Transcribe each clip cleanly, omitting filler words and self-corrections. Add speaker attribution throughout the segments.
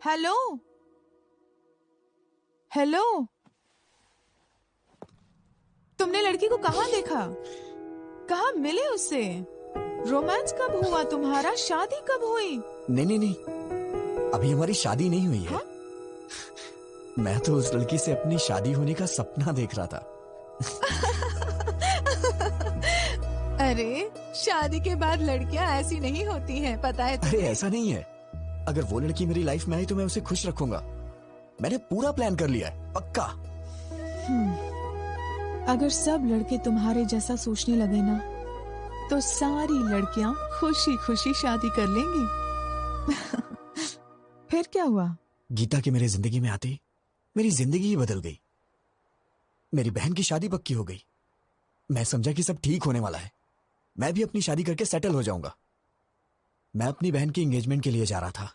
Speaker 1: Hello hello, तुमने लड़की को कहाँ देखा? कहाँ मिले उससे? रोमांस कब हुआ तुम्हारा? शादी कब हुई?
Speaker 2: नहीं नहीं नहीं, अभी हमारी शादी नहीं हुई है।
Speaker 1: हाँ?
Speaker 2: मैं तो उस लड़की से अपनी शादी होने का सपना देख रहा था।
Speaker 1: अरे शादी के बाद लड़कियां ऐसी नहीं होती हैं, पता है
Speaker 2: अरे ऐसा नहीं है, अगर वो लड़की मेरी लाइफ में आई तो मैं उसे खुश रखूंगा। मैंने पूरा प्लान कर लिया है, पक्का।
Speaker 1: अगर सब लड़के तुम्हारे जैसा सोचने लगे ना, तो सारी लड़कियां खुशी खुशी शादी कर लेंगी। फिर क्या हुआ?
Speaker 2: गीता के मेरे जिंदगी में आते ही मेरी जिंदगी ही बदल गई। मेरी बहन की शादी पक्की हो गई। मैं समझा कि सब ठीक होने वाला है, मैं भी अपनी शादी करके सेटल हो जाऊंगा। मैं अपनी बहन की एंगेजमेंट के लिए जा रहा था।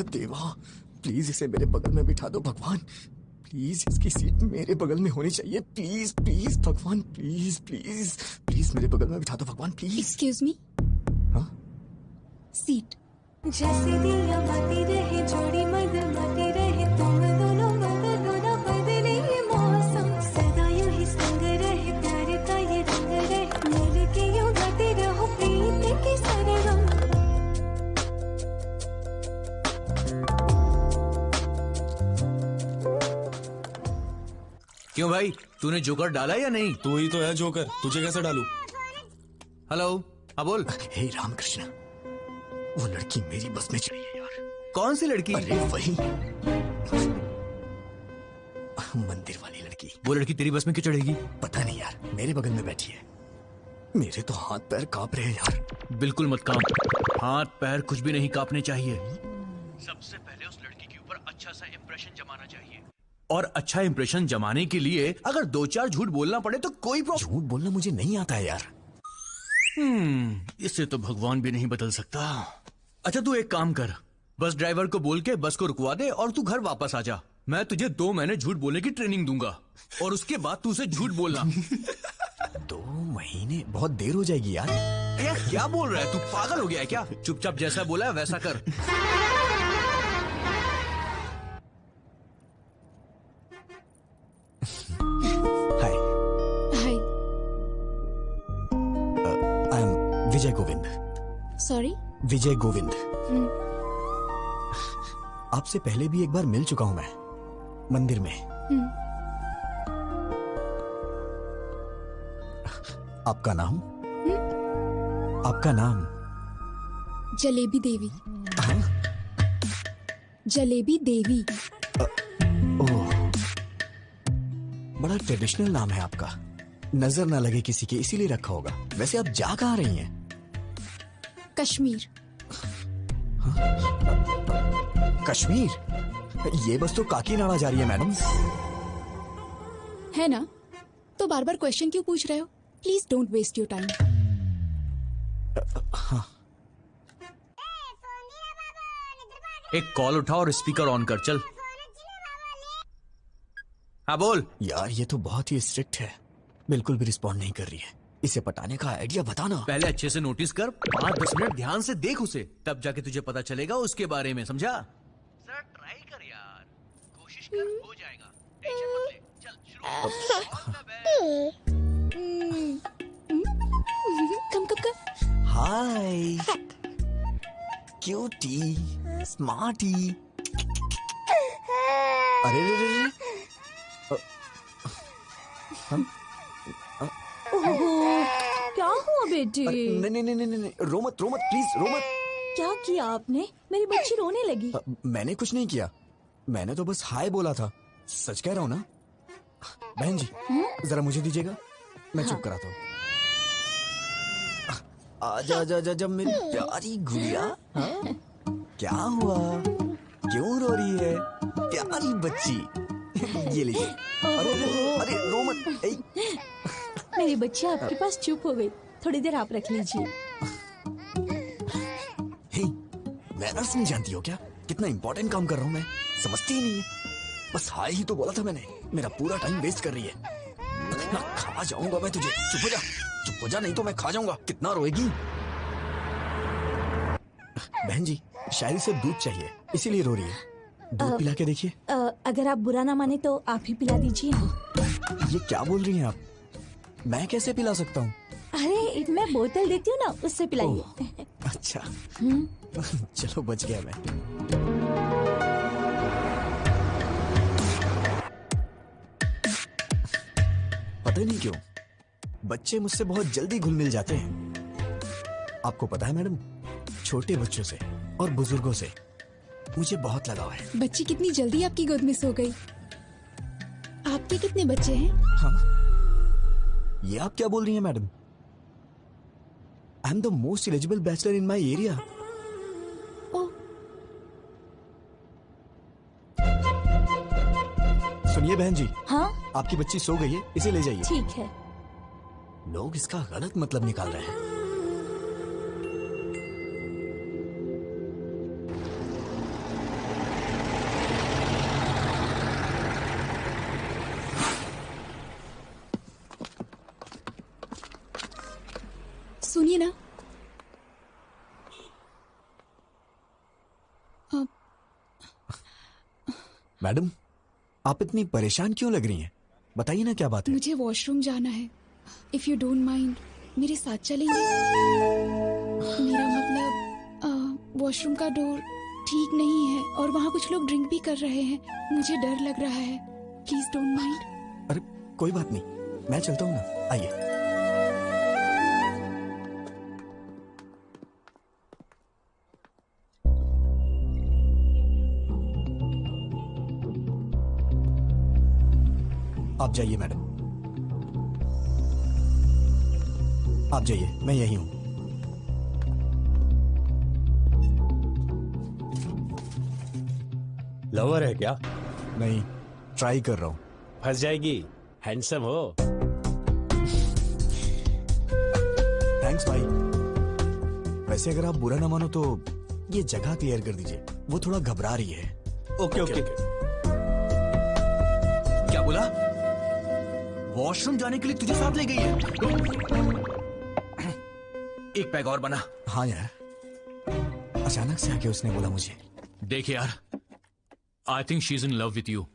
Speaker 2: देवा, प्लीज इसे मेरे बगल में बिठा दो भगवान। प्लीज इसकी सीट मेरे बगल में होनी चाहिए। प्लीज प्लीज भगवान, प्लीज प्लीज प्लीज मेरे बगल में बिठा दो भगवान, प्लीज।
Speaker 3: Excuse me.
Speaker 2: हाँ?
Speaker 3: सीट। जैसे दिया बाती रहे जोड़ी मदमती रहे, तुम दोनों बदलो ना बदले ये मौसम, सदा यूं ही संग रहे, प्यार का ये रंग रहे, मिल के यूं गाते रहो प्रीत की सरगम।
Speaker 4: क्यों भाई, तूने जोकर डाला या नहीं?
Speaker 5: तू ही तो है जोकर, तुझे कैसे डालूं?
Speaker 4: हेलो, हाँ बोल।
Speaker 2: हे रामकृष्ण, वो लड़की मेरी बस में चढ़ी है यार।
Speaker 4: कौन सी लड़की?
Speaker 2: अरे वही मंदिर वाली लड़की।
Speaker 4: वो लड़की तेरी बस में क्यों चढ़ेगी?
Speaker 2: पता नहीं यार, मेरे बगल में बैठी है। मेरे तो हाथ पैर कांप रहे हैं यार।
Speaker 4: बिल्कुल मत कांप, हाथ पैर कुछ भी नहीं कांपने चाहिए। सबसे पहले उस लड़की के ऊपर अच्छा सा इंप्रेशन जमाना चाहिए, और अच्छा इंप्रेशन जमाने के लिए अगर दो चार झूठ बोलना पड़े तो कोई प्रॉब्लम।
Speaker 2: झूठ बोलना मुझे नहीं आता है यार।
Speaker 4: इससे तो भगवान भी नहीं बदल सकता। अच्छा तू एक काम कर, बस ड्राइवर को बोल के बस को रुकवा दे और तू घर वापस आ जा। मैं तुझे 2 महीने झूठ बोलने की ट्रेनिंग दूंगा और उसके बाद तू उसे झूठ बोलना।
Speaker 2: 2 महीने बहुत देर हो जाएगी यार।
Speaker 4: यार क्या बोल रहा है तू, पागल हो गया है क्या? चुपचाप जैसा बोला है वैसा कर।
Speaker 2: Hi,
Speaker 3: hi.
Speaker 2: I am Vijay Govind.
Speaker 3: Sorry?
Speaker 2: Vijay Govind. आपसे पहले भी एक बार मिल चुका हूं मैं, मंदिर में। आपका नाम? आपका नाम?
Speaker 3: जलेबी देवी।
Speaker 2: हाँ?
Speaker 3: जलेबी देवी।
Speaker 2: ओह, बड़ा ट्रेडिशनल नाम है आपका। नजर ना लगे किसी के इसीलिए रखा होगा। वैसे आप जा कहाँ रही हैं?
Speaker 3: कश्मीर।
Speaker 2: कश्मीर? ये बस तो काकीनाडा जा रही है मैडम।
Speaker 3: है ना? तो बार बार क्वेश्चन क्यों पूछ रहे हो? Please don't waste your time.
Speaker 4: एक कॉल उठा और स्पीकर ऑन कर, चल। हाँ बोल।
Speaker 2: यार ये तो बहुत ही स्ट्रिक्ट है, बिल्कुल भी रिस्पॉन्ड नहीं कर रही है। इसे पटाने का आइडिया बताना।
Speaker 4: पहले अच्छे से नोटिस कर, 5-10 मिनट ध्यान से देख उसे, तब जाके तुझे पता चलेगा उसके बारे में, समझा? सर ट्राई कर यार, कोशिश कर, हो जाएगा, टेंशन मत ले। चल शुरू।
Speaker 3: कम कम कम।
Speaker 2: हाय क्यूटी, स्मार्टी। अरे रे रे रे।
Speaker 6: क्या हुआ बेटी?
Speaker 2: नहीं नहीं नहीं नहीं, रो मत प्लीज, रो मत।
Speaker 6: क्या किया आपने? मेरी बच्ची रोने लगी।
Speaker 2: मैंने कुछ नहीं किया, मैंने तो बस हाय बोला था। सच कह रहा हूँ ना। बहन जी जरा मुझे दीजिएगा, मैं चुप कराता हूँ। आजा आजा आजा आजा मेरी प्यारी गुड़िया। हाँ? क्या हुआ, क्यों रो रही है प्यारी बच्ची? ये लीजिए। अरे अरे अरे रो मत। ए,
Speaker 6: मेरी बच्ची आपके पास चुप हो गई, थोड़ी देर आप रख लीजिए।
Speaker 2: हे, मैनर्स नहीं जानती हो क्या? कितना इंपॉर्टेंट काम कर रहा हूँ मैं, समझती ही नहीं है। बस हाय ही तो बोला था मैंने, मेरा पूरा टाइम वेस्ट कर रही है। ना खा जाऊंगा मैं तुझे। चुप हो जा नहीं तो मैं खा जाऊंगा। कितना रोएगी? बहन जी, शायरी से दूध चाहिए इसीलिए रो रही है। दूध पिला के देखिए।
Speaker 6: अगर आप बुरा ना माने तो आप ही पिला दीजिए।
Speaker 2: ये क्या बोल रही हैं आप? मैं कैसे पिला सकता हूँ?
Speaker 6: अरे मैं बोतल देती हूँ ना, उससे पिलाइए।
Speaker 2: अच्छा चलो बच गया मैं। पता नहीं क्यों बच्चे मुझसे बहुत जल्दी घुल मिल जाते हैं। आपको पता है मैडम, छोटे बच्चों से और बुजुर्गों से मुझे बहुत लगाव है।
Speaker 7: बच्ची कितनी जल्दी आपकी गोद में सो गई। आपके कितने बच्चे हैं?
Speaker 2: हाँ, ये आप क्या बोल रही हैं madam? I am the most eligible bachelor in my area. सुनिए बहन जी।
Speaker 6: हाँ
Speaker 2: आपकी बच्ची सो गई है, इसे ले जाइए।
Speaker 6: ठीक है।
Speaker 2: लोग इसका गलत मतलब निकाल रहे हैं।
Speaker 7: सुनिए ना,
Speaker 2: मैडम आप इतनी परेशान क्यों लग रही हैं? बताइए ना क्या बात है।
Speaker 7: मुझे वॉशरूम जाना है। इफ यू डोंट माइंड मेरे साथ चलेंगे? मेरा मतलब वॉशरूम का डोर ठीक नहीं है और वहाँ कुछ लोग ड्रिंक भी कर रहे हैं। मुझे डर लग रहा है। Please don't mind.
Speaker 2: अरे कोई बात नहीं, मैं चलता हूँ ना, आइए। आप जाइए मैडम, आप जाइए, मैं यही हूं।
Speaker 8: लवर है क्या?
Speaker 2: नहीं, ट्राई कर रहा हूं।
Speaker 8: फंस जाएगी, हैंडसम हो।
Speaker 2: थैंक्स भाई। वैसे अगर आप बुरा ना मानो तो ये जगह क्लियर कर दीजिए, वो थोड़ा घबरा रही है।
Speaker 8: Okay okay.
Speaker 4: क्या बोला? वॉशरूम जाने के लिए तुझे साथ ले गई है? एक पैग और बना।
Speaker 2: हाँ यार, अचानक से आके उसने बोला मुझे।
Speaker 4: देख यार, I think she is in love with you.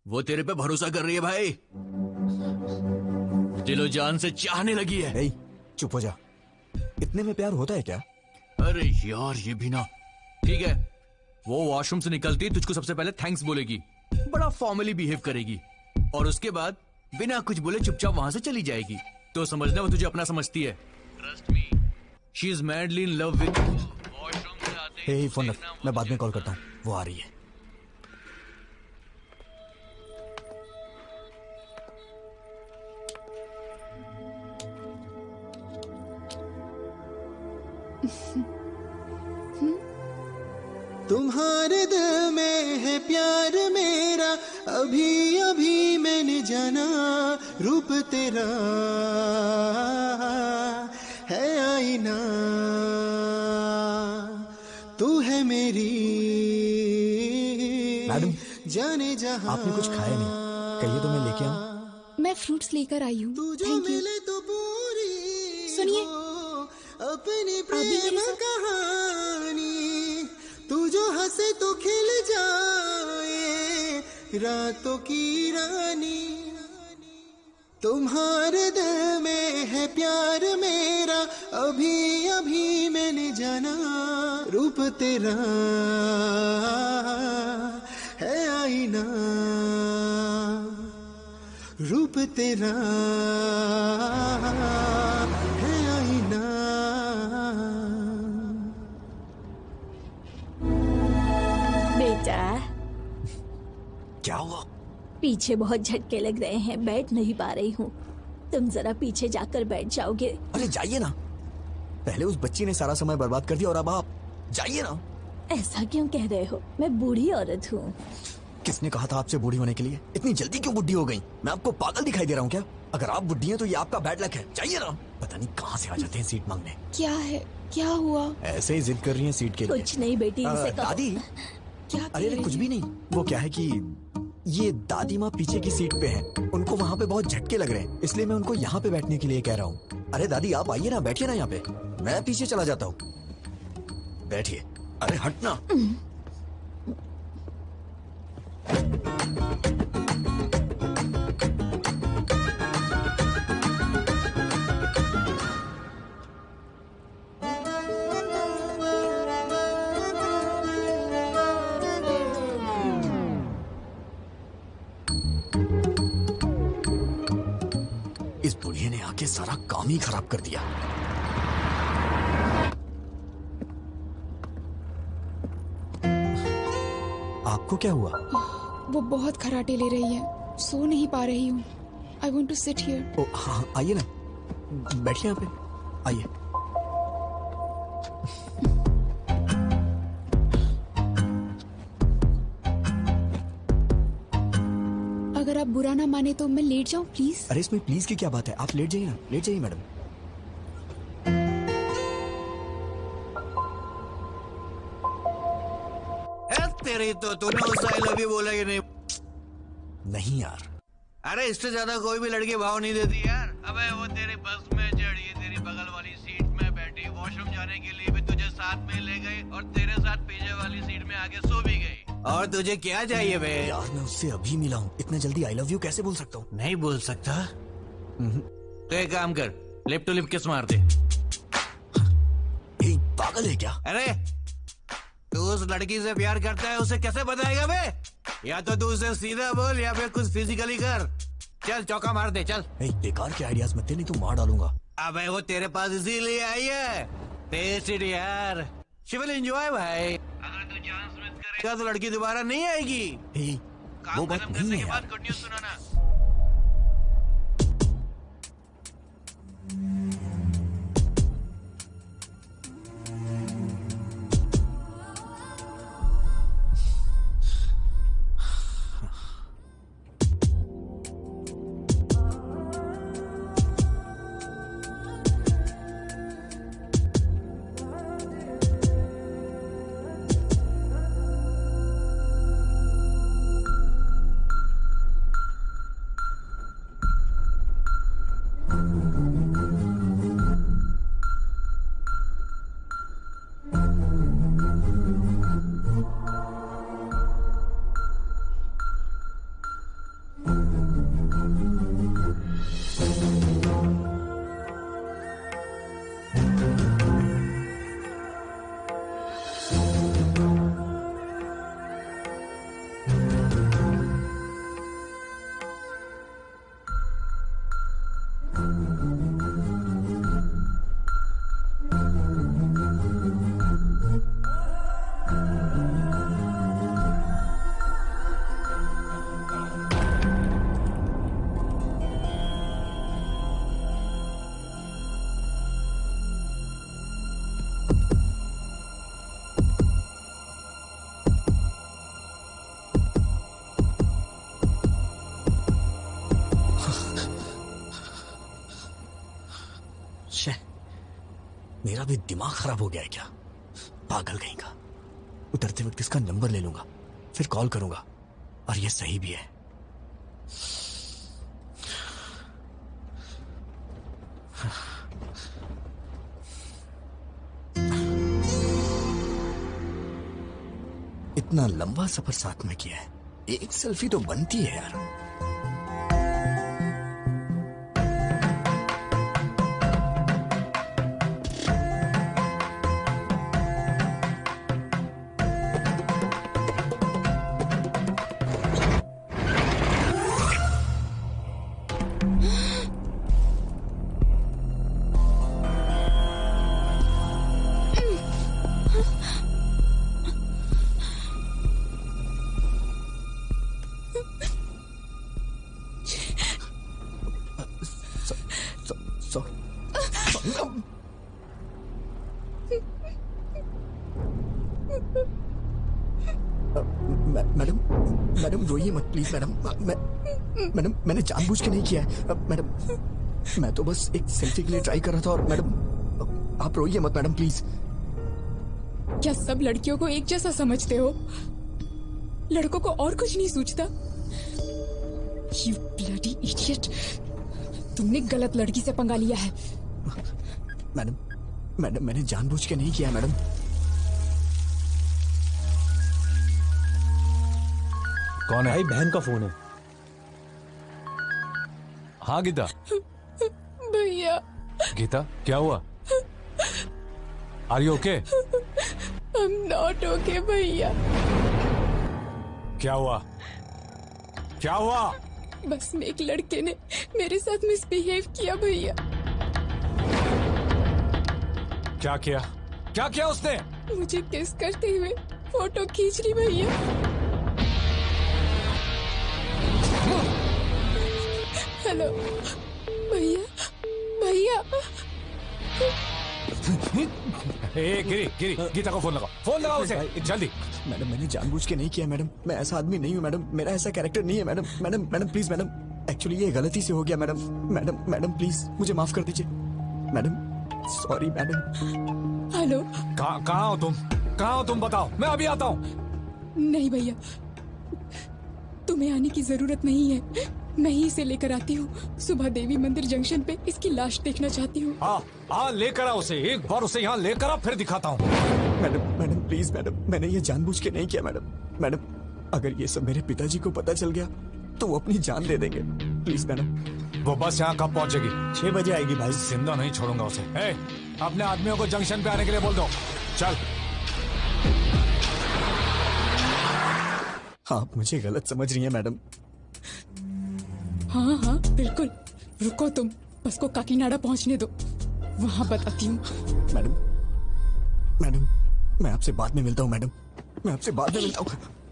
Speaker 4: वो तेरे पे भरोसा कर रही है भाई, दिलो जान से चाहने लगी है।
Speaker 2: नहीं, चुप हो जा। इतने में प्यार होता है क्या?
Speaker 4: अरे यार ये भी ना। ठीक है, वो वॉशरूम से निकलती तुझको सबसे पहले थैंक्स बोलेगी, बड़ा फॉर्मली बिहेव करेगी और उसके बाद बिना कुछ बोले चुपचाप वहां से चली जाएगी। तो समझना वो तुझे अपना समझती है। Trust me, she is madly in love with you. Washroom से आते ही
Speaker 2: फोन रख, मैं बाद में कॉल करता हूँ, वो आ रही है।
Speaker 9: तुम्हारे दिल में है प्यार मेरा, अभी अभी मैंने जाना। रूप तेरा है आईना, तू है मेरी
Speaker 2: मैडम,
Speaker 9: जाने जहां।
Speaker 2: आपने कुछ खाया नहीं, कहिए तो मैं लेके आऊं।
Speaker 7: मैं फ्रूट्स लेकर आई हूँ।
Speaker 9: तू जो
Speaker 7: थैंक यू।
Speaker 9: मिले तो पूरी
Speaker 7: सुनिए,
Speaker 9: हो अपनी
Speaker 7: आप भी
Speaker 9: प्रेम
Speaker 7: मेरे साथ?
Speaker 9: कहानी। तू जो हंसे तो खिल जाए रातों की रानी। तुम्हारे दिल में है प्यार मेरा, अभी अभी मैंने जाना। रूप तेरा है आईना, रूप तेरा है आईना।
Speaker 6: बेटा,
Speaker 2: क्या हुआ?
Speaker 6: पीछे बहुत झटके लग रहे हैं, बैठ नहीं पा रही हूँ। तुम जरा पीछे जाकर बैठ जाओगे?
Speaker 2: अरे जाइए ना, पहले उस बच्ची ने सारा समय बर्बाद कर दिया और अब आप जाइए ना।
Speaker 6: ऐसा क्यों कह रहे हो? मैं बूढ़ी औरत हूँ।
Speaker 2: किसने कहा था आपसे बूढ़ी होने के लिए? इतनी जल्दी क्यों बुढ़ी हो गई? मैं आपको पागल दिखाई दे रहा हूँ क्या? अगर आप बुढ़ी हैं तो ये आपका बैड लक है। जाइए ना। पता नहीं कहाँ से आ जाते हैं सीट मांगने।
Speaker 7: क्या है, क्या हुआ?
Speaker 2: ऐसे ही जिद कर रही हैं सीट के लिए।
Speaker 6: कुछ नहीं बेटी, इसे कहो।
Speaker 2: दादी,
Speaker 7: क्या
Speaker 2: अरे अरे कुछ भी नहीं। वो क्या है कि ये दादी माँ पीछे की सीट पे हैं। उनको वहाँ पे बहुत झटके लग रहे हैं, इसलिए मैं उनको यहाँ पे बैठने के लिए कह रहा हूँ। अरे दादी आप आइए ना, बैठिए ना यहाँ पे, मैं पीछे चला जाता हूँ। बैठिए। अरे हटना। इस बुढ़िया ने आके सारा काम ही खराब कर दिया। आपको क्या हुआ?
Speaker 7: वो बहुत खराटे ले रही है, सो नहीं पा रही हूँ। I want to sit here.
Speaker 2: ओ हाँ, आइए ना, बैठिए यहाँ पे, आइए।
Speaker 7: अगर आप बुरा ना माने तो मैं लेट जाऊँ प्लीज?
Speaker 2: अरे इसमें प्लीज की क्या बात है? आप लेट जाइए ना, लेट जाइए मैडम।
Speaker 4: तेरी तो तूने उससे आई लव यू बोला कि नहीं?
Speaker 2: नहीं यार।
Speaker 4: अरे इससे ज्यादा कोई भी लड़की भाव नहीं देती यार। अबे वो तेरी बस में चढ़ी, तेरी बगल वाली सीट में बैठी, वॉशरूम जाने के लिए भी तुझे साथ में ले गई और तेरे साथ पीछे वाली सीट में आके सो भी गई। और तुझे क्या चाहिए बे?
Speaker 2: यार मैं उससे अभी मिला हूँ, इतना जल्दी आई लव यू कैसे बोल सकता हूँ?
Speaker 4: नहीं बोल सकता? तो एक काम कर, लिप टू लिप किस मार दे।
Speaker 2: पागल है क्या?
Speaker 4: अरे तू उस लड़की से प्यार करता है, उसे कैसे बताएगा बे? या तो तू उसे सीधा बोल या फिर कुछ फिजिकली कर। चल चौका मार दे, चल।
Speaker 2: बेकार के आइडियाज मत दे, नहीं तो मार डालूंगा।
Speaker 4: अबे वो तेरे पास इसीलिए आई है। टेस्ट यार, शी विल एंजॉय भाई। अगर तू चांस मिस करेगा तो लड़की दोबारा नहीं आएगी।
Speaker 2: वो बात नहीं है यार।
Speaker 4: गुड न्यूज़ सुनाना।
Speaker 2: मेरा भी दिमाग खराब हो गया है क्या? पागल कहीं का। उतरते वक्त इसका नंबर ले लूंगा, फिर कॉल करूंगा। और ये सही भी है। इतना लंबा सफर साथ में किया है, एक सेल्फी तो बनती है यार। मैडम मैडम रोइए मत प्लीज मैडम। मैडम मैंने जानबूझ के नहीं किया है मैडम। मैं तो बस एक सेल्फी के लिए ट्राई कर रहा था। और मैडम आप रोइए मत मैडम प्लीज।
Speaker 7: क्या सब लड़कियों को एक जैसा समझते हो? लड़कों को और कुछ नहीं सूझता? You bloody idiot! तुमने गलत लड़की से पंगा लिया है।
Speaker 2: मैडम मैंने जानबूझ के नहीं किया मैडम।
Speaker 10: कौन है?
Speaker 8: भाई बहन का फोन है।
Speaker 10: हाँ गीता।
Speaker 7: भैया।
Speaker 10: गीता क्या हुआ? Are you okay?
Speaker 7: I'm not okay भैया।
Speaker 10: क्या हुआ? क्या हुआ?
Speaker 7: बस में एक लड़के ने मेरे साथ मिसबिहेव किया भैया।
Speaker 10: क्या किया? क्या किया उसने?
Speaker 7: मुझे किस करते हुए फोटो खींच ली भैया। हेलो भैया। भैया
Speaker 10: गिरी गीता को फोन लगाओ। फोन लगाओ उसे जल्दी।
Speaker 2: मैडम मैंने जानबूझ के नहीं किया मैडम। मैं ऐसा आदमी नहीं हूँ मैडम। मेरा ऐसा कैरेक्टर नहीं है madam. Madam please madam. Actually ये गलती से हो गया मैडम। मैडम प्लीज मुझे माफ कर दीजिए मैडम। Sorry madam.
Speaker 7: हेलो।
Speaker 10: कहाँ हो तुम? कहाँ हो तुम? बताओ मैं अभी आता हूँ।
Speaker 7: नहीं भैया, तुम्हें आने की जरूरत नहीं है। मैं ही इसे लेकर आती हूँ। सुबह देवी मंदिर जंक्शन पे इसकी लाश देखना चाहती हूँ।
Speaker 10: हाँ लेकर आ उसे। एक बार उसे यहाँ लेकर आ, फिर दिखाता हूँ।
Speaker 2: Madam please madam. मैंने ये जानबूझ के नहीं किया मैडम। अगर ये सब मेरे पिताजी को पता चल गया तो वो अपनी जान दे देंगे। Please madam.
Speaker 10: वो बस यहाँ कब पहुँचेगी?
Speaker 2: 6 बजे आएगी भाई।
Speaker 10: जिंदा नहीं छोड़ूंगा उसे। अपने आदमियों को जंक्शन पे आने के लिए बोल दो। चल।
Speaker 2: आप मुझे गलत समझ रही हैं मैडम।
Speaker 7: हाँ बिल्कुल। रुको तुम, बस को काकीनाडा पहुँचने दो, वहाँ बताती हूँ।
Speaker 2: मैडम मैं आपसे बाद में मिलता हूँ मैडम। मैं आपसे बाद में मिलता हूँ।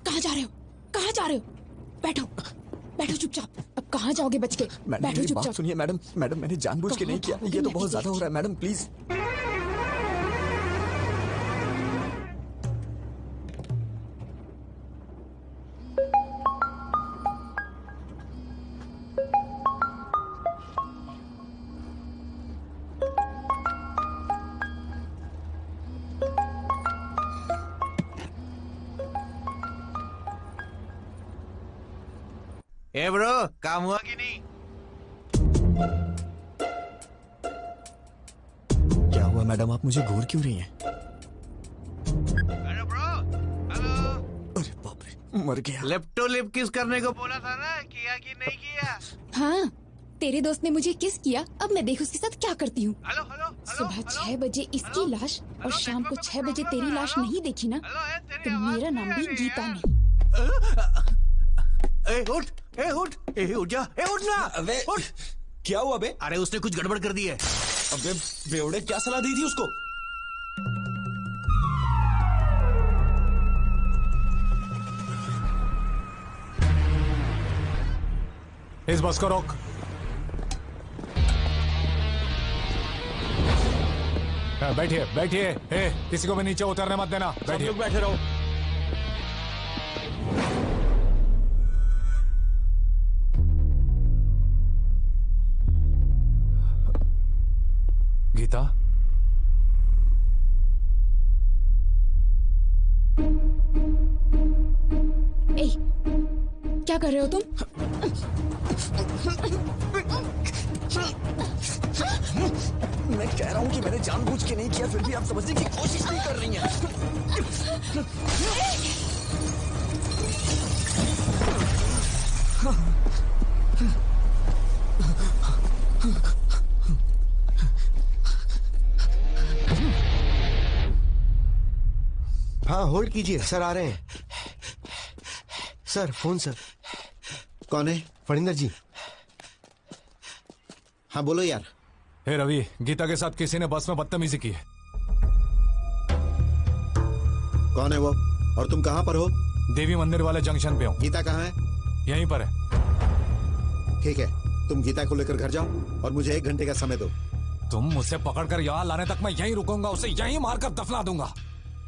Speaker 7: कहाँ जा रहे हो? कहाँ जा रहे हो? बैठो चुपचाप। अब कहाँ जाओगे बच के?
Speaker 2: मैडम
Speaker 7: बैठो
Speaker 2: मेरी बात
Speaker 7: चुपचाप।
Speaker 2: सुनिए मैडम। मैंने जानबूझ के नहीं किया। ये तो बहुत ज्यादा हो रहा है मैडम प्लीज।
Speaker 4: ए ब्रो, काम हुआ कि नहीं?
Speaker 2: क्या हुआ मैडम? आप मुझे घूर क्यों रही हैं?
Speaker 4: अरे ब्रो, हेलो।
Speaker 2: अरे बाप रे, मर गया।
Speaker 4: लिप टू लिप किस करने को बोला था ना, किया कि नहीं किया?
Speaker 7: हाँ, तेरे दोस्त ने मुझे किस किया। अब मैं देख उसके साथ क्या करती हूँ।
Speaker 4: हेलो।
Speaker 7: सुबह 6 बजे इसकी लाश और शाम को 6 बजे तेरी लाश नहीं देखी ना, तो मेरा नाम भी गीता नहीं।
Speaker 4: उठ जा, उठ ना।
Speaker 5: अबे
Speaker 4: उठ।
Speaker 5: क्या हुआ बे?
Speaker 4: अरे उसने कुछ गड़बड़ कर दी है।
Speaker 5: अबे बेवड़े, क्या सलाह दी थी उसको?
Speaker 10: इस बस को रोक। बैठिए। किसी को भी नीचे उतरने मत देना। बैठिए।
Speaker 5: लोग बैठे रहो।
Speaker 10: गीता,
Speaker 7: क्या कर रहे हो तुम?
Speaker 2: मैं कह रहा हूँ कि मैंने जानबूझ के नहीं किया, फिर भी आप समझने की कोशिश नहीं कर रही हैं।
Speaker 9: हाँ होल्ड कीजिए, सर आ रहे हैं। Sir phone sir. कौन है? फणिंदर जी। हाँ बोलो यार।
Speaker 10: हे रवि, गीता के साथ किसी ने बस में बदतमीजी की है।
Speaker 9: कौन है वो और तुम कहाँ पर हो?
Speaker 10: देवी मंदिर वाले जंक्शन पे हूँ।
Speaker 9: गीता कहाँ है?
Speaker 10: यहीं पर है।
Speaker 9: ठीक है, तुम गीता को लेकर घर जाओ और मुझे 1 घंटे का समय दो।
Speaker 10: तुम मुझसे पकड़कर यहाँ लाने तक मैं यहीं रुकूंगा, उसे यहीं मारकर दफना दूंगा।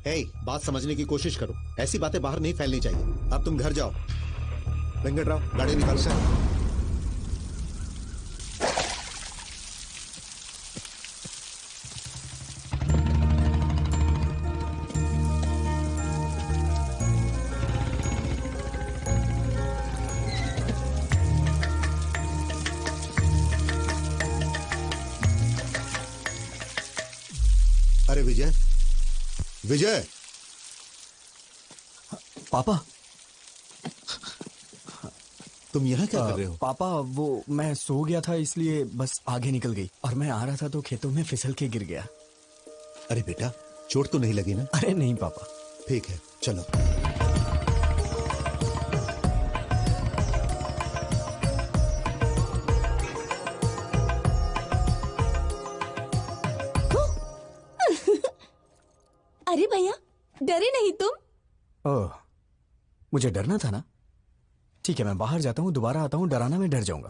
Speaker 11: हे, बात समझने की कोशिश करो। ऐसी बातें बाहर नहीं फैलनी चाहिए। अब तुम घर जाओ। वेंकटराव, गाड़ी निकालो। सर, अरे विजय, विजय।
Speaker 2: पापा,
Speaker 11: तुम यहाँ क्या कर रहे हो?
Speaker 2: पापा, वो मैं सो गया था इसलिए बस आगे निकल गई और मैं आ रहा था तो खेतों में फिसल के गिर गया।
Speaker 11: अरे बेटा, चोट तो नहीं लगी ना?
Speaker 2: अरे नहीं पापा।
Speaker 11: ठीक है, चलो।
Speaker 6: अरे भैया, डरे नहीं तुम?
Speaker 2: ओह, मुझे डरना था ना। ठीक है, मैं बाहर जाता हूँ, दोबारा आता हूँ, डराना मैं डर जाऊंगा।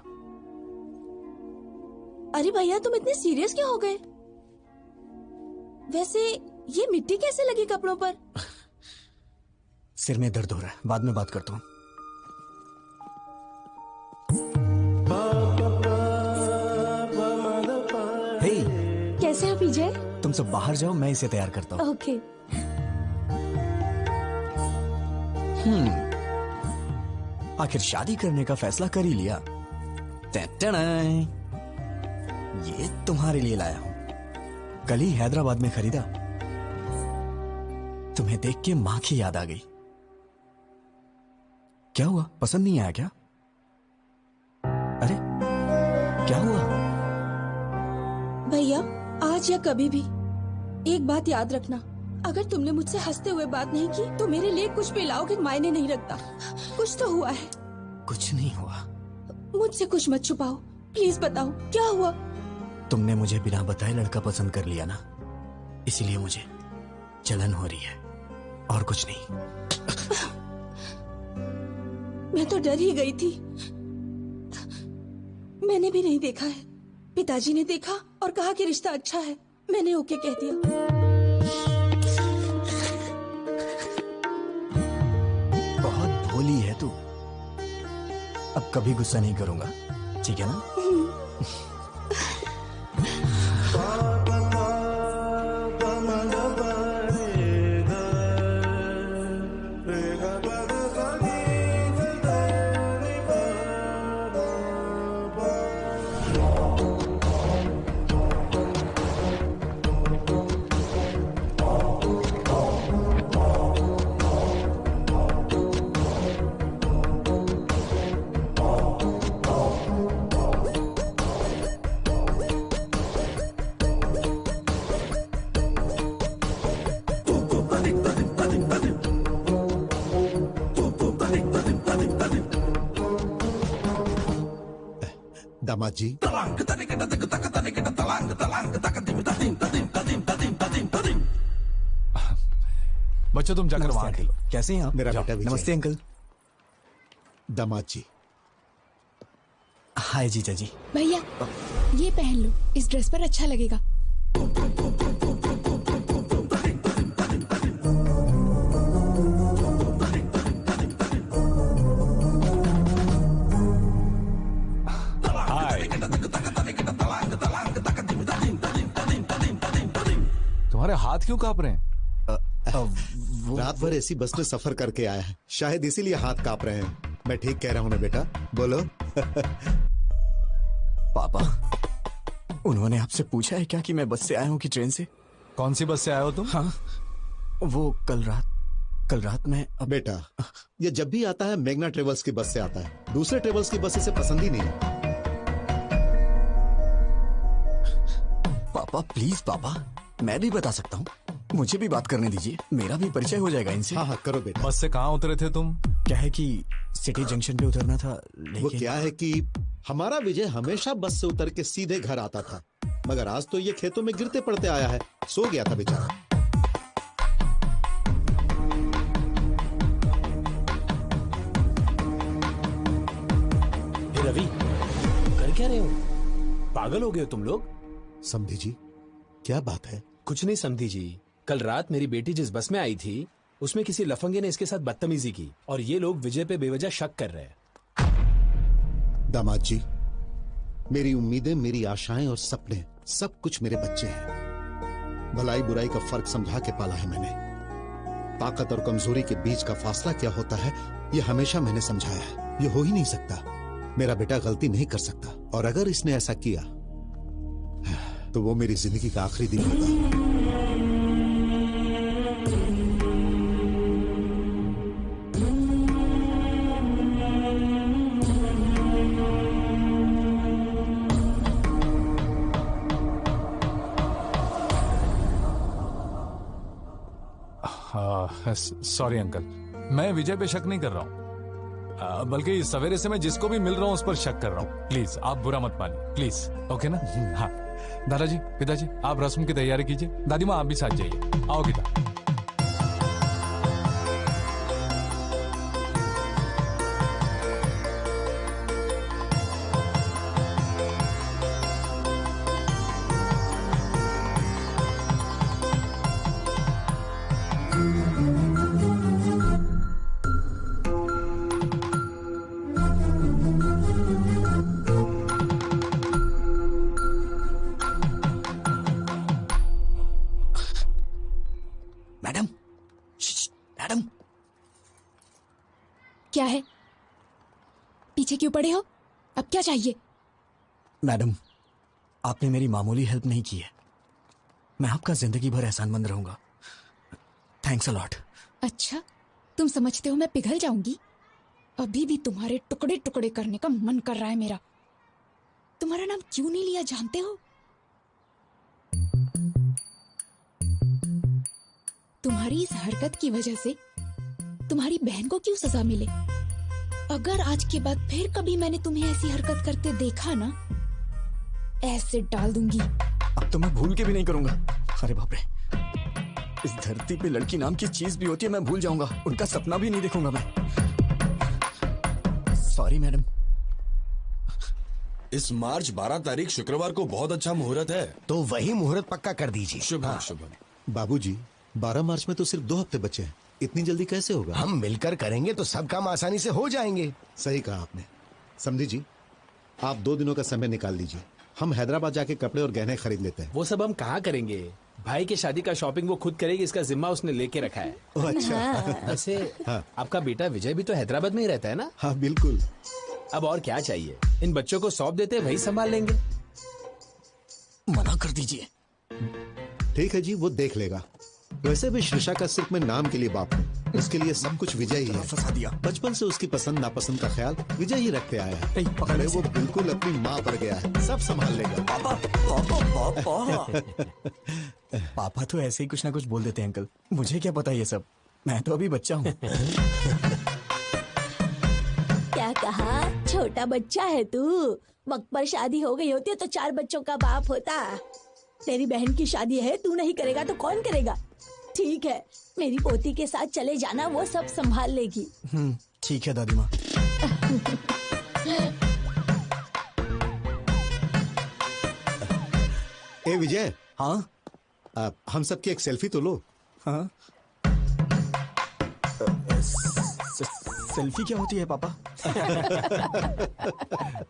Speaker 6: अरे भैया, तुम इतने सीरियस क्यों हो गए? वैसे ये मिट्टी कैसे लगी कपड़ों पर?
Speaker 2: सिर में दर्द हो रहा है, बाद में बात करता हूँ। हे,
Speaker 6: कैसे हो विजय?
Speaker 2: तुम सब बाहर जाओ, मैं इसे तैयार करता हूँ।
Speaker 6: ओके।
Speaker 2: आखिर शादी करने का फैसला कर ही लिया। ये तुम्हारे लिए लाया हूं। कल ही हैदराबाद में खरीदा। तुम्हें देख के मां की याद आ गई। क्या हुआ, पसंद नहीं आया क्या? अरे क्या हुआ?
Speaker 6: भैया, आज या कभी भी एक बात याद रखना, अगर तुमने मुझसे हंसते हुए बात नहीं की तो मेरे लिए कुछ भी लाओगे मायने नहीं रखता। कुछ तो हुआ है।
Speaker 2: कुछ नहीं हुआ।
Speaker 6: मुझसे कुछ मत छुपाओ, प्लीज बताओ क्या हुआ।
Speaker 2: तुमने मुझे बिना बताए लड़का पसंद कर लिया ना, इसीलिए मुझे जलन हो रही है और कुछ नहीं।
Speaker 6: मैं तो डर ही गई थी। मैंने भी नहीं देखा है, पिताजी ने देखा और कहा कि रिश्ता अच्छा है। मैंने ओके कह दिया।
Speaker 2: बहुत भोली है तू। अब कभी गुस्सा नहीं करूंगा, ठीक है ना?
Speaker 11: दामाद जी,
Speaker 10: बच्चों तुम जाकर वहां खेलो।
Speaker 2: कैसे हैं आप?
Speaker 11: मेरा बेटा विजय।
Speaker 2: नमस्ते अंकल।
Speaker 11: दामाद जी।
Speaker 2: हाय जीजा जी।
Speaker 7: भैया, ये पहन लो, इस ड्रेस पर अच्छा लगेगा।
Speaker 10: तुम्हारे हाथ क्यों कांप रहे हैं?
Speaker 11: रात भर ऐसी बस में सफर करके आया है, शायद इसीलिए हाथ कांप रहे हैं। मैं ठीक कह रहा हूँ ना बेटा? बोलो।
Speaker 2: पापा, उन्होंने आपसे पूछा है क्या कि मैं बस से आया हूँ कि ट्रेन से?
Speaker 10: कौन सी बस से आए हो तुम?
Speaker 2: हाँ, वो कल रात में।
Speaker 11: बेटा, ये जब भी आता है मेघना ट्रेवल्स की बस से आता है। दूसरे ट्रेवल्स की बस इसे पसंद ही नहीं है।
Speaker 2: पापा प्लीज, पापा मैं भी बता सकता हूँ, मुझे भी बात करने दीजिए, मेरा भी परिचय हो जाएगा इनसे।
Speaker 11: हाँ हाँ करो बेटा।
Speaker 10: बस से कहाँ उतरे थे तुम?
Speaker 2: क्या है कि सिटी जंक्शन पे उतरना था, लेकिन
Speaker 11: वो क्या है कि हमारा विजय हमेशा बस से उतर के सीधे घर आता था, मगर आज तो ये खेतों में गिरते पड़ते आया है। सो गया था बेचारा।
Speaker 8: रवि, कर क्या रहे हो? पागल हो गए हो तुम लोग?
Speaker 11: समधी जी, क्या बात है?
Speaker 8: कुछ नहीं समधी जी, कल रात मेरी बेटी जिस बस में आई थी उसमें किसी लफंगे ने इसके साथ बदतमीजी की और ये लोग विजय पे बेवजह शक कर रहे हैं।
Speaker 11: दामाद जी, मेरी उम्मीदें, मेरी आशाएं और सपने सब कुछ मेरे बच्चे हैं। भलाई बुराई का फर्क समझा के पाला है मैंने। ताकत और कमजोरी के बीच का फासला क्या होता है ये हमेशा मैंने समझाया है। ये हो ही नहीं सकता। मेरा बेटा गलती नहीं कर सकता, और अगर इसने ऐसा किया तो वो मेरी जिंदगी का आखिरी दिन होगा।
Speaker 10: सॉरी अंकल, मैं विजय पे शक नहीं कर रहा हूँ, बल्कि सवेरे से मैं जिसको भी मिल रहा हूँ उस पर शक कर रहा हूँ। प्लीज आप बुरा मत मानिए, प्लीज। ओके ना? हाँ दादाजी, पिताजी, आप रस्म की तैयारी कीजिए। दादी माँ आप भी साथ जाइए। आओ गीता।
Speaker 7: क्या है? पीछे क्यों पड़े हो? अब क्या चाहिए?
Speaker 2: मैडम, आपने मेरी मामूली हेल्प नहीं की है। मैं आपका जिंदगी भर एहसानमंद रहूंगा। Thanks a lot.
Speaker 7: अच्छा, तुम समझते हो मैं पिघल जाऊंगी? अभी भी तुम्हारे टुकड़े टुकड़े करने का मन कर रहा है मेरा। तुम्हारा नाम क्यों नहीं लिया जानते हो? तुम्हारी इस हरकत की वजह से तुम्हारी बहन को क्यों सजा मिले? अगर आज के बाद फिर कभी मैंने तुम्हें ऐसी हरकत करते देखा ना, ऐसे डाल दूंगी।
Speaker 2: अब तो मैं भूल के भी नहीं करूंगा। अरे बाप रे, इस धरती पे लड़की नाम की चीज भी होती है मैं भूल जाऊंगा। उनका सपना भी नहीं देखूंगा मैं। Sorry madam.
Speaker 5: इस मार्च 12 तारीख शुक्रवार को बहुत अच्छा मुहूर्त है,
Speaker 12: तो वही मुहूर्त पक्का कर दीजिए।
Speaker 5: शुभ शुभ।
Speaker 11: बाबूजी, 12 मार्च में तो सिर्फ 2 हफ्ते बचे हैं। इतनी जल्दी कैसे होगा?
Speaker 12: हम मिलकर करेंगे तो सब काम आसानी से हो जाएंगे।
Speaker 11: सही कहा आपने। समझी जी, आप 2 दिनों का समय निकाल लीजिए। हम हैदराबाद जाके कपड़े और गहने खरीद लेते हैं।
Speaker 8: वो सब हम कहाँ करेंगे? भाई की शादी का शॉपिंग वो खुद करेगी, इसका जिम्मा उसने लेके रखा है।
Speaker 11: अच्छा।
Speaker 8: वैसे
Speaker 11: हाँ।
Speaker 8: आपका बेटा विजय भी तो हैदराबाद में ही रहता है ना?
Speaker 11: हाँ बिल्कुल।
Speaker 8: अब और क्या चाहिए? इन बच्चों को सौंप देते, वही संभाल लेंगे।
Speaker 2: मना कर दीजिए।
Speaker 11: ठीक है जी, वो देख लेगा। वैसे भी श्रीषा का सिर्फ मैं नाम के लिए बाप हूँ। उसके लिए सब कुछ विजय ही है।
Speaker 2: फंसा दिया।
Speaker 11: बचपन से उसकी पसंद नापसंद का ख्याल विजय ही रखते आया है। अरे वो बिल्कुल अपनी माँ पर गया है, सब संभाल लेगा।
Speaker 2: पापा पापा पापा पापा तो ऐसे ही कुछ ना कुछ बोल देते हैं अंकल। मुझे क्या पता ये सब, मैं तो अभी बच्चा हूँ।
Speaker 13: क्या कहा? छोटा बच्चा है तू? वक्त पर शादी हो गई होती तो 4 बच्चों का बाप होता। तेरी बहन की शादी है, तू नहीं करेगा तो कौन करेगा? ठीक है, मेरी पोती के साथ चले जाना, वो सब संभाल लेगी।
Speaker 2: ठीक है दादी माँ।
Speaker 11: ए विजय।
Speaker 2: हाँ?
Speaker 11: हम सबकी एक सेल्फी तो लो।
Speaker 2: हाँ? सेल्फी क्या होती है पापा?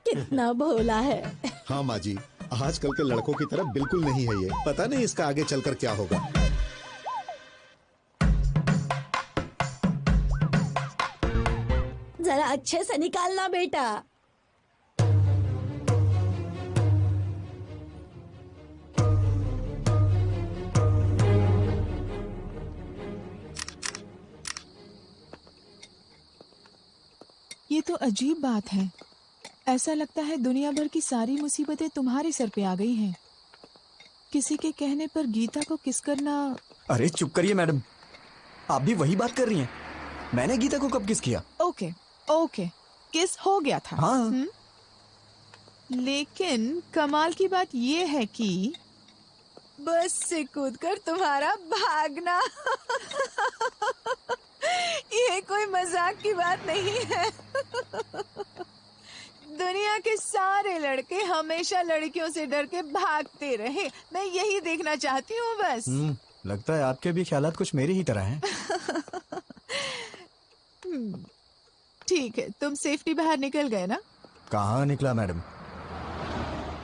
Speaker 13: कितना भोला है।
Speaker 11: हाँ माँ जी, आजकल के लड़कों की तरह बिल्कुल नहीं है ये। पता नहीं इसका आगे चलकर क्या होगा।
Speaker 13: जरा अच्छे से निकालना बेटा।
Speaker 1: ये तो अजीब बात है। ऐसा लगता है दुनिया भर की सारी मुसीबतें तुम्हारे सर पे आ गई हैं। किसी के कहने पर गीता को किस करना।
Speaker 2: अरे चुप करिए मैडम, आप भी वही बात कर रही हैं। मैंने गीता को कब किस किया?
Speaker 1: ओके ओके, किस हो गया था।
Speaker 2: हाँ।
Speaker 1: लेकिन कमाल की बात ये है कि बस से कूदकर तुम्हारा भागना ये कोई मजाक की बात नहीं है। दुनिया के सारे लड़के हमेशा लड़कियों से डर के भागते रहे। मैं यही देखना चाहती हूँ बस।
Speaker 2: लगता है आपके भी ख्यालात कुछ मेरी ही तरह हैं।
Speaker 1: ठीक है, तुम सेफ्टी बाहर निकल गए ना?
Speaker 2: कहाँ निकला मैडम?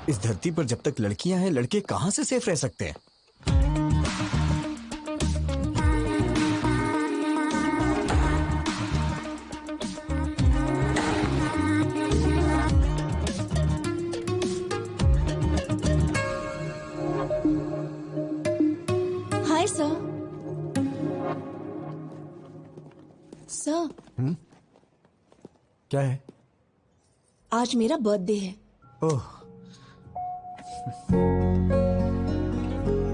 Speaker 2: इस धरती पर जब तक लड़कियां हैं, लड़के कहाँ से सेफ रह सकते हैं?
Speaker 6: Hi sir. सर,
Speaker 2: क्या है?
Speaker 6: आज मेरा बर्थडे है।
Speaker 2: Oh,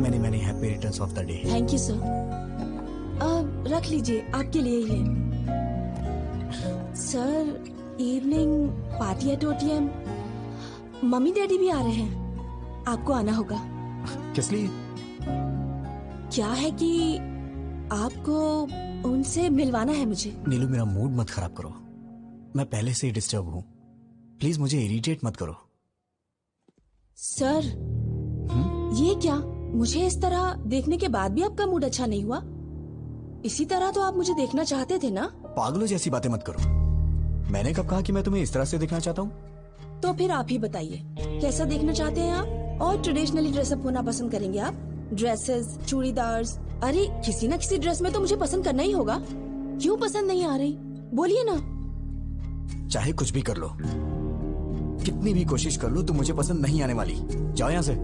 Speaker 2: many many happy returns of the day.
Speaker 6: Thank you sir. रख लीजिए, आपके लिए ही है। Sir, evening party at OTM। Mummy daddy भी आ रहे हैं, आपको आना होगा।
Speaker 2: किस लिए?
Speaker 6: क्या है कि आपको उनसे मिलवाना है मुझे।
Speaker 2: नीलू, मेरा मूड मत खराब करो। मैं पहले से ही डिस्टर्ब हूँ। प्लीज मुझे इरिटेट मत करो।
Speaker 6: सर, ये क्या? मुझे इस तरह देखने के बाद भी आपका मूड अच्छा नहीं हुआ? इसी तरह तो आप मुझे देखना चाहते थे ना?
Speaker 2: पागलों जैसी बातें मत करो। मैंने कब कहा कि मैं तुम्हें इस तरह से देखना चाहता हूँ?
Speaker 6: तो फिर आप ही बताइए, कैसा देखना चाहते हैं आप? और ट्रेडिशनली ड्रेसअप होना पसंद करेंगे आप? ड्रेसेस, चूड़ीदार्स, अरे किसी ना किसी ड्रेस में तो मुझे पसंद करना ही होगा। क्यों पसंद नहीं आ रही? बोलिए ना।
Speaker 2: चाहे कुछ भी कर लो, कितनी भी कोशिश कर लो, तुम मुझे पसंद नहीं आने वाली। जाओ यहाँ से।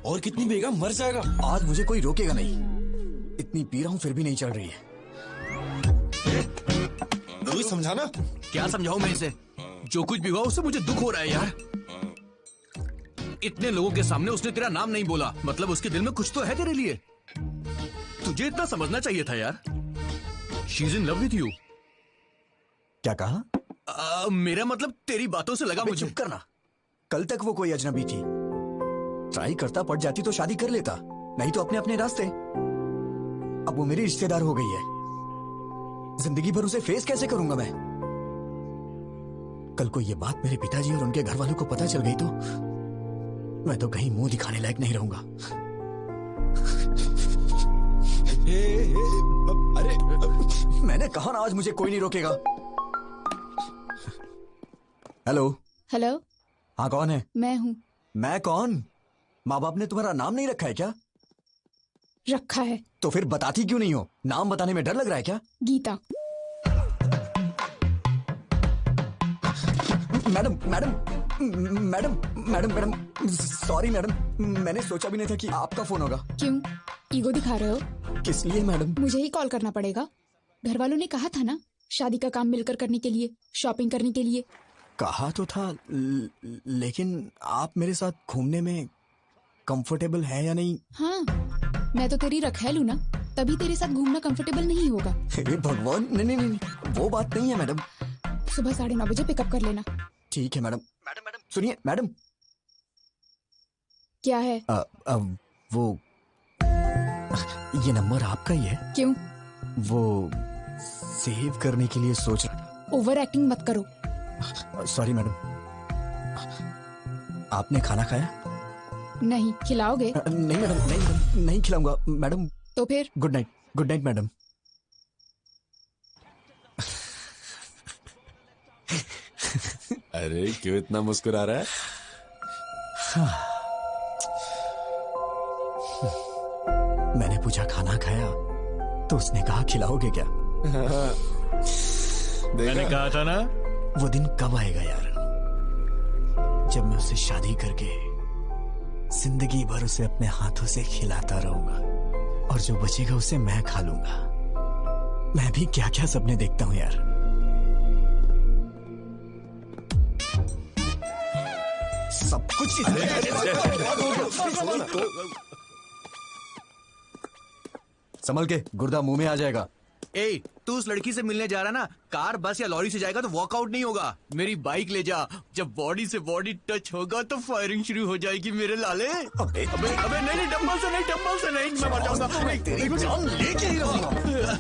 Speaker 5: और कितनी पिएगा? मर जाएगा।
Speaker 2: आज मुझे कोई रोकेगा नहीं। इतनी पी रहा हूँ फिर भी नहीं चल रही है।
Speaker 5: कोई समझाना।
Speaker 4: क्या समझाऊं मैं इसे? जो कुछ भी हुआ उससे मुझे दुख हो रहा है यार। इतने लोगों के सामने उसने तेरा नाम नहीं बोला, मतलब उसके दिल में कुछ तो है तेरे लिए। तुझे इतना समझना चाहिए था यार। She is in love with you.
Speaker 2: क्या कहा?
Speaker 4: मेरा मतलब तेरी बातों से लगा मुझे।
Speaker 2: चुप करना। कल तक वो कोई अजनबी थी। ट्राई करता, पड़ जाती तो शादी कर लेता, नहीं तो अपने अपने रास्ते। अब वो मेरी रिश्तेदार हो गई है। जिंदगी भर उसे फेस कैसे करूंगा मैं? कल को ये बात मेरे पिताजी और उनके घर वालों को पता चल गई तो मैं तो कहीं मुंह दिखाने लायक नहीं रहूंगा। अरे मैंने कहा ना, आज मुझे कोई नहीं रोकेगा। हेलो।
Speaker 7: हेलो।
Speaker 2: हाँ, कौन है?
Speaker 7: मैं हूँ।
Speaker 2: मैं कौन? माँ बाप ने तुम्हारा नाम नहीं रखा है क्या?
Speaker 7: रखा है।
Speaker 2: तो फिर बताती क्यों नहीं हो? नाम बताने में डर लग रहा है क्या?
Speaker 7: Geeta.
Speaker 2: Madam madam madam madam madam sorry madam, मैंने सोचा भी नहीं था कि आपका फोन होगा।
Speaker 7: क्यों ईगो दिखा रहे हो?
Speaker 2: किस लिए मैडम?
Speaker 7: मुझे ही कॉल करना पड़ेगा। घर वालों ने कहा था ना, शादी का काम मिलकर करने के लिए, शॉपिंग करने के लिए।
Speaker 2: कहा तो था, लेकिन आप मेरे साथ घूमने में कंफर्टेबल है या नहीं?
Speaker 7: हाँ, मैं तो तेरी रखैलू ना, तभी तेरे साथ घूमना कंफर्टेबल नहीं होगा।
Speaker 2: हे भगवान, नहीं नहीं नहीं, वो बात नहीं है मैडम।
Speaker 7: सुबह 9:30 बजे पिकअप कर लेना।
Speaker 2: ठीक है मैडम। मैडम मैडम सुनिए मैडम।
Speaker 7: क्या है?
Speaker 2: वो ये नंबर आपका ही है?
Speaker 7: क्यों?
Speaker 2: वो सेव करने के लिए सोच रहा।
Speaker 7: ओवर एक्टिंग मत करो।
Speaker 2: Sorry madam. आपने खाना खाया?
Speaker 7: नहीं। खिलाओगे?
Speaker 2: नहीं मैडम, नहीं मैडम, नहीं खिलाऊंगा मैडम।
Speaker 7: तो फिर?
Speaker 2: Good night. Good night madam.
Speaker 5: अरे क्यों इतना मुस्कुरा रहा है?
Speaker 2: मैंने पूछा खाना खाया तो उसने कहा खिलाओगे क्या?
Speaker 4: मैंने कहा था ना।
Speaker 2: वो दिन कब आएगा यार, जब मैं उसे शादी करके जिंदगी भर उसे अपने हाथों से खिलाता रहूंगा और जो बचेगा उसे मैं खा लूंगा। मैं भी क्या क्या सपने देखता हूं यार। सब कुछ संभल के, गुर्दा मुंह में आ जाएगा।
Speaker 4: ए, तू उस लड़की से मिलने जा रहा ना, कार बस या लॉरी से जाएगा तो वॉकआउट नहीं होगा। मेरी बाइक ले जा, जब बॉडी से बॉडी टच होगा तो फायरिंग शुरू हो जाएगी मेरे लाले। अबे अबे नहीं डंबल से नहीं, मैं मर जाऊंगा।
Speaker 2: तेरी जान लेके ही रहूंगा।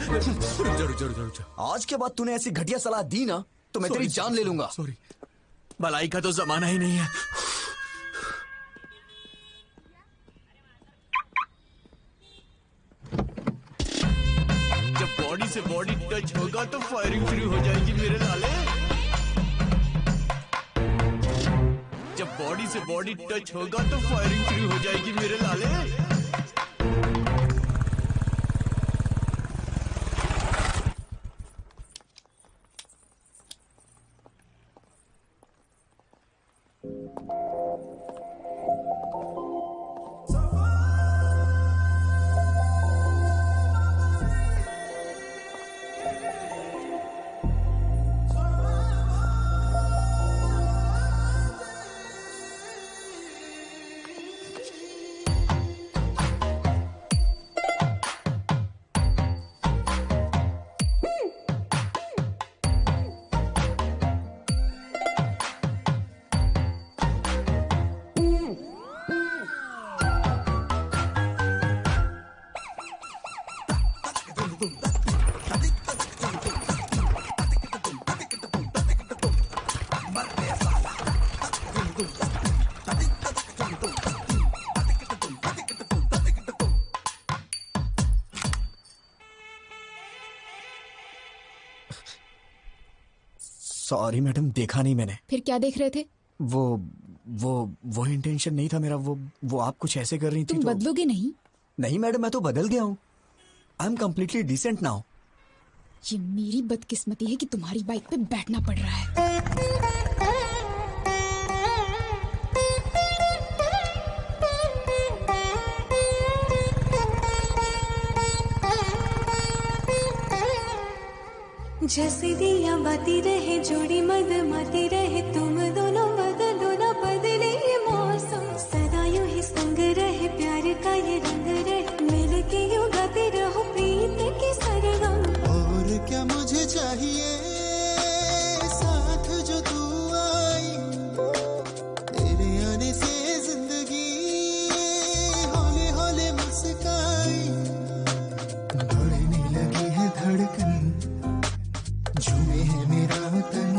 Speaker 4: रुक।
Speaker 2: आज के बाद तूने ऐसी घटिया सलाह दी ना तो मैं तेरी जान ले लूंगा।
Speaker 4: सॉरी, भलाई का तो जमाना ही नहीं है। जब बॉडी से बॉडी टच होगा तो फायरिंग शुरू हो जाएगी मेरे लाले। जब बॉडी से बॉडी टच होगा तो फायरिंग शुरू हो जाएगी मेरे लाले।
Speaker 2: सॉरी मैडम, देखा नहीं मैंने।
Speaker 7: फिर क्या देख रहे थे?
Speaker 2: वो इंटेंशन नहीं था मेरा। वो आप कुछ ऐसे कर रही थी।
Speaker 7: तुम बदलोगे नहीं?
Speaker 2: नहीं मैडम, मैं तो बदल गया हूँ। I am completely decent now.
Speaker 7: ये मेरी बदकिस्मती है कि तुम्हारी बाइक पे बैठना पड़ रहा है।
Speaker 3: जैसे दिया बाती रहे जोड़ी मद माती रहे, तुम दोनों बदलो ना बदले ये मौसम, सदा यूं ही संग रहे प्यार का ये रंग रहे, मिल के यूं गाते रहो प्रीत की सरगम।
Speaker 9: और क्या मुझे चाहिए, साथ जो तू आई, तेरे आने से जिंदगी हौले हौले मुस्काई, बढ़ने लगी है धड़कन, झूमे है मेरा तन,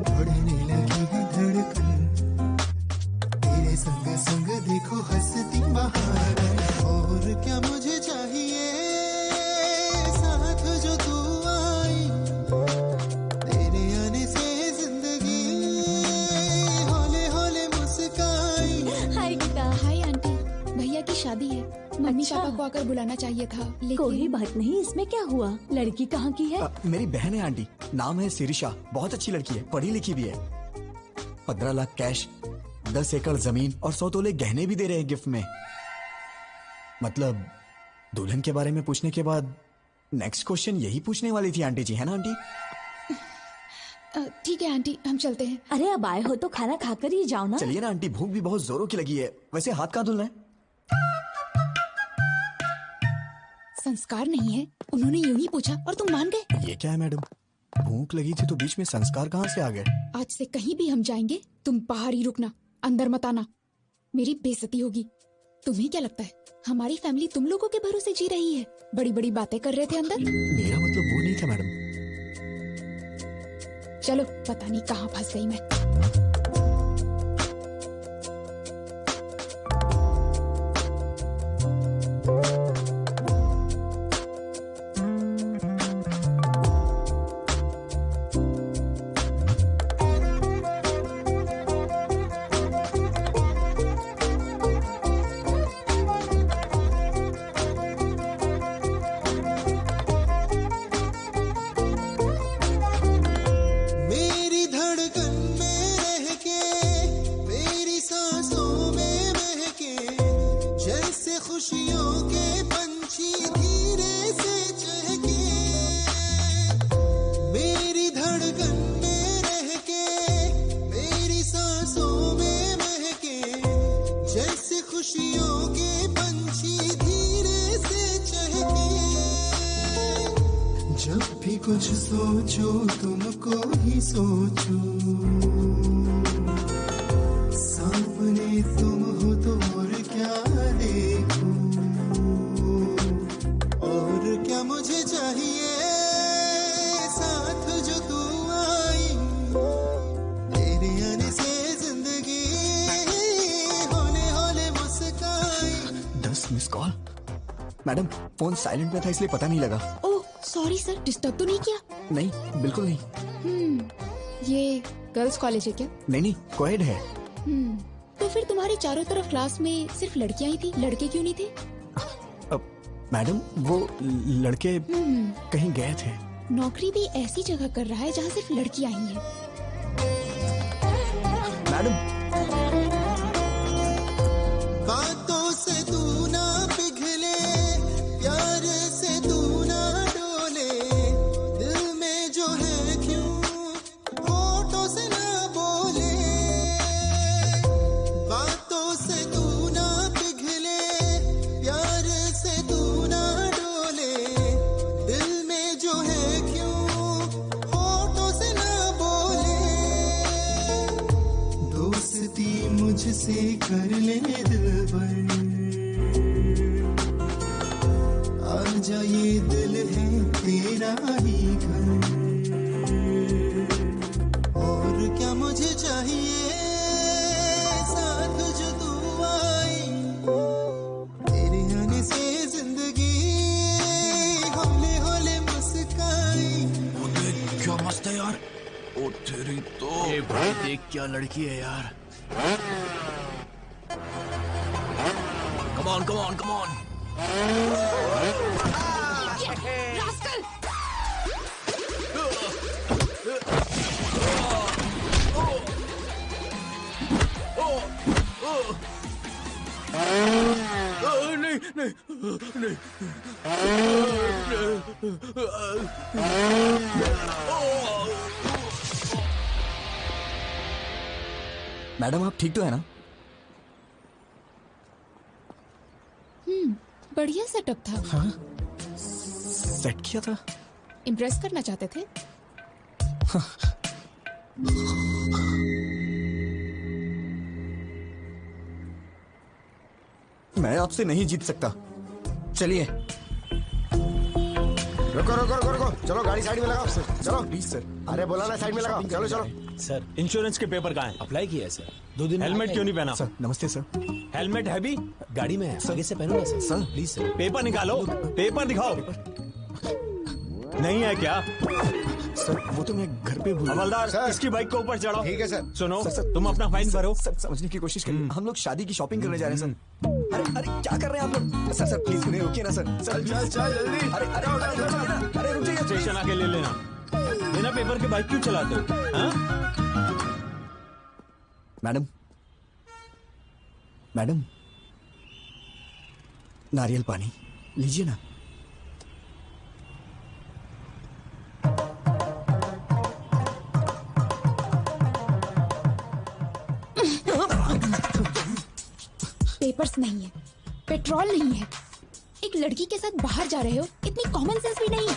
Speaker 9: बढ़ने लगी है धड़कन, तेरे संग संग देखो हंसती बहार। और क्या मुझे चाहिए, साथ जो तू आई, तेरे आने से जिंदगी हौले हौले मुस्काई।
Speaker 7: हाय गीता। हाय आंटी, भैया की शादी है, मम्मी पापा को आकर बुलाना चाहिए था लेकिन...
Speaker 13: कोई बात नहीं, इसमें क्या हुआ? लड़की कहाँ की है?
Speaker 2: मेरी बहन है आंटी, नाम है सिरिशा, बहुत अच्छी लड़की है, पढ़ी लिखी भी है। 15 लाख कैश, 10 एकड़ जमीन और 100 तोले गहने भी दे रहे हैं गिफ्ट में। मतलब दुल्हन के बारे में पूछने के बाद नेक्स्ट क्वेश्चन यही पूछने वाली थी आंटी जी, है ना आंटी?
Speaker 7: ठीक है आंटी, हम चलते हैं।
Speaker 13: अरे अब आए हो तो खाना खाकर ही जाओ ना।
Speaker 2: चलिए ना आंटी, भूख भी बहुत जोरों की लगी है। वैसे हाथ कहाँ धुलना है?
Speaker 7: संस्कार नहीं है, उन्होंने यूं ही पूछा और तुम मान गए।
Speaker 2: ये क्या है मैडम, भूख लगी थी तो बीच में संस्कार कहाँ से आ गए?
Speaker 7: आज से कहीं भी हम जाएंगे तुम बाहर ही रुकना, अंदर मत आना, मेरी बेइज्जती होगी। तुम्हें क्या लगता है हमारी फैमिली तुम लोगों के भरोसे जी रही है? बड़ी बड़ी बातें कर रहे थे अंदर।
Speaker 2: मेरा मतलब वो नहीं था मैडम।
Speaker 7: चलो, पता नहीं कहाँ फंस गई मैं।
Speaker 9: मेरी धड़कन में रह के, मेरी सांसों में महके, जैसे खुशियों के पंछी धीरे से चहके। मेरी धड़कन में रह के, मेरी सांसों में महके, जैसे खुशियों के पंछी धीरे से चहके। भी कुछ सोचो तुमको ही सोचो, सामने तुम हो तो और क्या देखो, और क्या मुझे चाहिए साथ जो तू आई, तेरे आने से जिंदगी होने होने मुस्काई।
Speaker 2: 10 miss call. Madam phone silent में था इसलिए पता नहीं लगा।
Speaker 7: ओह सॉरी सर, डिस्टर्ब तो नहीं किया?
Speaker 2: नहीं बिल्कुल नहीं।
Speaker 7: ये गर्ल्स कॉलेज है क्या?
Speaker 2: नहीं कोएड है।
Speaker 7: तो फिर तुम्हारे चारों तरफ क्लास में सिर्फ लड़कियां ही थी, लड़के क्यों नहीं थे?
Speaker 2: मैडम वो लड़के कहीं गए थे।
Speaker 7: नौकरी भी ऐसी जगह कर रहा है जहाँ सिर्फ लड़कियां ही हैं।
Speaker 2: मैडम
Speaker 9: बातों से तू ना पिघले, प्यार से तू ना डोले, दिल में जो है क्यों होठों से ना बोले, बातों से तू ना पिघले, प्यार से तू ना डोले, दिल में जो है क्यों होठों से ना बोले, दोस्ती मुझसे कर ले दिलबर, आजा ये दिल है तेरा ही घर, और क्या मुझे चाहिए साथ जो तू आई, तेरे आने से जिंदगी होले होले मुस्काई।
Speaker 4: क्या मस्त है यार। ओ तेरी तो ये भाई देख क्या लड़की है यार। Come on, come on, come on.
Speaker 7: Rascal!
Speaker 4: नहीं नहीं नहीं।
Speaker 2: मैडम आप ठीक तो है ना?
Speaker 7: बढ़िया सेटअप था।
Speaker 2: हाँ सेट किया था।
Speaker 7: इम्प्रेस करना चाहते थे?
Speaker 2: मैं आपसे नहीं जीत सकता। चलिए।
Speaker 12: रुको रुको रुको रुको, चलो गाड़ी साइड में लगाओ। चलो
Speaker 2: प्लीज सर।
Speaker 12: अरे बोला ना साइड में लगाओ। चलो चलो।
Speaker 8: सर इंश्योरेंस के पेपर कहाँ हैं? अप्लाई किया है सर। 2 दिन हेलमेट क्यों नहीं पहना?
Speaker 2: सर नमस्ते सर।
Speaker 8: हेलमेट है भी गाड़ी में है, आगे से पहनो ना sir.
Speaker 2: Sir
Speaker 8: please sir. Paper निकालो, पेपर दिखाओ। नहीं है क्या?
Speaker 2: सर वो तो मैं घर पे भूल।
Speaker 8: हवलदार इसकी बाइक को ऊपर चढ़ाओ।
Speaker 12: ठीक है सर।
Speaker 8: सुनो
Speaker 2: सर,
Speaker 8: तुम अपना फाइन भरो।
Speaker 2: सर समझने की कोशिश करिए। हम लोग शादी की शॉपिंग करने जा रहे हैं सर। अरे अरे क्या कर रहे हैं आप लोग? सर प्लीज उन्हें रोकिए ना सर।
Speaker 8: चल चल चल जल्दी।
Speaker 2: अरे अरे अरे रुक जाइए।
Speaker 8: स्टेशन आके ले लेना। बिना पेपर के बाइक क्यों चलाते हो? हाँ?
Speaker 2: मैडम नारियल पानी लीजिए ना।
Speaker 7: पेपर्स नहीं है, पेट्रोल नहीं है, एक लड़की के साथ बाहर जा रहे हो, इतनी कॉमन सेंस भी नहीं है।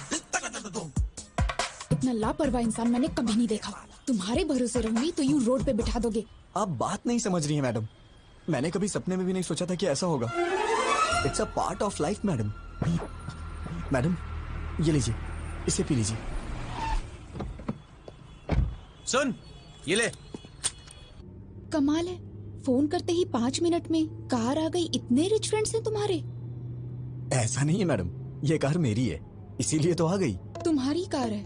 Speaker 7: इतना लापरवाह इंसान मैंने कभी नहीं देखा। तुम्हारे भरोसे रहूंगी तो यूं रोड पे बिठा दोगे।
Speaker 2: आप बात नहीं समझ रही हैं मैडम। मैंने कभी सपने में भी नहीं सोचा था कि ऐसा होगा। It's a part of life madam. Madam ये लीजिए, इसे पी लीजिए।
Speaker 4: सुन ये ले।
Speaker 7: कमाल है, फोन करते ही 5 मिनट में कार आ गई। इतने रिच फ्रेंड्स हैं तुम्हारे?
Speaker 2: ऐसा नहीं है मैडम, ये कार मेरी है इसीलिए तो आ गई।
Speaker 7: तुम्हारी कार है?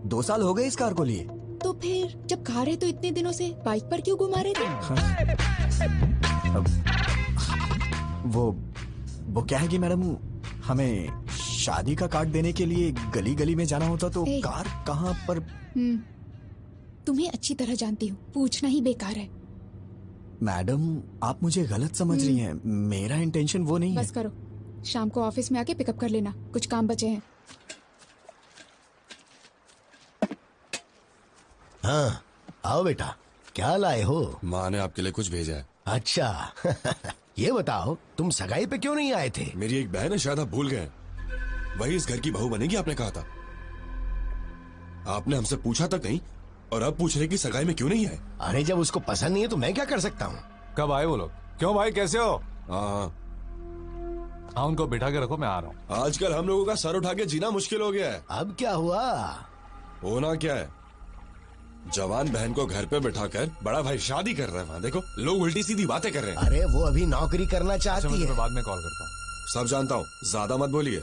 Speaker 2: 2 साल हो गए इस कार को लिए।
Speaker 7: तो फिर जब कार है तो इतने दिनों से बाइक पर क्यों घुमा रहे थे?
Speaker 2: वो क्या है कि मैडम हमें शादी का कार्ड देने के लिए गली गली में जाना होता तो कार कहाँ पर।
Speaker 7: तुम्हें अच्छी तरह जानती हूँ, पूछना ही बेकार है।
Speaker 2: मैडम आप मुझे गलत समझ रही हैं। मेरा इंटेंशन वो नहीं है।
Speaker 7: बस करो, शाम को ऑफिस में आके पिकअप कर लेना, कुछ काम बचे हैं।
Speaker 12: हाँ आओ बेटा, क्या लाए हो?
Speaker 5: माँ ने आपके लिए कुछ भेजा है।
Speaker 12: अच्छा ये बताओ तुम सगाई पे क्यों नहीं आए थे?
Speaker 5: मेरी एक बहन है, शायद आप भूल गए। वही इस घर की बहू बनेगी आपने कहा था। आपने हमसे पूछा तक नहीं और अब पूछ रहे कि सगाई में क्यों नहीं है?
Speaker 12: अरे जब उसको पसंद नहीं है तो मैं क्या कर सकता हूँ?
Speaker 10: कब आए वो लोग? क्यों भाई, कैसे हो?
Speaker 5: हाँ,
Speaker 10: उनको बिठा के रखो, मैं आ रहा हूँ।
Speaker 5: आजकल हम लोगों का सर उठा के जीना मुश्किल हो गया है।
Speaker 12: अब क्या हुआ?
Speaker 5: होना क्या है, जवान बहन को घर पे बिठाकर बड़ा भाई शादी कर रहा है। वहाँ देखो लोग उल्टी सीधी बातें कर रहे हैं।
Speaker 12: अरे वो अभी नौकरी करना
Speaker 10: अच्छा,
Speaker 12: चाहती
Speaker 10: मैं
Speaker 12: है।
Speaker 10: तुम्हें बाद में कॉल करता हूँ।
Speaker 5: सब जानता हूँ, ज्यादा मत बोलिए।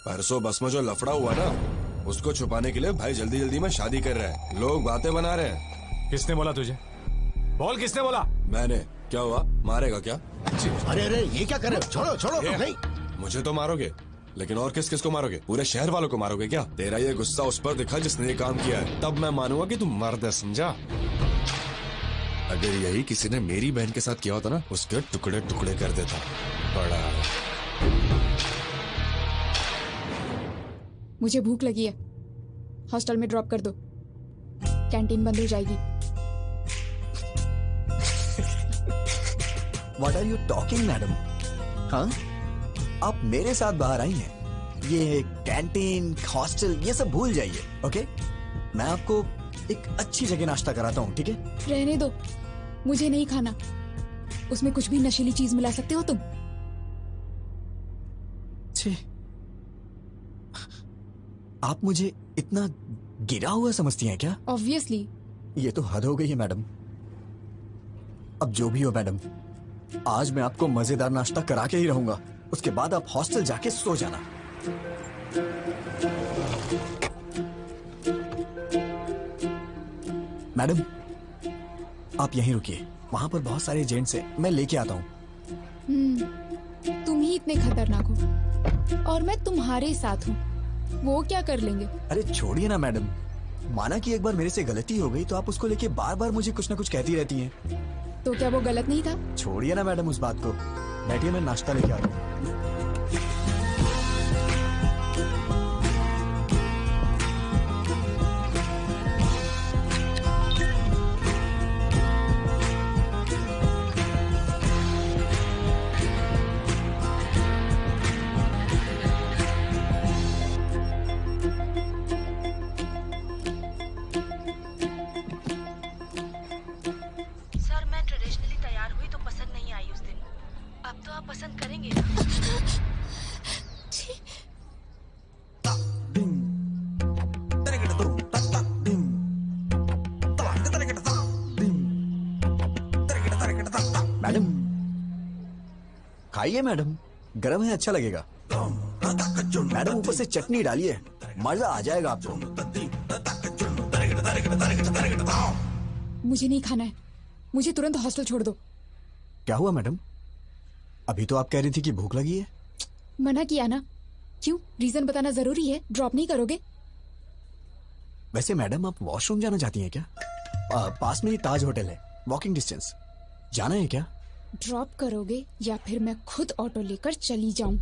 Speaker 5: परसों बस में जो लफड़ा हुआ ना, उसको छुपाने के लिए भाई जल्दी जल्दी में शादी कर रहे हैं। लोग बातें बना रहे हैं।
Speaker 10: किसने बोला तुझे? बोल, किसने बोला?
Speaker 5: मैंने। क्या हुआ, मारेगा क्या?
Speaker 12: अरे अरे ये क्या कर रहे हो? छोड़ो छोड़ो। नहीं,
Speaker 5: मुझे तो मारोगे, लेकिन और किस किस को मारोगे? पूरे शहर वालों को मारोगे क्या? तेरा ये गुस्सा उस पर दिखा जिसने ये काम किया है, तब मैं मानूंगा कि तुम मर्द है, समझा? अगर यही किसी ने मेरी बहन के साथ किया होता ना, उसके टुकड़े टुकड़े कर देता। बड़ा
Speaker 7: मुझे भूख लगी है, हॉस्टल में ड्रॉप कर दो, कैंटीन बंद हो जाएगी।
Speaker 2: What are you talking, madam? हाँ, आप मेरे साथ बाहर आई हैं। ये कैंटीन, हॉस्टल, ये सब भूल जाइए, ओके? मैं आपको एक अच्छी जगह नाश्ता कराता हूँ, ठीक है?
Speaker 7: रहने दो, मुझे नहीं खाना। उसमें कुछ भी नशीली चीज मिला सकते हो तुम।
Speaker 2: छी, आप मुझे इतना गिरा हुआ समझती हैं क्या?
Speaker 7: ऑब्वियसली।
Speaker 2: ये तो हद हो गई है मैडम। अब जो भी हो मैडम, आज मैं आपको मजेदार नाश्ता करा के ही रहूंगा। उसके बाद आप हॉस्टल जाके सो जाना। मैडम, आप यहीं रुकिए, वहां पर बहुत सारे जेंट्स हैं, मैं लेके आता हूँ।
Speaker 7: तुम ही इतने खतरनाक हो और मैं तुम्हारे साथ हूँ, वो क्या कर लेंगे?
Speaker 2: अरे छोड़िए ना मैडम, माना कि एक बार मेरे से गलती हो गई तो आप उसको लेके बार बार मुझे कुछ ना कुछ कहती रहती हैं।
Speaker 7: तो क्या वो गलत नहीं था?
Speaker 2: छोड़िए ना मैडम उस बात को, बैठिए, मैं नाश्ता लेके आ रहा हूँ।
Speaker 6: सर मैं ट्रेडिशनली तैयार हुई तो पसंद नहीं आई उस दिन। अब तो आप पसंद करेंगे ना?
Speaker 2: मैडम खाइए मैडम, गरम है, अच्छा लगेगा। मैडम ऊपर से चटनी डालिए, मजा आ जाएगा आपको।
Speaker 7: मुझे नहीं खाना है, मुझे तुरंत हॉस्टल छोड़ दो।
Speaker 2: क्या हुआ मैडम? अभी तो आप कह रही थी कि भूख लगी है।
Speaker 7: मना किया ना। क्यों, रीजन बताना जरूरी है? ड्रॉप नहीं करोगे?
Speaker 2: वैसे मैडम आप वॉशरूम जाना चाहती हैं क्या? पास में ही ताज होटल है, वॉकिंग डिस्टेंस। जाना है क्या?
Speaker 7: ड्रॉप करोगे या फिर मैं खुद ऑटो लेकर चली जाऊं?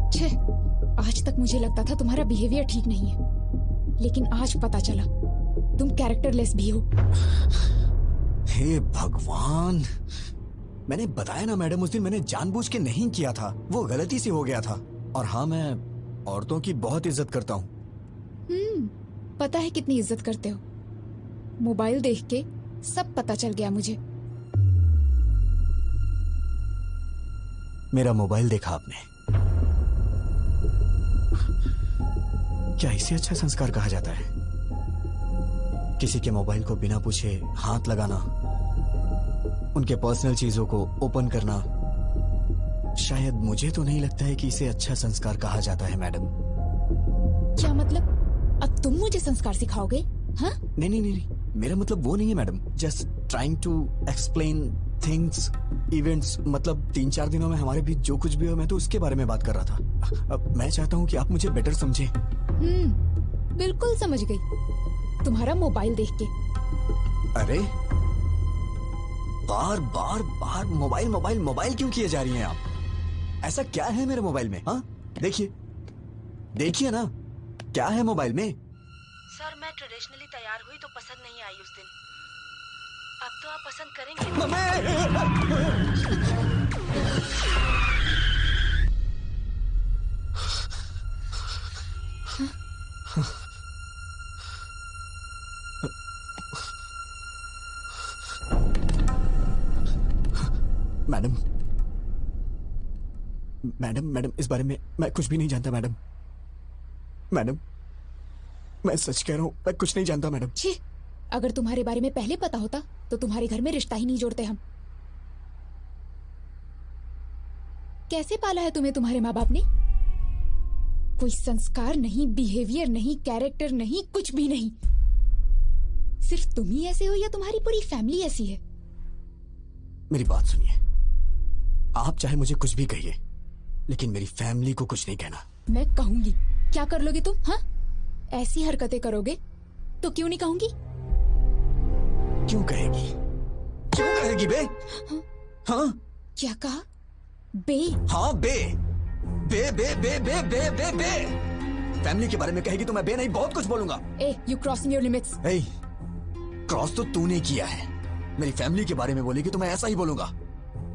Speaker 7: छे, आज तक मुझे लगता था तुम्हारा बिहेवियर ठीक नहीं है, लेकिन आज पता चला तुम कैरेक्टरलेस भी हो।
Speaker 2: हे भगवान, मैंने बताया ना मैडम, उस दिन मैंने जानबूझ के नहीं किया था, वो गलती से हो गया था। और हाँ, मैं औरतों की बहुत इज्जत करता हूँ।
Speaker 7: पता है कितनी इज्जत करते हो। मोबाइल देख के सब पता चल गया मुझे।
Speaker 2: मेरा मोबाइल देखा आपने? क्या इसे अच्छा संस्कार कहा जाता है? किसी के मोबाइल को बिना पूछे हाथ लगाना, उनके पर्सनल चीजों को ओपन करना, शायद मुझे तो नहीं लगता है कि इसे अच्छा संस्कार कहा जाता है मैडम।
Speaker 7: क्या मतलब? अब तुम मुझे संस्कार सिखाओगे? हाँ?
Speaker 2: नहीं नहीं नहीं, मेरा मतलब वो नहीं है madam. Just trying to explain things, events. मतलब 3-4 दिनों में हमारे बीच जो कुछ भी हो, मैं तो उसके बारे में बात कर रहा था। अब मैं चाहता हूँ कि आप मुझे बेटर समझें।
Speaker 7: बिल्कुल समझ गई, तुम्हारा मोबाइल देख के।
Speaker 2: अरे बार बार बार मोबाइल मोबाइल मोबाइल क्यों किए जा रही हैं आप? ऐसा क्या है मेरे मोबाइल में? हाँ देखिए, देखिए ना, क्या है मोबाइल में?
Speaker 6: सर मैं ट्रेडिशनली तैयार हुई तो पसंद नहीं आई उस दिन। अब तो आप पसंद करेंगे।
Speaker 2: मैडम मैडम मैडम इस बारे में मैं कुछ भी नहीं जानता मैडम। मैडम मैं सच कह रहा हूं, मैं कुछ नहीं जानता मैडम।
Speaker 7: छी, अगर तुम्हारे बारे में पहले पता होता तो तुम्हारे घर में रिश्ता ही नहीं जोड़ते हम। कैसे पाला है तुम्हें तुम्हारे माँ बाप ने? कोई संस्कार नहीं, बिहेवियर नहीं, कैरेक्टर नहीं, कुछ भी नहीं। सिर्फ तुम ही ऐसे हो या तुम्हारी पूरी फैमिली ऐसी है?
Speaker 2: मेरी बात सुनिए, आप चाहे मुझे कुछ भी कहिए, लेकिन मेरी फैमिली को कुछ नहीं कहना।
Speaker 7: मैं कहूंगी। क्या कर लोगे तुम? हाँ, ऐसी हरकतें करोगे तो क्यों नहीं कहूंगी?
Speaker 2: क्यों कहेगी? क्यों कहेगी बे? हाँ?
Speaker 7: क्या कहा? बे?
Speaker 2: हाँ बे बे बे बे बे बे बे बे। फैमिली के बारे में कहेगी तो मैं बे नहीं बहुत कुछ बोलूंगा।
Speaker 7: ए, यू क्रॉसिंग योर लिमिट्स।
Speaker 2: ए, क्रॉस तो तूने किया है। मेरी फैमिली के बारे में बोलेगी तो मैं ऐसा ही बोलूंगा।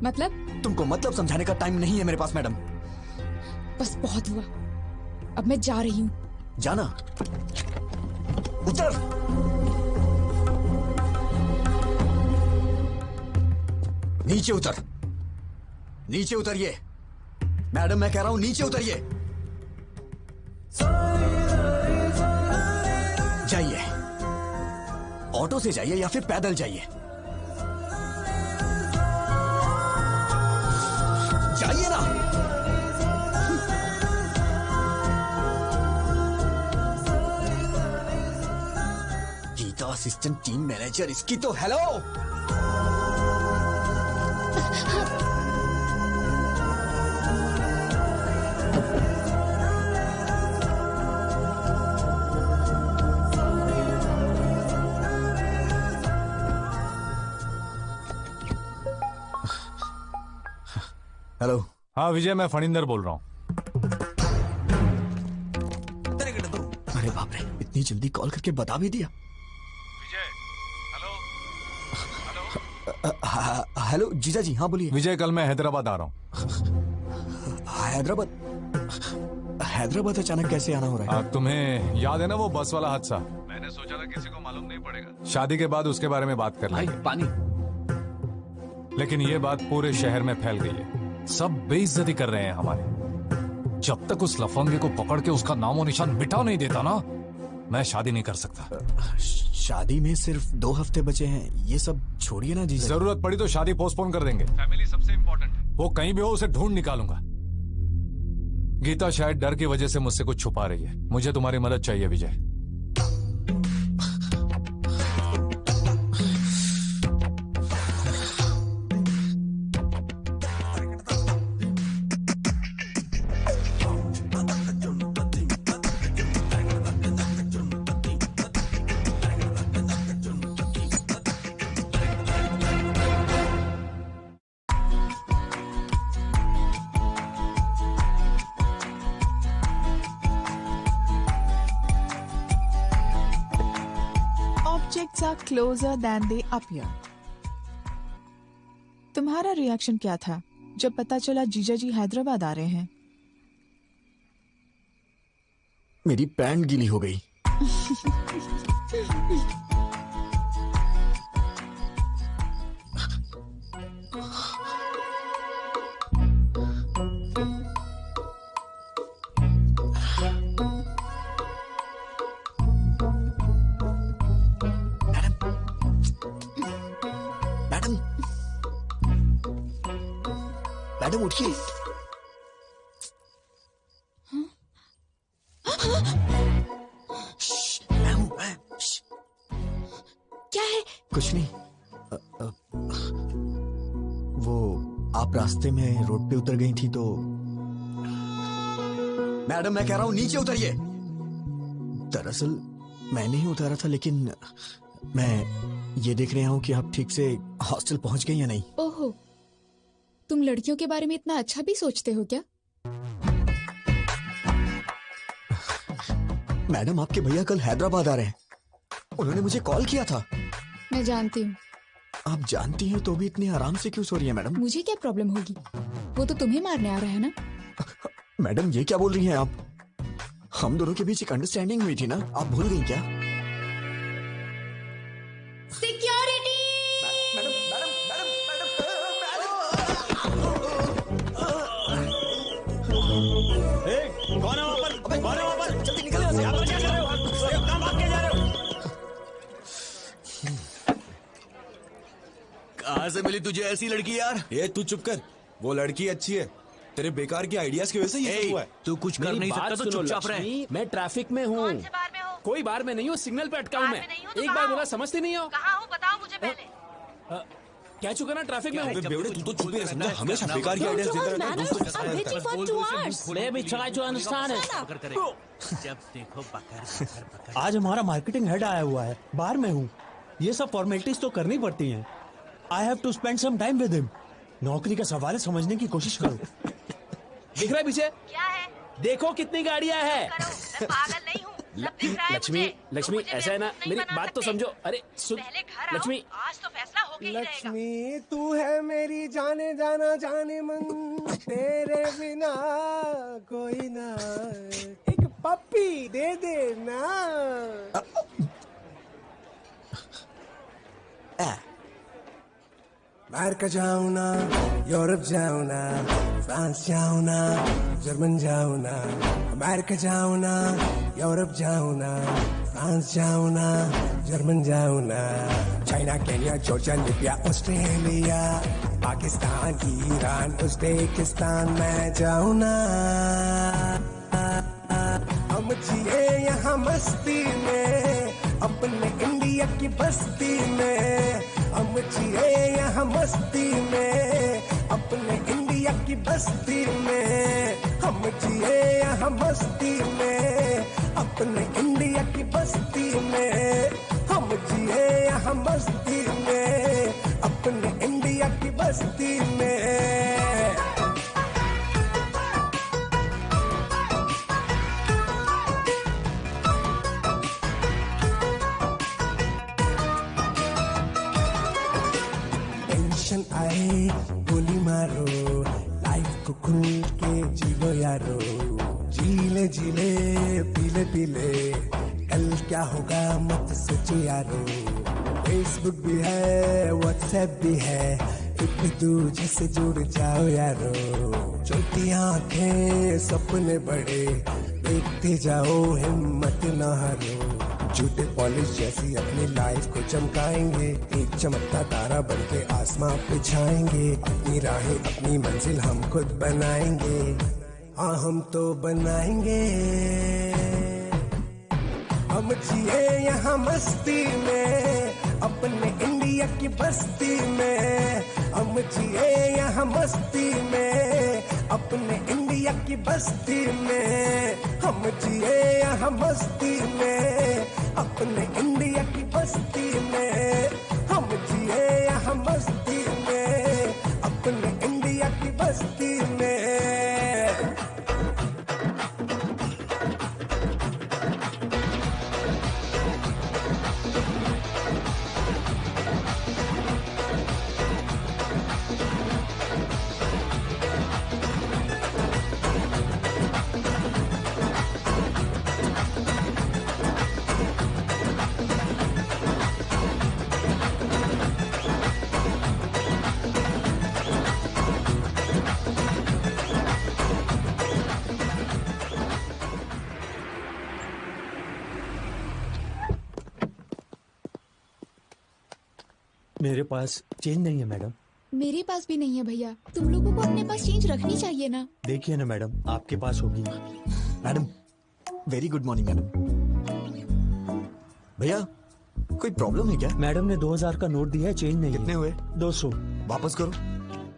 Speaker 7: मतलब?
Speaker 2: तुमको मतलब समझाने का टाइम नहीं है मेरे पास मैडम।
Speaker 7: बस बहुत हुआ, अब मैं जा रही हूँ।
Speaker 2: जाना? उतर। नीचे उतर, नीचे उतरिए। मैडम मैं कह रहा हूं नीचे उतरिए। जाइए, ऑटो से जाइए या फिर पैदल जाइए। जाइए ना। गीता असिस्टेंट टीम मैनेजर, इसकी तो हेलो। हेलो।
Speaker 10: हाँ विजय, मैं फणिंदर बोल रहा हूँ।
Speaker 2: अरे बाप रे, इतनी जल्दी कॉल करके बता भी दिया।
Speaker 10: विजय,
Speaker 2: हेलो जीजा जी। हाँ बोलिए।
Speaker 10: विजय, कल मैं हैदराबाद आ रहा हूँ।
Speaker 2: हैदराबाद? हैदराबाद अचानक कैसे आना हो रहा है?
Speaker 10: तुम्हें याद है ना वो बस वाला हादसा? मैंने सोचा था किसी को मालूम नहीं पड़ेगा, शादी के बाद उसके बारे में बात कर लेंगे।
Speaker 4: पानी।
Speaker 10: लेकिन ये बात पूरे शहर में फैल गई है, सब बेइज्जती कर रहे हैं हमारे। जब तक उस लफंगे को पकड़ के उसका नामो निशान मिटा नहीं देता ना, मैं शादी नहीं कर सकता।
Speaker 2: शादी में सिर्फ 2 हफ्ते बचे हैं, ये सब छोड़िए ना जी।
Speaker 10: जरूरत पड़ी तो शादी पोस्टपोन कर देंगे। फैमिली सबसे इम्पोर्टेंट है। वो कहीं भी हो उसे ढूंढ निकालूंगा। गीता शायद डर की वजह से मुझसे कुछ छुपा रही है। मुझे तुम्हारी मदद चाहिए विजय।
Speaker 1: Objects are closer than they appear. तुम्हारा रिएक्शन क्या था जब पता चला जीजा जी हैदराबाद आ रहे हैं?
Speaker 2: मेरी पैंट गीली हो गई। मैडम उठिए।
Speaker 7: क्या है?
Speaker 2: कुछ नहीं। वो आप रास्ते में रोड पे उतर गई थी तो। मैडम मैं कह रहा हूं नीचे उतरिए। दरअसल मैंने ही उतारा था, लेकिन मैं ये देख रहा हूं कि आप ठीक से हॉस्टल पहुंच गई या नहीं।
Speaker 7: ओहो, तुम लड़कियों के बारे में इतना अच्छा भी सोचते हो क्या?
Speaker 2: मैडम आपके भैया कल हैदराबाद आ रहे हैं, उन्होंने मुझे कॉल किया था।
Speaker 7: मैं जानती हूँ,
Speaker 2: आप जानती हैं तो भी इतने आराम से क्यों सो रही है मैडम?
Speaker 7: मुझे क्या प्रॉब्लम होगी? वो तो तुम्हें मारने आ रहा है ना।
Speaker 2: मैडम ये क्या बोल रही हैं आप? हम दोनों के बीच एक अंडरस्टैंडिंग हुई थी ना, आप भूल गई क्या?
Speaker 3: सिक्योरिटी।
Speaker 2: कौन है वहाँ पर? कौन है वहाँ पर? जल्दी निकलो यहाँ से। आप क्या कर रहे हो? कहाँ भाग के जा रहे हो?
Speaker 4: कहाँ से मिली तुझे ऐसी लड़की यार?
Speaker 5: ये तू चुप कर, वो लड़की अच्छी है, तेरे बेकार के आइडियाज की वजह से ये सब हुआ है।
Speaker 4: तू कुछ कर
Speaker 8: मेरी
Speaker 4: नहीं
Speaker 8: बात
Speaker 4: सकता तो
Speaker 8: सुनो
Speaker 4: चुपचाप रहे।
Speaker 8: लक्ष्मी, मैं ट्रैफिक में हूँ। कोई बार में नहीं हूँ, सिग्नल पे अटका हूँ मैं। एक बार बोला समझती नहीं हो?
Speaker 14: कहाँ हूँ बताओ मुझे पहले।
Speaker 8: क्या चुका ना ट्रैफिक में हूँ।
Speaker 5: बेवड़े तू तो चुप ही रह सकता, हमेशा बेकार के आइडियाज देता रहता है, दोस्तों के साथ।
Speaker 14: Let me try to understand it.
Speaker 4: जब देखो बकर।
Speaker 15: आज हमारा मार्केटिंग हेड आया हुआ है, बाहर में हूँ। ये सब फॉर्मेलिटीज तो करनी पड़ती हैं। I have to spend some time with him. नौकरी का सवाल है, समझने की कोशिश करो।
Speaker 8: दिख रहा है पीछे?
Speaker 14: क्या है?
Speaker 8: देखो कितनी गाड़ियाँ हैं।
Speaker 14: मैं पागल नहीं हूँ। सब दिख रहा है
Speaker 8: लक्ष्मी,
Speaker 14: मुझे।
Speaker 8: लक्ष्मी
Speaker 14: मुझे
Speaker 8: ऐसा है ना,
Speaker 14: नहीं
Speaker 8: मेरी
Speaker 14: बना
Speaker 8: बात तो
Speaker 14: सकते।
Speaker 8: समझो। अरे सुन
Speaker 14: पहले घर आओ,
Speaker 8: लक्ष्मी,
Speaker 14: आज तो फैसला होके ही रहेगा।
Speaker 16: लक्ष्मी तू है मेरी जाने जाना जाने मन, तेरे बिना कोई ना, एक पप्पी दे दे ना। अमेरिका जाऊँ ना, यूरोप जाऊँ ना, फ्रांस जाऊँ ना, जर्मन जाऊँ ना, अमेरिका जाऊँ ना, यूरोप जाऊँ ना, फ्रांस जाऊँ ना, जर्मन जाऊँ ना, China, Kenya, Georgia, Libya, Australia, Pakistan, Iran, Uzbekistan में जाऊँ ना। हम जिए यहाँ मस्ती में, अपने इंडिया की बस्ती में। हम जिए यहाँ मस्ती में, अपने इंडिया की बस्ती में। हम जिए यहाँ मस्ती में, अपने इंडिया की बस्ती में। हम जिए यहाँ मस्ती में, अपने इंडिया की बस्ती में। टेंशन आए गोली मारो, लाइफ को खुल के जीलो यारो। जीले जीले पीले पीले, कल क्या होगा मत सोचो यारो। फेसबुक भी है, व्हाट्सएप भी है, एक दूजे से जुड़ जाओ यारो। चलती आंखें सपने बड़े, देखते जाओ हिम्मत न हारो। झूठे पॉलिश जैसी अपनी लाइफ को चमकाएंगे, एक चमकता तारा बनके आसमां पे छाएंगे। अपनी राहें अपनी मंजिल हम खुद बनाएंगे, हाँ हम तो बनाएंगे। हम जिए यहाँ मस्ती में, अपने इंडिया की बस्ती में। हम जिए यहाँ मस्ती में, अपने इंडिया की बस्ती में। हम जिए यहाँ मस्ती में, अपने इंडिया की बस्ती में। हम जिए यहाँ मस्ती में, अपने इंडिया की बस्ती में।
Speaker 15: मेरे पास चेंज नहीं है मैडम।
Speaker 7: मेरे पास भी नहीं है भैया। तुम लोगों को अपने पास चेंज रखनी चाहिए ना।
Speaker 15: देखिए ना मैडम, आपके पास होगी।
Speaker 2: Madam very good morning madam. भैया कोई प्रॉब्लम है क्या?
Speaker 15: मैडम ने 2000 का नोट दिया है, चेंज नहीं।
Speaker 2: कितने हुए?
Speaker 15: 200।
Speaker 2: वापस करो,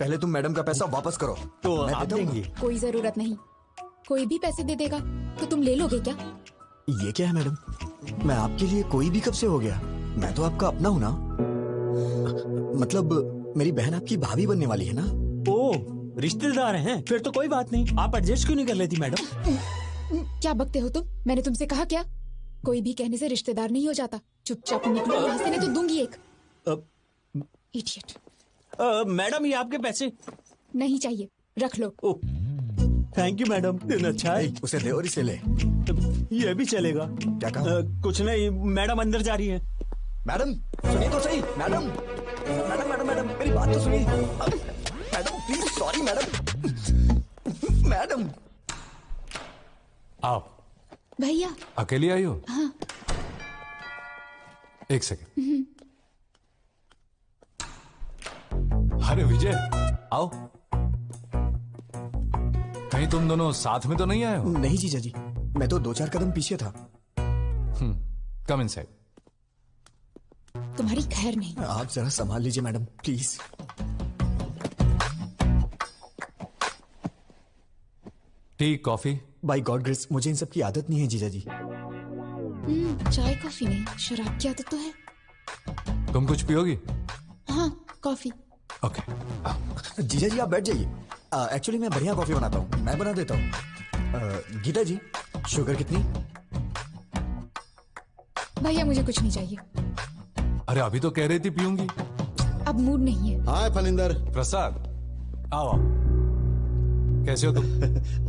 Speaker 2: पहले तुम मैडम का पैसा वापस करो।
Speaker 15: तो
Speaker 2: मैं
Speaker 15: आप
Speaker 2: देता हूँ।
Speaker 15: देंगे?
Speaker 7: कोई जरूरत नहीं, कोई भी पैसे दे देगा तो तुम ले लोगे क्या?
Speaker 2: ये क्या है मैडम, मैं आपके लिए कोई भी कब से हो गया? मैं तो आपका अपना हूँ ना। मतलब मेरी बहन आपकी भाभी बनने वाली है ना।
Speaker 15: ओ रिश्तेदार हैं, फिर तो कोई बात नहीं। आप एडजस्ट क्यों नहीं कर लेती मैडम?
Speaker 7: क्या बकते हो तुम? मैंने तुमसे कहा क्या? कोई भी कहने से रिश्तेदार नहीं हो जाता। चुपचाप निकलो यहाँ से, नहीं तो दूंगी एक। इडियट।
Speaker 15: मैडम ये आपके पैसे।
Speaker 7: नहीं चाहिए, रख लो।
Speaker 15: थैंक यू मैडम, दिन अच्छा है।
Speaker 2: उसे दे और इसे ले।
Speaker 15: ये भी चलेगा।
Speaker 2: क्या कहा?
Speaker 15: कुछ नहीं, मैडम अंदर जा रही है।
Speaker 2: मैडम सुनिए तो सही। मैडम मैडम मैडम मैडम मेरी बात तो सुनिए। Madam please, sorry madam. Madam
Speaker 10: आप
Speaker 7: भैया
Speaker 10: अकेली आई हो?
Speaker 7: हाँ।
Speaker 10: एक सेकंड। अरे विजय आओ। कहीं तुम दोनों साथ में तो नहीं आए हो?
Speaker 2: नहीं जीजा जी, मैं तो 2-4 कदम पीछे था।
Speaker 10: Come inside.
Speaker 7: तुम्हारी खैर नहीं।
Speaker 2: आप जरा संभाल लीजिए madam please.
Speaker 10: Tea coffee?
Speaker 2: By God grace मुझे इन सब की आदत नहीं है जीजा जी।
Speaker 7: चाय कॉफी नहीं, शराब की आदत तो है।
Speaker 10: तुम कुछ पियोगी?
Speaker 7: हाँ कॉफी।
Speaker 10: ओके।
Speaker 2: जीजा जी आप बैठ जाइए। एक्चुअली मैं बढ़िया कॉफी बनाता हूँ, मैं बना देता हूँ। गीता जी शुगर कितनी?
Speaker 7: भैया मुझे कुछ नहीं चाहिए।
Speaker 10: अरे अभी तो कह रही थी पीऊंगी।
Speaker 7: अब मूड नहीं है।
Speaker 11: हाय फलिंदर।
Speaker 10: प्रसाद आओ। कैसे हो तुम?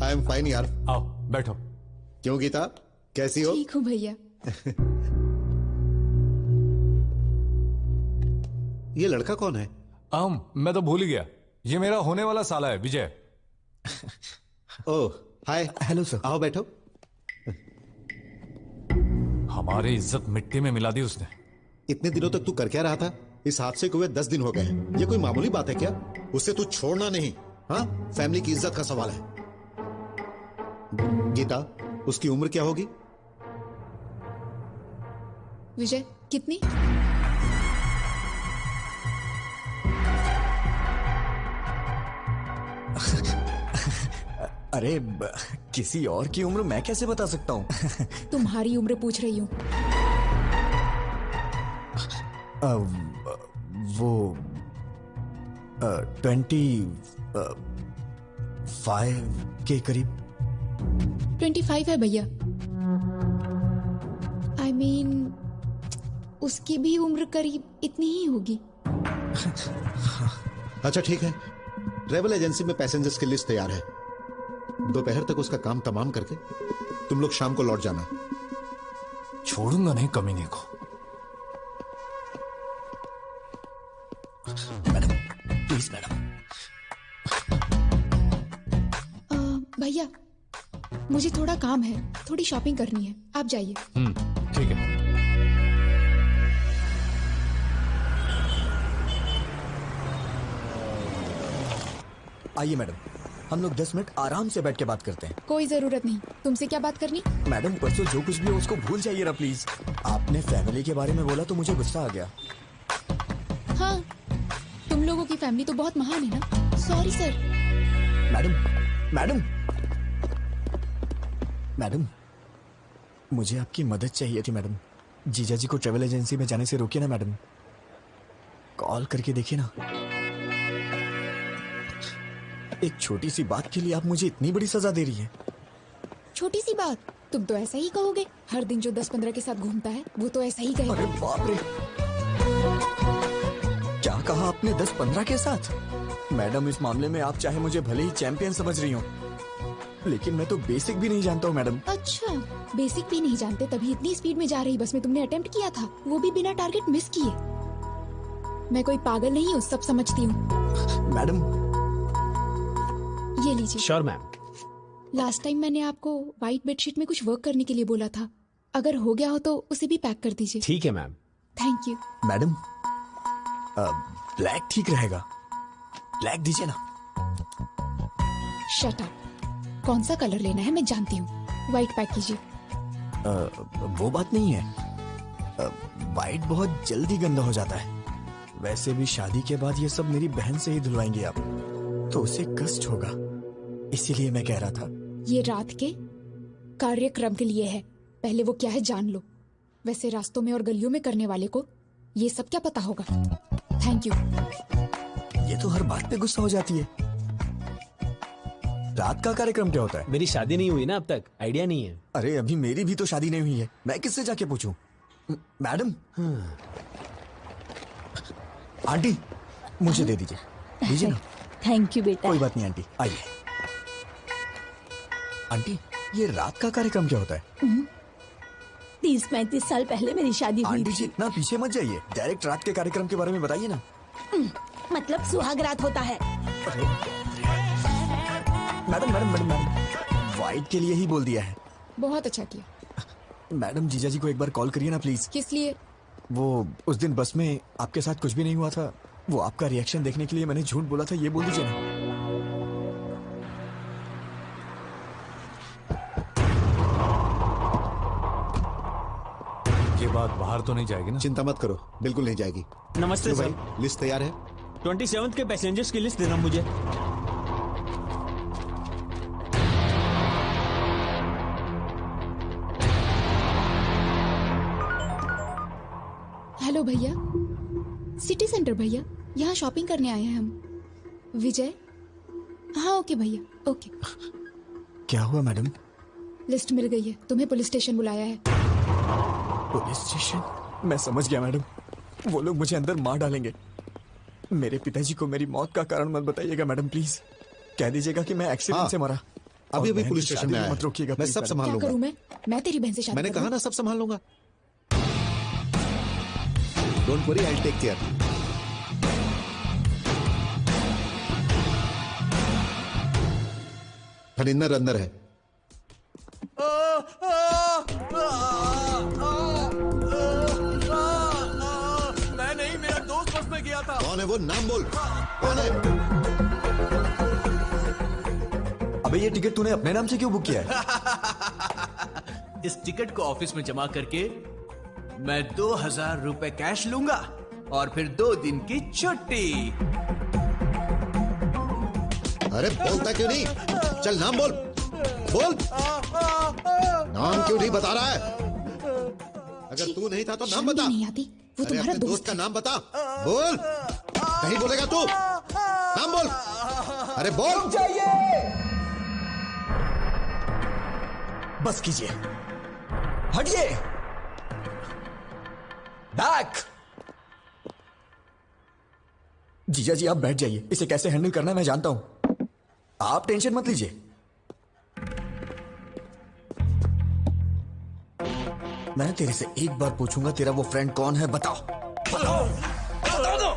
Speaker 11: आई एम फाइन यार।
Speaker 10: आओ बैठो।
Speaker 11: क्यों गीता, कैसी हो?
Speaker 7: ठीक हूँ भैया।
Speaker 11: ये लड़का कौन है?
Speaker 10: मैं तो भूल ही गया, ये मेरा होने वाला साला है विजय।
Speaker 11: ओह हाय।
Speaker 2: Hello sir.
Speaker 11: आओ बैठो।
Speaker 10: हमारी इज्जत मिट्टी में मिला दी उसने।
Speaker 11: इतने दिनों तक तू कर क्या रहा था? इस हादसे को हुए 10 दिन हो गए हैं। ये कोई मामूली बात है क्या? उससे तू छोड़ना नहीं। हाँ, फैमिली की इज्जत का सवाल है। गीता उसकी उम्र क्या होगी?
Speaker 7: विजय कितनी?
Speaker 2: अरे किसी और की उम्र मैं कैसे बता सकता हूँ?
Speaker 7: तुम्हारी उम्र पूछ रही हूँ।
Speaker 2: वो 25 के करीब।
Speaker 7: 25 है भैया। I mean, उसकी भी उम्र करीब इतनी ही होगी।
Speaker 11: अच्छा ठीक है, ट्रेवल एजेंसी में पैसेंजर्स की लिस्ट तैयार है। दोपहर तक उसका काम तमाम करके तुम लोग शाम को लौट जाना।
Speaker 10: छोड़ूंगा नहीं कमीने को।
Speaker 2: Madam please madam.
Speaker 7: भैया मुझे थोड़ा काम है, थोड़ी शॉपिंग करनी है, आप जाइए।
Speaker 10: ठीक है।
Speaker 2: आइए मैडम, हम लोग 10 मिनट आराम से बैठ के बात करते हैं।
Speaker 7: कोई जरूरत नहीं। तुमसे क्या बात करनी?
Speaker 2: मैडम परसों जो कुछ भी हो उसको भूल जाइए ना प्लीज। आपने फैमिली के बारे में बोला तो मुझे गुस्सा आ गया।
Speaker 7: हाँ, तुम लोगों की फैमिली तो बहुत महान है ना। Sorry sir.
Speaker 2: मैडम मैडम मुझे आपकी मदद चाहिए थी मैडम। जीजा जी को ट्रेवल एजेंसी में जाने से रोकिए ना मैडम। कॉल करके देखिए ना। एक छोटी सी बात के लिए आप मुझे इतनी बड़ी सजा दे रही है।
Speaker 7: छोटी सी बात? तुम तो ऐसा ही कहोगे। हर दिन जो 10-15 के साथ घूमता है वो तो ऐसा ही कहेगा।
Speaker 2: अरे बाप रे, क्या कहा आपने? 10-15 के साथ? मैडम इस मामले में आप चाहे मुझे भले ही चैंपियन समझ रही हो, लेकिन मैं तो बेसिक भी नहीं जानता हूँ मैडम।
Speaker 7: अच्छा, बेसिक भी नहीं जानते तभी इतनी स्पीड में जा रही बस में तुमने अटेम्प्ट किया था, वो भी बिना टारगेट मिस किए। मैं कोई पागल नहीं हूँ, सब समझती हूँ।
Speaker 2: मैडम
Speaker 7: ये लीजिए।
Speaker 8: Sure ma'am.
Speaker 7: लास्ट टाइम मैंने आपको व्हाइट बेडशीट में कुछ वर्क करने के लिए बोला था, अगर हो गया हो तो उसे भी पैक कर दीजिए।
Speaker 8: ठीक है ma'am.
Speaker 7: Thank you.
Speaker 2: Madam black ठीक रहेगा, ब्लैक दीजिए ना।
Speaker 7: Shut up. कौन सा कलर लेना है मैं जानती हूँ, व्हाइट पैक कीजिए।
Speaker 2: वो बात नहीं है, व्हाइट बहुत जल्दी गंदा हो जाता है। वैसे भी शादी के बाद ये सब मेरी बहन से ही धुलवाएंगे आप, तो उसे कष्ट होगा, इसीलिए मैं कह रहा था।
Speaker 7: ये रात के कार्यक्रम के लिए है, पहले वो क्या है जान लो। वैसे रास्तों में और गलियों में करने वाले को ये सब क्या पता होगा। Thank you.
Speaker 2: ये तो हर बात पे गुस्सा हो जाती है। रात का कार्यक्रम क्या होता है?
Speaker 8: मेरी शादी नहीं हुई ना अब तक, आइडिया नहीं है।
Speaker 2: अरे अभी मेरी भी तो शादी नहीं हुई है, मैं किससे जाके पूछूं? मैडम आंटी मुझे दे दीजिए ना।
Speaker 13: थैंक यू बेटा।
Speaker 2: कोई बात नहीं आंटी, आइए। आंटी ये रात का कार्यक्रम क्या होता है?
Speaker 13: 30-35 साल पहले मेरी शादी हुई
Speaker 2: आंटी जी
Speaker 13: थी।
Speaker 2: इतना पीछे मत जाइए, डायरेक्ट रात के कार्यक्रम के बारे में बताइए ना।
Speaker 13: मतलब सुहाग रात होता है।
Speaker 2: Madam madam madam madam white के लिए ही बोल दिया है।
Speaker 7: बहुत अच्छा किया।
Speaker 2: मैडम जीजा जी को एक बार कॉल करिए ना प्लीज।
Speaker 7: किस लिए?
Speaker 2: वो उस दिन बस में आपके साथ कुछ भी नहीं हुआ था, वो आपका रिएक्शन देखने के लिए मैंने झूठ बोला था, ये बोल दीजिए ना।
Speaker 10: ये बात बाहर तो नहीं जाएगी ना?
Speaker 11: चिंता मत करो, बिल्कुल नहीं जाएगी।
Speaker 15: नमस्ते
Speaker 11: तो
Speaker 15: सर।
Speaker 11: भाई लिस्ट तैयार है?
Speaker 15: 27 के पैसेंजर्स की लिस्ट देना मुझे।
Speaker 7: हेलो भैया, सिटी सेंटर भैया, यहाँ शॉपिंग करने आए हैं हम। विजय? हाँ ओके भैया, ओके।
Speaker 2: क्या हुआ मैडम?
Speaker 7: लिस्ट मिल गई है, तुम्हें पुलिस स्टेशन बुलाया है।
Speaker 2: Police station? मैं समझ गया मैडम, वो लोग मुझे अंदर मार डालेंगे। मेरे पिताजी को मेरी मौत का कारण मत बताइएगा मैडम प्लीज। कह दीजिएगा कि मैं एक्सीडेंट से मरा।
Speaker 11: अभी
Speaker 2: और
Speaker 11: अभी
Speaker 2: बहन
Speaker 11: पुलिस
Speaker 2: की
Speaker 11: स्टेशन
Speaker 2: शादी
Speaker 11: में
Speaker 2: में
Speaker 11: आया
Speaker 2: मत रोकिएगा
Speaker 11: मैं
Speaker 2: please,
Speaker 11: सब
Speaker 2: मैडम।
Speaker 11: संभाल
Speaker 7: क्या
Speaker 11: लूंगा।
Speaker 7: करूँ मैं तेरी बहन से शादी
Speaker 11: मैंने
Speaker 7: करूँ?
Speaker 11: कहा ना सब संभाल लूंगा। Don't worry, I take care. Farinder अंदर है।
Speaker 4: मैं नहीं, मेरा दोस्त बस में गया था।
Speaker 11: कौन है वो? नाम बोल। कौन है?
Speaker 2: अबे ये टिकट तूने अपने नाम से क्यों बुक किया है?
Speaker 4: इस टिकट को ऑफिस में जमा करके मैं 2000 रुपए कैश लूंगा और फिर 2 दिन की छुट्टी।
Speaker 11: अरे बोलता क्यों नहीं? चल नाम बोल। बोल। नाम क्यों नहीं बता रहा है? अगर तू नहीं था तो नाम बता।
Speaker 7: नहीं आती, वो
Speaker 11: अरे
Speaker 7: तुम्हारा
Speaker 11: अपने दोस्त का नाम बता। बोल। नहीं बोलेगा तू? नाम बोल। अरे बोल।
Speaker 2: बस कीजिए, हटिए। बैक। जीजा जी आप बैठ जाइए, इसे कैसे हैंडल करना है मैं जानता हूं, आप टेंशन मत लीजिए। मैं तेरे से एक बार पूछूंगा, तेरा वो फ्रेंड कौन है? बताओ बताओ बताओ ना।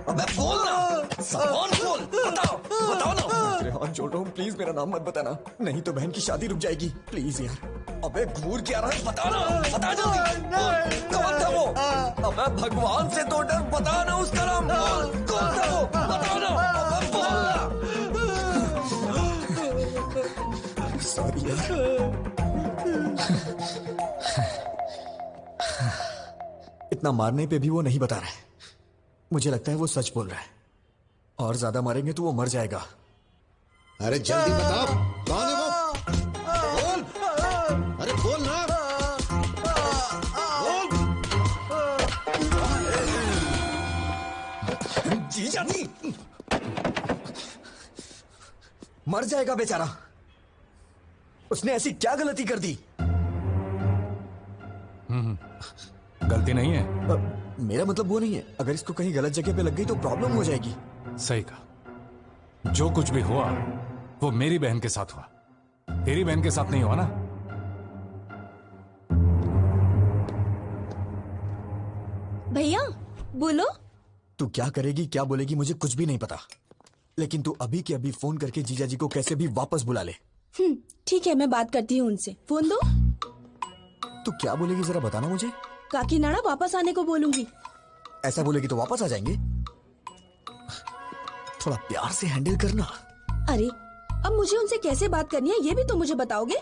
Speaker 2: अबे बोल ना, सवाल बोल, बताओ बताओ ना। तेरे हाथ जोड़ रहा हूं, प्लीज मेरा नाम मत बताना, नहीं तो बहन की शादी रुक जाएगी, प्लीज यार। अबे घूर क्या रहा है? बता ना, बता जल्दी। कौन था वो? अबे भगवान से तो डर, बता ना उसका नाम। कौन था वो? बता ना। अबे बोल ना। सॉरी यार। इतना मारने पे भी वो नहीं बता रहा है, मुझे लगता है वो सच बोल रहा है, और ज्यादा मारेंगे तो वो मर जाएगा।
Speaker 11: अरे जल्दी बताओ कौन है वो? बोल। अरे बोल ना। बोल।
Speaker 2: जीजा नहीं, मर जाएगा बेचारा। उसने ऐसी क्या गलती कर दी?
Speaker 10: गलती नहीं है।
Speaker 2: मेरा मतलब वो नहीं है, अगर इसको कहीं गलत जगह पे लग गई तो प्रॉब्लम हो जाएगी।
Speaker 10: सही कहा, जो कुछ भी हुआ वो मेरी बहन के साथ हुआ, तेरी बहन के साथ नहीं हुआ ना।
Speaker 6: भैया बोलो।
Speaker 2: तू क्या करेगी क्या बोलेगी मुझे कुछ भी नहीं पता, लेकिन तू अभी के अभी फोन करके जीजा जी को कैसे भी वापस बुला ले।
Speaker 6: ठीक है, मैं बात करती हूँ उनसे। फोन दो।
Speaker 2: तू क्या बोलेगी जरा बताना मुझे।
Speaker 6: काकीनाडा वापस आने को बोलूंगी।
Speaker 2: ऐसा बोलेगी तो वापस आ जाएंगे। थोड़ा प्यार से हैंडल करना।
Speaker 6: अरे अब मुझे उनसे कैसे बात करनी है ये भी तो मुझे बताओगे।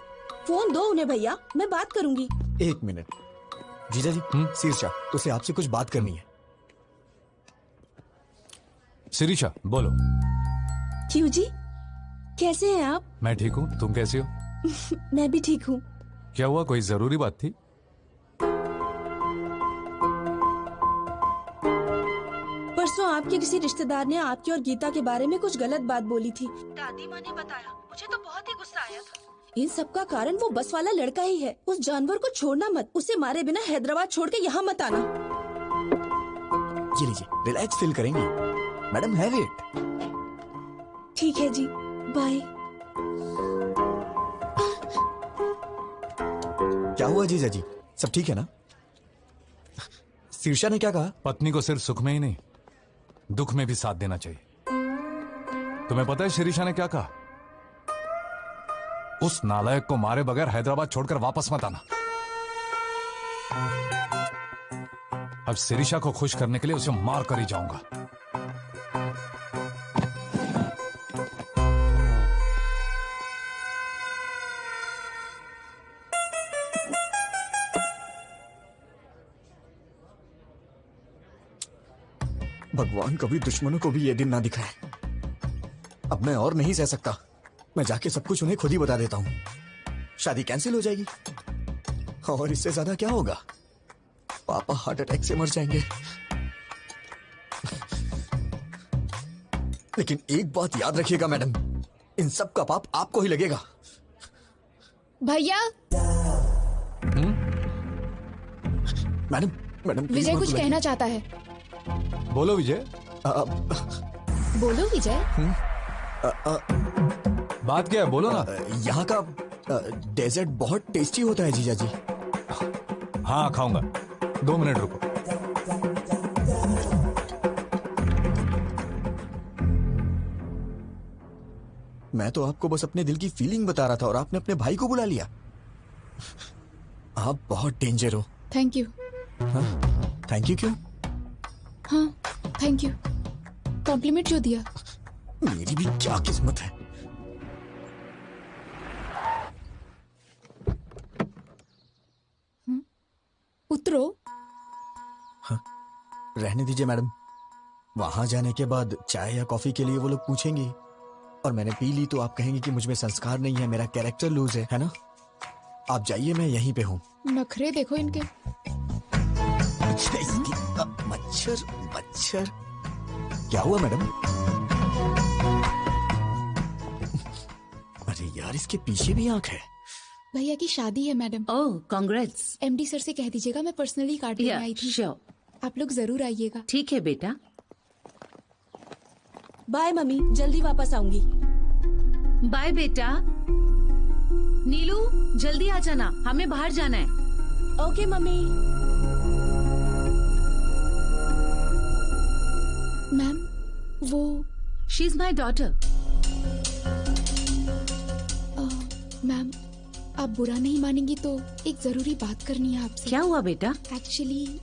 Speaker 6: फोन दो उन्हें भैया, मैं बात करूंगी।
Speaker 2: 1 मिनट। जीजा जी, शीर्षा उसे आपसे कुछ बात करनी है।
Speaker 10: शिरीषा बोलो।
Speaker 6: क्यों जी, कैसे हैं आप?
Speaker 10: मैं ठीक हूँ, तुम कैसी हो?
Speaker 6: मैं भी ठीक हूँ।
Speaker 10: क्या हुआ, कोई जरूरी बात थी?
Speaker 6: परसों आपके किसी रिश्तेदार ने आपकी और गीता के बारे में कुछ गलत बात बोली थी।
Speaker 14: दादी माँ ने बताया, मुझे तो बहुत ही गुस्सा आया था।
Speaker 6: इन सब का कारण वो बस वाला लड़का ही है। उस जानवर को छोड़ना मत, उसे मारे बिना हैदराबाद छोड़ के यहाँ मत आना।
Speaker 2: ये लीजिए, रिलैक्स फील करेंगी। Madam have it.
Speaker 6: ठीक है जी, बाय।
Speaker 2: क्या हुआ जीजा जी, सब ठीक है ना? शीर्षा ने क्या कहा?
Speaker 10: पत्नी को सिर्फ सुख में ही नहीं दुख में भी साथ देना चाहिए। तुम्हें पता है शिरीषा ने क्या कहा? उस नालायक को मारे बगैर हैदराबाद छोड़कर वापस मत आना। अब शिरीषा को खुश करने के लिए उसे मार कर ही जाऊंगा।
Speaker 2: भगवान कभी दुश्मनों को भी ये दिन ना दिखाए। अब मैं और नहीं सह सकता। मैं जाके सब कुछ उन्हें खुद ही बता देता हूं। शादी कैंसिल हो जाएगी और इससे ज्यादा क्या होगा? पापा हार्ट अटैक से मर जाएंगे। लेकिन एक बात याद रखिएगा मैडम, इन सब का पाप आपको ही लगेगा।
Speaker 7: भैया।
Speaker 2: मैडम मैडम
Speaker 7: विजय कुछ कहना चाहता है।
Speaker 10: बोलो विजय।
Speaker 7: बोलो विजय।
Speaker 10: बात क्या है, बोलो ना।
Speaker 2: यहाँ का डेजर्ट बहुत टेस्टी होता है जीजा जी।
Speaker 10: हाँ खाऊंगा, 2 मिनट रुको।
Speaker 2: मैं तो आपको बस अपने दिल की फीलिंग बता रहा था और आपने अपने भाई को बुला लिया। आप बहुत डेंजर हो।
Speaker 7: Thank you.
Speaker 2: थैंक यू क्यों?
Speaker 7: हाँ थैंक यू, कॉम्प्लीमेंट जो दिया।
Speaker 2: मेरी भी क्या किस्मत है।
Speaker 7: उतरो।
Speaker 2: हाँ, रहने दीजिए मैडम। वहां जाने के बाद चाय या कॉफी के लिए वो लोग पूछेंगे और मैंने पी ली तो आप कहेंगे कि मुझ में संस्कार नहीं है, मेरा कैरेक्टर लूज है ना? आप जाइए, मैं यहीं पे हूँ।
Speaker 7: नखरे देखो इनके।
Speaker 2: मच्छर मच्छर। क्या हुआ मैडम? अरे यार, इसके पीछे भी आंख है।
Speaker 7: भैया की शादी है मैडम।
Speaker 17: ओह कांग्रेट्स।
Speaker 7: एमडी सर से कह दीजिएगा मैं पर्सनली कार्ड लेने आई थी।
Speaker 17: श्योर।
Speaker 7: आप लोग जरूर आइएगा।
Speaker 17: ठीक है बेटा।
Speaker 6: बाय मम्मी, जल्दी वापस आऊंगी।
Speaker 17: बाय बेटा। नीलू जल्दी आ जाना, हमें बाहर जाना है।
Speaker 6: Okay mummy.
Speaker 7: मैम वो
Speaker 17: she is my daughter.
Speaker 7: Ma'am आप बुरा नहीं मानेंगी तो एक जरूरी बात करनी है आपसे।
Speaker 17: क्या हुआ बेटा?
Speaker 7: एक्चुअली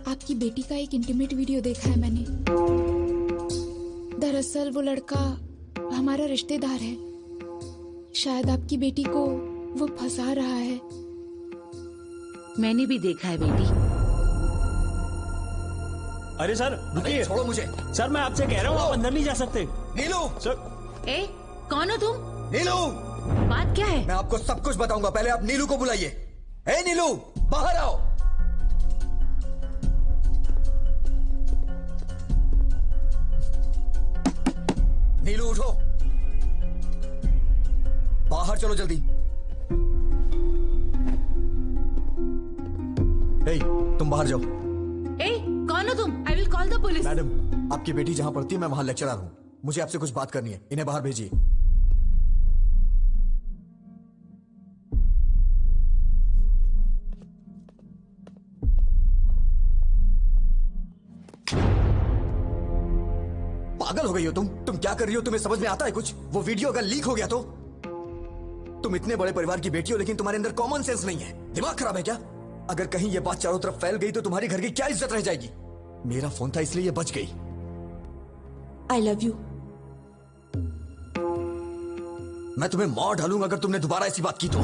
Speaker 7: आपकी बेटी का एक इंटीमेट वीडियो देखा है मैंने। दरअसल वो लड़का हमारा रिश्तेदार है। शायद आपकी बेटी को वो फंसा रहा है।
Speaker 17: मैंने भी देखा है बेटी।
Speaker 15: अरे सर रुकिए,
Speaker 2: छोड़ो मुझे।
Speaker 15: सर मैं आपसे कह रहा हूँ, आप अंदर नहीं जा सकते।
Speaker 2: नीलू।
Speaker 15: सर।
Speaker 17: ए कौन हो तुम?
Speaker 2: नीलू।
Speaker 17: बात क्या है?
Speaker 2: मैं आपको सब कुछ बताऊंगा, पहले आप नीलू को बुलाइए। ए नीलू, बाहर आओ। नीलू उठो, बाहर चलो जल्दी। ए, तुम बाहर जाओ।
Speaker 17: ए कौन हो तुम? I will call the police.
Speaker 2: Madam, आपकी बेटी जहां पढ़ती है मैं वहां लेक्चरर हूं। मुझे आपसे कुछ बात करनी है, इन्हें बाहर भेजिए। पागल हो गई हो तुम क्या कर रही हो? तुम्हें समझ में आता है कुछ? वो वीडियो अगर लीक हो गया तो? तुम इतने बड़े परिवार की बेटी हो लेकिन तुम्हारे अंदर कॉमन सेंस नहीं है। दिमाग खराब है क्या? अगर कहीं ये बात चारों तरफ फैल गई तो तुम्हारे घर की क्या इज्जत रह जाएगी? मेरा फोन था इसलिए ये बच गई।
Speaker 6: I love you.
Speaker 2: मैं तुम्हें मार डालूंगा अगर तुमने दोबारा ऐसी बात की तो।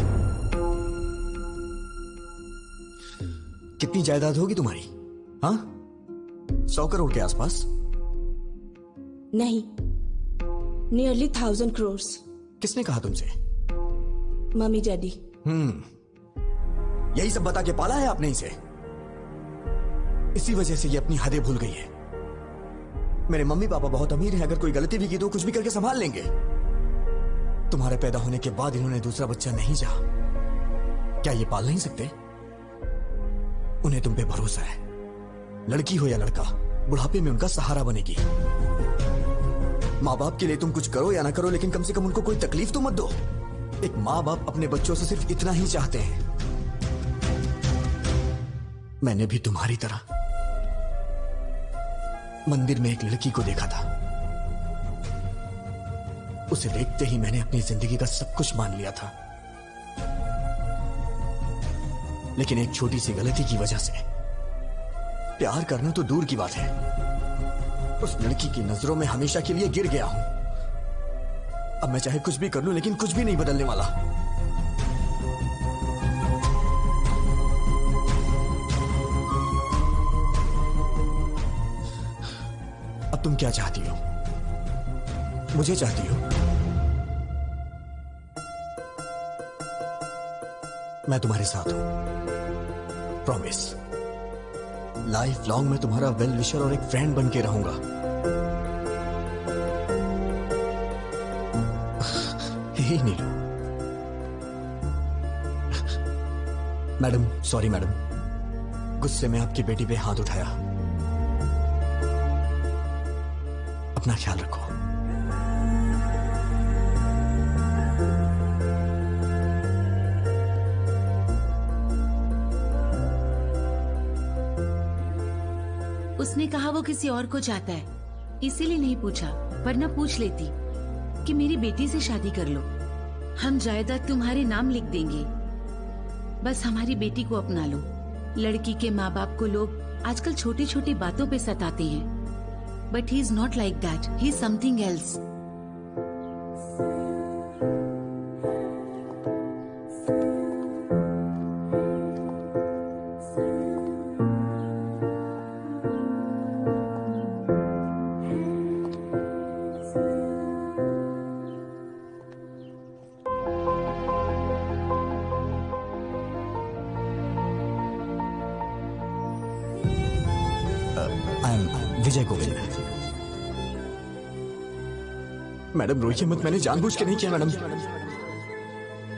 Speaker 2: कितनी जायदाद होगी तुम्हारी? हाँ, 100 करोड़ के आसपास?
Speaker 6: नहीं, नियरली 1000 crores।
Speaker 2: किसने कहा तुमसे?
Speaker 6: Mummy daddy.
Speaker 2: यही सब बता के पाला है आपने इसे। इसी वजह से ये अपनी हदें भूल गई है। मेरे मम्मी पापा बहुत अमीर हैं, अगर कोई गलती भी की तो कुछ भी करके संभाल लेंगे। तुम्हारे पैदा होने के बाद इन्होंने दूसरा बच्चा नहीं चाहा। क्या ये पाल नहीं सकते? उन्हें तुम पे भरोसा है, लड़की हो या लड़का। बुढ़ापे में उनका सहारा बनेगी। माँ बाप के लिए तुम कुछ करो या ना करो, लेकिन कम से कम उनको कोई तकलीफ तो मत दो। एक माँ बाप अपने बच्चों से सिर्फ इतना ही चाहते हैं। मैंने भी तुम्हारी तरह मंदिर में एक लड़की को देखा था। उसे देखते ही मैंने अपनी जिंदगी का सब कुछ मान लिया था, लेकिन एक छोटी सी गलती की वजह से प्यार करना तो दूर की बात है, उस लड़की की नजरों में हमेशा के लिए गिर गया हूं। अब मैं चाहे कुछ भी कर लूं, लेकिन कुछ भी नहीं बदलने वाला। अब तुम क्या चाहती हो? मुझे चाहती हो? मैं तुम्हारे साथ हूं, प्रॉमिस। लाइफ लॉन्ग मैं तुम्हारा वेल विशर और एक फ्रेंड बन के रहूंगा। हे नीलू। मैडम, सॉरी मैडम, गुस्से में आपकी बेटी पे हाथ उठाया। अपना ख्याल रखो।
Speaker 17: उसने कहा वो किसी और को चाहता है, इसीलिए नहीं पूछा, वरना पूछ लेती कि मेरी बेटी से शादी कर लो, हम जायदाद तुम्हारे नाम लिख देंगे, बस हमारी बेटी को अपना लो। लड़की के माँ बाप को लोग आजकल छोटी छोटी बातों पे सताते हैं, but he is not like that, he is something else.
Speaker 2: Vijay Govil. Madam रोइए मत, मैंने जानबूझ के नहीं किया मैडम।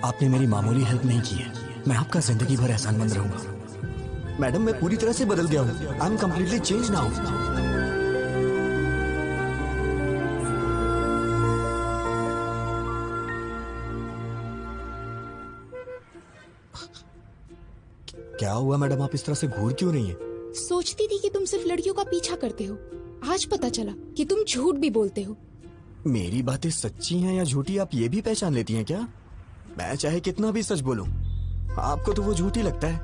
Speaker 2: आपने मेरी मामूली हेल्प नहीं की है, मैं आपका जिंदगी भर एहसानमंद रहूंगा। मैडम मैं पूरी तरह से बदल गया हूं, I am completely change now. क्या हुआ मैडम, आप इस तरह से घूर क्यों रही हैं?
Speaker 7: सोचती थी कि तुम सिर्फ लड़कियों का पीछा करते हो, आज पता चला कि तुम झूठ भी बोलते हो।
Speaker 2: मेरी बातें सच्ची हैं या झूठी आप ये भी पहचान लेती हैं क्या? मैं चाहे कितना भी सच बोलूं, आपको तो वो झूठी लगता है।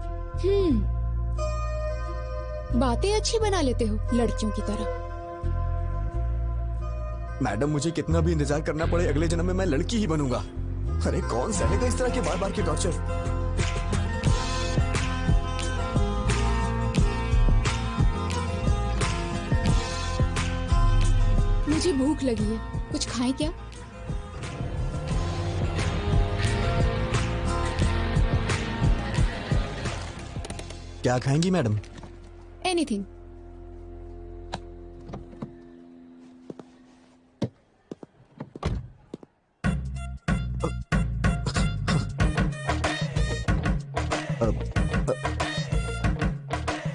Speaker 7: बातें अच्छी बना लेते हो लड़कियों की तरह।
Speaker 2: मैडम मुझे कितना भी इंतजार करना पड़े, अगले जन्म में मैं लड़की ही बनूंगा। अरे कौन सहेगा इस तरह के बार बार के टॉर्चर?
Speaker 7: मुझे भूख लगी है, कुछ खाएं क्या?
Speaker 2: क्या खाएंगी मैडम?
Speaker 7: एनीथिंग।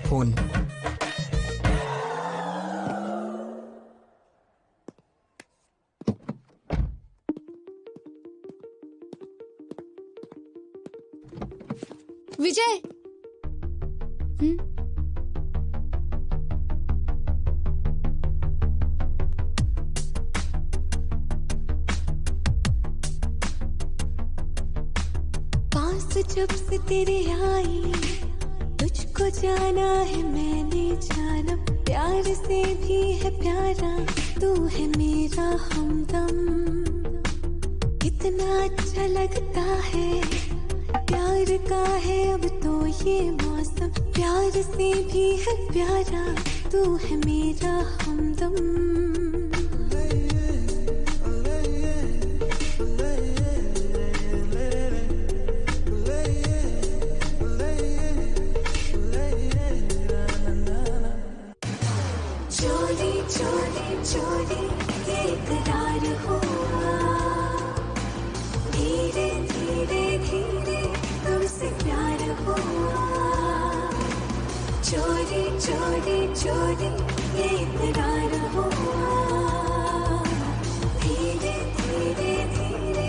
Speaker 2: फोन।
Speaker 7: विजय।
Speaker 3: पास जब से तेरे आई, तुझको जाना है मैंने जाना, प्यार से भी है प्यारा, तू है मेरा हमदम। कितना अच्छा लगता है, प्यार का है अब तो ये मौसम, प्यार से भी है प्यारा, तू है मेरा हमदम। चोरी चोरी चोरी ये इकरार हुआ, धीरे धीरे धीरे तुमसे प्यार हुआ। चोरी चोरी चोरी ये इकरार हुआ, धीरे धीरे धीरे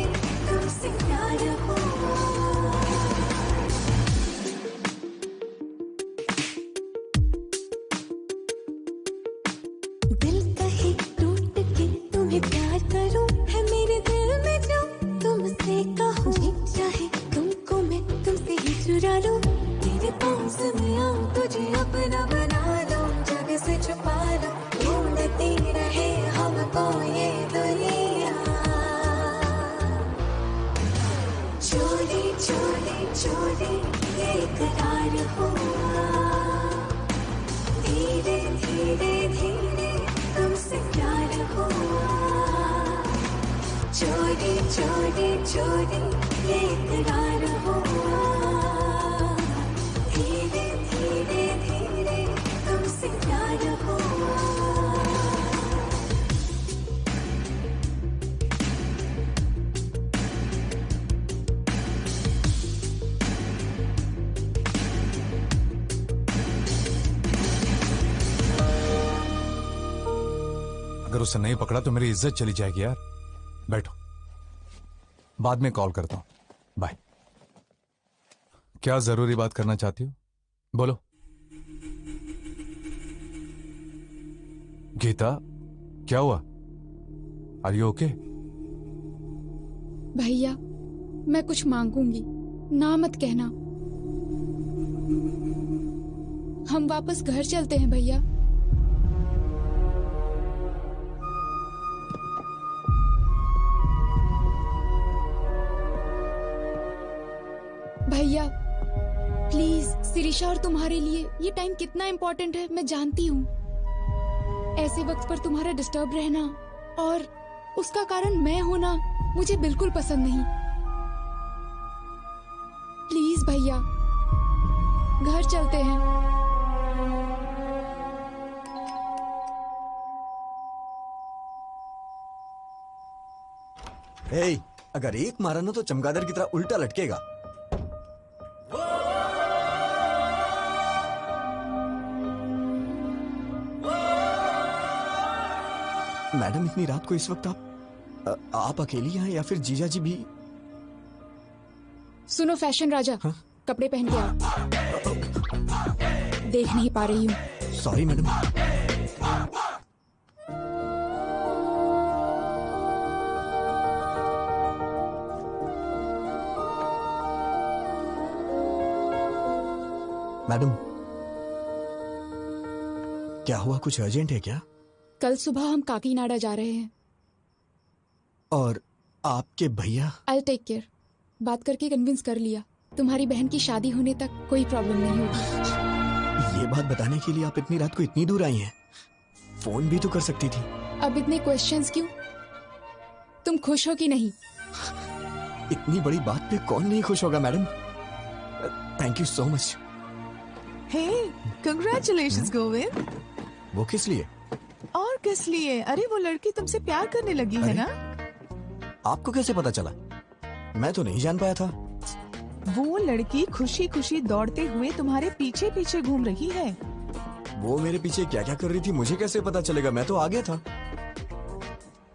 Speaker 3: तुमसे प्यार हुआ। दिल कहे टूट के तुम्हें प्यार करूं, है मेरे दिल में जो तुमसे कहूं, चाहे तुमको मैं तुमसे ही चुरा लूं, तेरे पास में आऊं तुझे अपना बना लूं, जग से छुपा लूं, ढूंढती रहे हमको ये दुनिया। चोरी चोरी चोरी ये इकरार हुआ, धीरे धीरे धीरे तुमसे प्यार हुआ। चोरी चोरी चोरी ये इकरार हुआ, धीरे धीरे धीरे तुमसे प्यार हुआ।
Speaker 10: अगर उसे नहीं पकड़ा तो मेरी इज्जत चली जाएगी यार। बैठो, बाद में कॉल करता हूं। बाय। क्या जरूरी बात करना चाहती हो? बोलो। गीता, क्या हुआ? Are you okay?
Speaker 7: भैया, मैं कुछ मांगूंगी, ना मत कहना। हम वापस घर चलते हैं भैया। भैया प्लीज, सिरिशा और तुम्हारे लिए ये टाइम कितना इम्पोर्टेंट है मैं जानती हूँ। ऐसे वक्त पर तुम्हारा डिस्टर्ब रहना और उसका कारण मैं होना मुझे बिल्कुल पसंद नहीं। प्लीज भैया, घर चलते हैं।
Speaker 2: हे, अगर एक मारा ना तो चमगादड़ की तरह उल्टा लटकेगा। मैडम, इतनी रात को इस वक्त आप अकेली हैं या फिर जीजा जी भी?
Speaker 7: सुनो फैशन राजा, हाँ? कपड़े पहन के आओ। देख नहीं पा रही हूँ।
Speaker 2: Sorry madam. मैडम, क्या हुआ? कुछ अर्जेंट है क्या?
Speaker 7: कल सुबह हम काकीनाडा जा रहे हैं।
Speaker 2: और आपके भैया?
Speaker 7: I'll take care। बात करके कन्विंस कर लिया। तुम्हारी बहन की शादी होने तक कोई प्रॉब्लम नहीं होगी।
Speaker 2: ये बात बताने के लिए आप इतनी रात को इतनी दूर आई हैं? फोन भी तो कर सकती थी।
Speaker 7: अब इतने क्वेश्चंस क्यों? तुम खुश हो कि नहीं?
Speaker 2: इतनी बड़ी बात पे कौन नहीं खुश होगा madam. Thank you so much.
Speaker 1: Hey, congratulations Govind.
Speaker 2: वो किस लिए?
Speaker 1: और किस लिए? अरे वो लड़की तुमसे प्यार करने लगी है ना?
Speaker 2: आपको कैसे पता चला? मैं तो नहीं जान पाया था।
Speaker 1: वो लड़की खुशी खुशी दौड़ते हुए तुम्हारे पीछे पीछे घूम रही है।
Speaker 2: वो मेरे पीछे क्या क्या कर रही थी मुझे कैसे पता चलेगा? मैं तो आ गया था।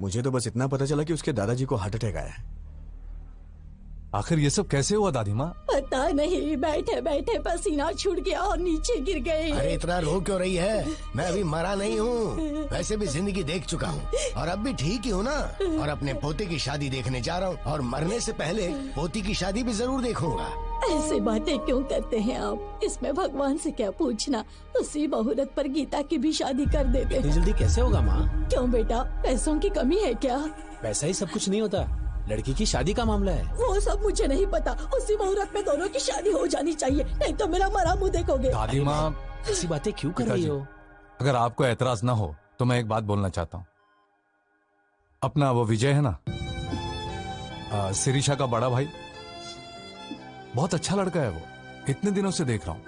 Speaker 2: मुझे तो बस इतना पता चला कि उसके दादाजी को हार्ट अटैक आया है।
Speaker 10: आखिर ये सब कैसे हुआ दादी माँ?
Speaker 13: पता नहीं, बैठे बैठे पसीना छूट गया और नीचे गिर गई।
Speaker 12: अरे इतना रो क्यों रही है? मैं अभी मरा नहीं हूँ, वैसे भी जिंदगी देख चुका हूँ और अब भी ठीक ही हूँ ना। और अपने पोते की शादी देखने जा रहा हूँ और मरने से पहले पोती की शादी भी जरूर देखूंगा।
Speaker 13: ऐसी बातें क्यों करते हैं आप? इसमें भगवान से क्या पूछना? उसी मुहूर्त पर गीता की भी शादी कर देते हैं।
Speaker 8: जल्दी कैसे होगा माँ?
Speaker 13: क्यों बेटा, पैसों की कमी है क्या?
Speaker 8: पैसा ही सब कुछ नहीं होता, लड़की की शादी का मामला है।
Speaker 13: वो सब मुझे नहीं पता। उसी मुहूर्त में दोनों की शादी हो जानी चाहिए, नहीं तो मेरा मरा मुंह देखोगे।
Speaker 10: दादी माँ,
Speaker 8: ऐसी बातें क्यों कर रही हो?
Speaker 10: अगर आपको एतराज ना हो तो मैं एक बात बोलना चाहता हूँ। अपना वो विजय है ना, सिरिशा का बड़ा भाई, बहुत अच्छा लड़का है वो। इतने दिनों से देख रहा हूँ।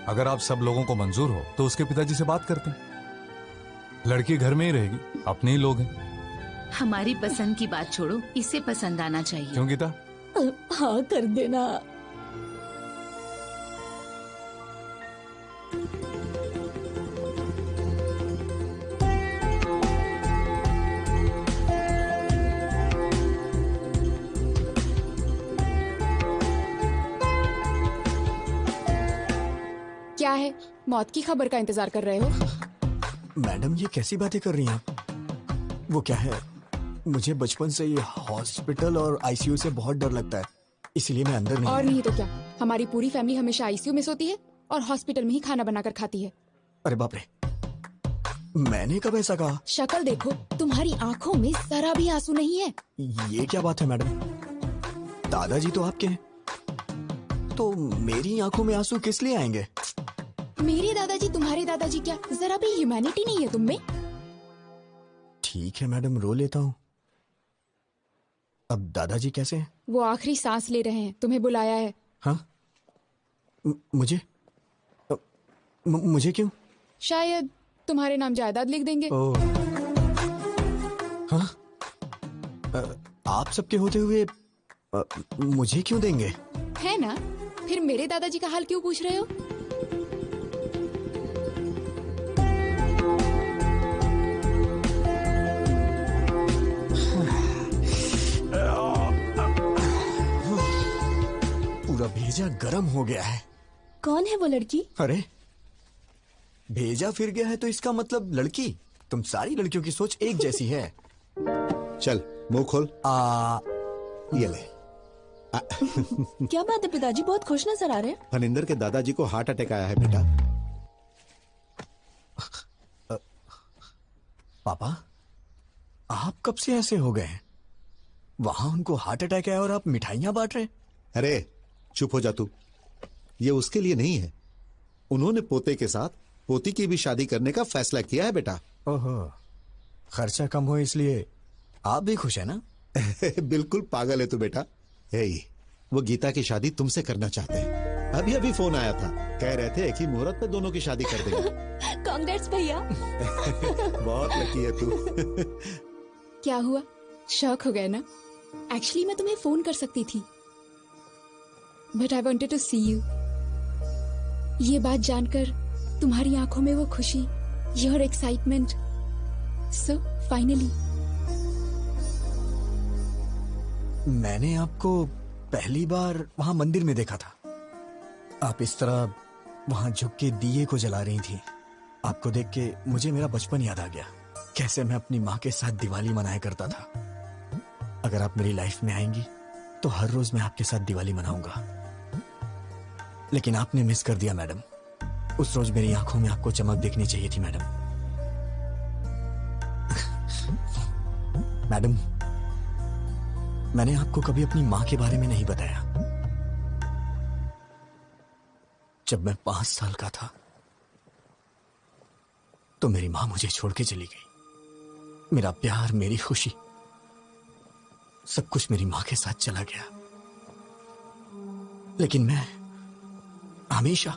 Speaker 10: अगर आप सब लोगों को मंजूर हो तो उसके पिताजी से बात करते हैं। लड़की घर में ही रहेगी, अपने ही लोग हैं।
Speaker 17: हमारी पसंद की बात छोड़ो, इसे पसंद आना चाहिए।
Speaker 10: क्यों गीता?
Speaker 13: हाँ कर देना।
Speaker 7: क्या है, मौत की खबर का इंतजार कर रहे हो?
Speaker 2: मैडम ये कैसी बातें कर रही हैं आप? वो क्या है, मुझे बचपन से ये हॉस्पिटल और आईसीयू से बहुत डर लगता है, इसलिए मैं अंदर नहीं।
Speaker 7: और नहीं तो क्या, हमारी पूरी फैमिली हमेशा आईसीयू में सोती है और हॉस्पिटल में ही खाना बनाकर खाती है।
Speaker 2: अरे बाप रे, मैंने कब ऐसा कहा?
Speaker 7: शक्ल देखो, तुम्हारी आंखों में जरा भी आंसू नहीं है।
Speaker 2: ये क्या बात है मैडम? दादाजी तो आपके हैं, तो मेरी आंखों में आंसू किस लिए आएंगे?
Speaker 7: मेरे दादाजी तुम्हारे दादाजी क्या, जरा भी ह्यूमैनिटी नहीं है तुम में?
Speaker 2: ठीक है मैडम, रो लेता हूँ। अब दादाजी कैसे हैं?
Speaker 7: वो आखिरी सांस ले रहे हैं, तुम्हें बुलाया है।
Speaker 2: हाँ? मुझे मुझे क्यों?
Speaker 7: शायद तुम्हारे नाम जायदाद लिख देंगे।
Speaker 2: ओह। हाँ? आप सबके होते हुए मुझे क्यों देंगे?
Speaker 7: है ना, फिर मेरे दादाजी का हाल क्यों पूछ रहे हो?
Speaker 2: पूरा भेजा गरम हो गया है।
Speaker 6: कौन है वो लड़की?
Speaker 2: अरे भेजा फिर गया है तो इसका मतलब लड़की। तुम सारी लड़कियों की सोच एक जैसी है।
Speaker 11: चल मुंह खोल। ये ले।
Speaker 6: क्या बात है पिताजी, बहुत खुश नजर आ रहे हैं।
Speaker 11: फनिंदर के दादाजी को हार्ट अटैक आया है बेटा।
Speaker 2: पापा, आप कब से ऐसे हो गए? वहां उनको हार्ट अटैक है और आप मिठाइयां बांट रहे हैं।
Speaker 11: अरे चुप हो जा तू। ये उसके लिए नहीं है, उन्होंने पोते के साथ पोती की भी शादी करने का फैसला किया है बेटा।
Speaker 2: ओहो, खर्चा कम हो इसलिए आप भी खुश है ना?
Speaker 11: बिल्कुल पागल है तू बेटा। वो गीता की शादी तुमसे करना चाहते हैं। अभी अभी फोन आया था, कह रहे थे एक ही मुहूर्त पे दोनों की शादी कर देंगे।
Speaker 6: कांग्रेट्स भैया।
Speaker 11: बहुत लकी है तू।
Speaker 7: क्या हुआ, शौक हो गए ना? एक्चुअली मैं तुम्हें फोन कर सकती थी, but I wanted to see you. ये बात जानकर तुम्हारी आंखों में वो खुशी, योर एक्साइटमेंट, सो फाइनली।
Speaker 2: मैंने आपको पहली बार वहां मंदिर में देखा था। आप इस तरह वहां झुक के दिए को जला रही थी। आपको देख के मुझे मेरा बचपन याद आ गया, कैसे मैं अपनी माँ के साथ दिवाली मनाया करता था। अगर आप मेरी लाइफ में आएंगी तो हर रोज मैं आपके साथ दिवाली मनाऊंगा। लेकिन आपने मिस कर दिया मैडम। उस रोज मेरी आंखों में आपको चमक देखनी चाहिए थी मैडम। मैडम, मैंने आपको कभी अपनी मां के बारे में नहीं बताया। जब मैं 5 साल का था तो मेरी मां मुझे छोड़ के चली गई। मेरा प्यार, मेरी खुशी, सब कुछ मेरी मां के साथ चला गया। लेकिन मैं हमेशा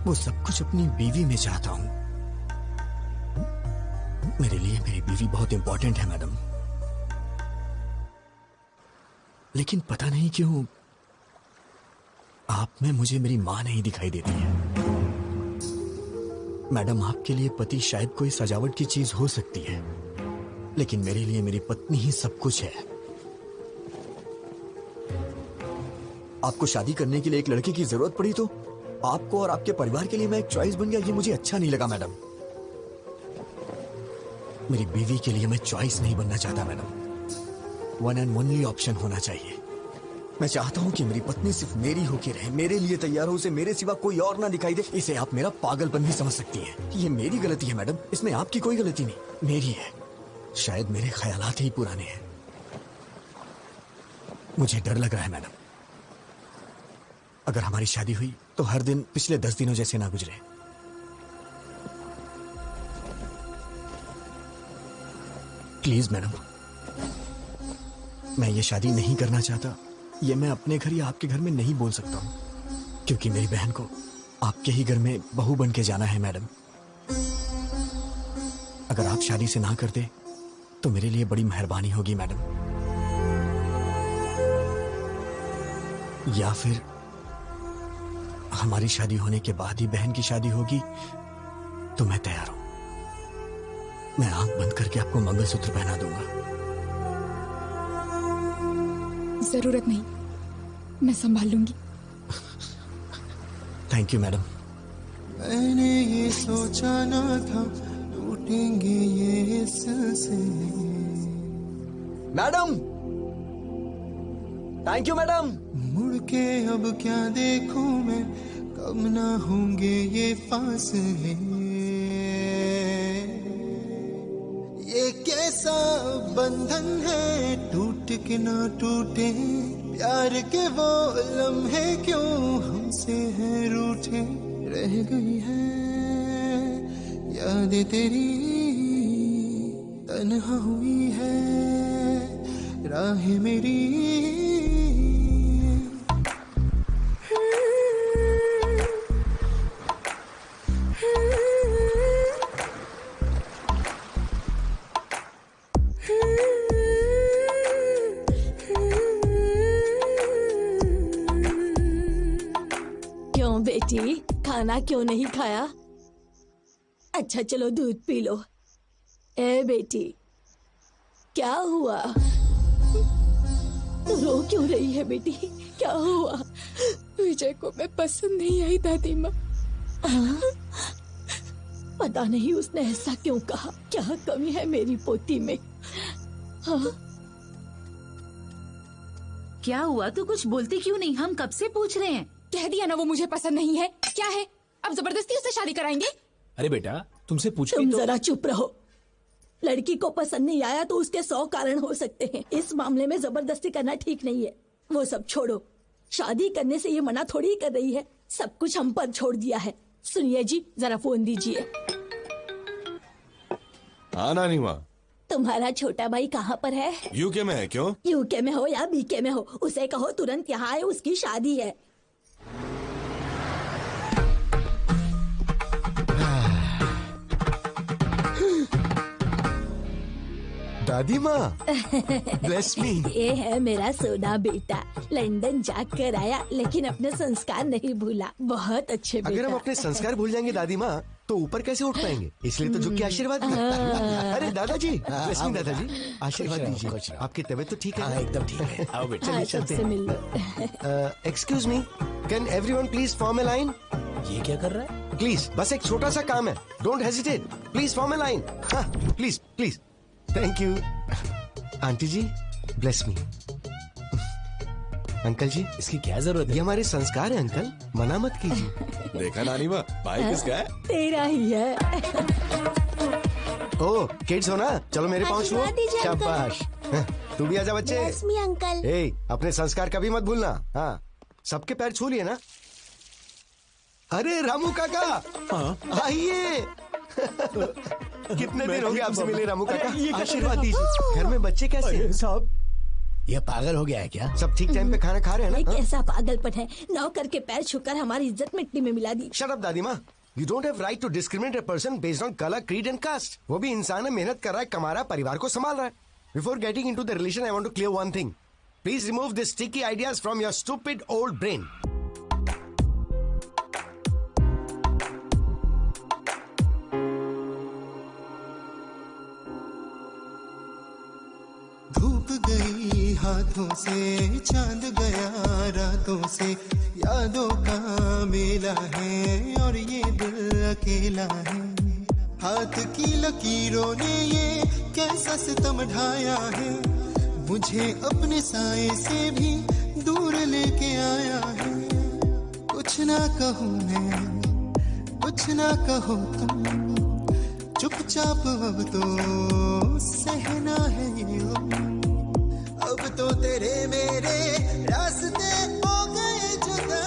Speaker 2: वो सब कुछ अपनी बीवी में चाहता हूं। मेरे लिए मेरी बीवी बहुत इंपॉर्टेंट है मैडम। लेकिन पता नहीं क्यों आप में मुझे मेरी मां नहीं दिखाई देती है। मैडम, आपके लिए पति शायद कोई सजावट की चीज हो सकती है, लेकिन मेरे लिए मेरी पत्नी ही सब कुछ है। आपको शादी करने के लिए एक लड़के की जरूरत पड़ी तो आपको और आपके परिवार के लिए मैं एक चॉइस बन गया। ये मुझे अच्छा नहीं लगा मैडम। मेरी बीवी के लिए मैं चॉइस नहीं बनना चाहता madam. One and only option होना चाहिए। मैं चाहता हूं कि मेरी पत्नी सिर्फ मेरी होके रहे, मेरे लिए तैयार हो, उसे मेरे सिवा कोई और ना दिखाई दे। इसे आप मेरा पागलपन भी समझ सकती हैं। ये मेरी गलती है मैडम, इसमें आपकी कोई गलती नहीं, मेरी है। शायद मेरे ख्यालात ही पुराने हैं। मुझे डर लग रहा है मैडम, अगर हमारी शादी हुई तो हर दिन पिछले 10 दिनों जैसे ना गुजरे। प्लीज मैडम, मैं ये शादी नहीं करना चाहता। ये मैं अपने घर या आपके घर में नहीं बोल सकता हूं, क्योंकि मेरी बहन को आपके ही घर में बहू बन के जाना है मैडम। अगर आप शादी से ना करते तो मेरे लिए बड़ी मेहरबानी होगी मैडम। या फिर हमारी शादी होने के बाद ही बहन की शादी होगी तो मैं तैयार हूं। मैं आंख बंद करके आपको मंगलसूत्र पहना दूंगा।
Speaker 7: जरूरत नहीं, मैं संभाल लूंगी।
Speaker 2: Thank you madam.
Speaker 9: मैंने ये सोचा ना था टूटेंगे ये इससे।
Speaker 2: Madam thank you madam.
Speaker 9: मुड़ के अब क्या देखूं मैं, कब ना होंगे ये फासले। ये कैसा बंधन है टूट के ना टूटे, प्यार के वो लम्हे क्यों हमसे हैं रूठे। रह गई है यादें तेरी, तन्हा हुई है राह मेरी।
Speaker 13: क्यों बेटी, खाना क्यों नहीं खाया? अच्छा चलो दूध पी लो। ए बेटी, क्या हुआ? तू रो क्यों रही है बेटी, क्या हुआ?
Speaker 7: विजय को मैं पसंद नहीं आई दादी माँ।
Speaker 13: पता नहीं उसने ऐसा क्यों कहा, क्या कमी है मेरी पोती में? हाँ?
Speaker 17: क्या हुआ? तू कुछ बोलती क्यों नहीं? हम कब से पूछ रहे हैं।
Speaker 7: कह दिया ना वो मुझे पसंद नहीं है। क्या है, अब जबरदस्ती उससे शादी कराएंगे?
Speaker 8: अरे बेटा तुमसे पूछ
Speaker 13: तुम
Speaker 8: तो...
Speaker 13: जरा चुप रहो। लड़की को पसंद नहीं आया तो उसके 100 कारण हो सकते हैं। इस मामले में जबरदस्ती करना ठीक नहीं है। वो सब छोड़ो, शादी करने से ये मना थोड़ी कर रही है। सब कुछ हम पर छोड़ दिया है। सुनिए जी, जरा फोन दीजिए।
Speaker 5: हाँ नानी माँ।
Speaker 13: तुम्हारा छोटा भाई कहाँ पर है?
Speaker 5: यूके में है। क्यों?
Speaker 13: यूके में हो या बीके में हो, उसे कहो तुरंत यहाँ आए, उसकी शादी है।
Speaker 12: दादी माँ ब्लेस मी।
Speaker 13: ये है मेरा सोना बेटा, लंदन जाकर आया लेकिन अपने संस्कार नहीं भूला। बहुत अच्छे बेटा।
Speaker 12: अगर हम अपने संस्कार भूल जाएंगे दादी माँ तो ऊपर कैसे उठ पाएंगे, इसलिए तो झुक के आशीर्वाद दिया। अरे दादाजी, ब्लेस मी दादाजी, आशीर्वाद दीजिए। आपकी तबीयत तो ठीक है? एकदम ठीक है। आओ बेटा, चलिए चलते हैं। Excuse me, can everyone please form a line?
Speaker 8: ये क्या कर रहा है?
Speaker 12: प्लीज, बस एक छोटा सा काम है, don't hesitate, please form a line. Please please, thank you. Aunty ji, bless me. Uncle ji,
Speaker 8: इसकी क्या जरूरत है?
Speaker 12: ये हमारे संस्कार है अंकल, मना मत कीजिए।
Speaker 5: देखा नानी माँ, भाई किसका है?
Speaker 13: तेरा ही है।
Speaker 12: ओ किड्स हो ना, चलो मेरे पाँव छुओ। शाबाश, तू भी आजा बच्चे।
Speaker 13: Bless me, uncle.
Speaker 12: ए, अपने संस्कार कभी मत भूलना। हाँ, सबके पैर छू लिए ना? अरे रामू काका, आइए। कितने दिन हो गए आपसे मिले रामू काका, आशीर्वाद दीजिए। घर में बच्चे कैसे हैं?
Speaker 15: साहब
Speaker 12: ये पागल हो गया है क्या? सब ठीक टाइम पे खाना खा रहे हैं ना?
Speaker 13: कैसा पागलपन है, नौकर के पैर छूकर हमारी इज्जत मिट्टी में मिला दी।
Speaker 12: शट अप दादी माँ, you don't have right to discriminate a person based on colour, creed and caste. वो भी इंसान है, मेहनत कर रहा है, कमा रहा है, परिवार को संभाल रहा है। Before getting into the relation I want to clear one thing, please remove this sticky ideas from your stupid old brain.
Speaker 9: धूप गई हाथों से, चांद गया रातों से, यादों का मेला है और ये दिल अकेला है। हाथ की लकीरों ने ये कैसा सितम ढाया है, मुझे अपने साए से भी दूर लेके आया है। कुछ ना कहूँ मैं, कुछ ना कहो तुम, चुपचाप अब तो सहना है ये गम। अब तो तेरे मेरे रास्ते हो गए जुदा।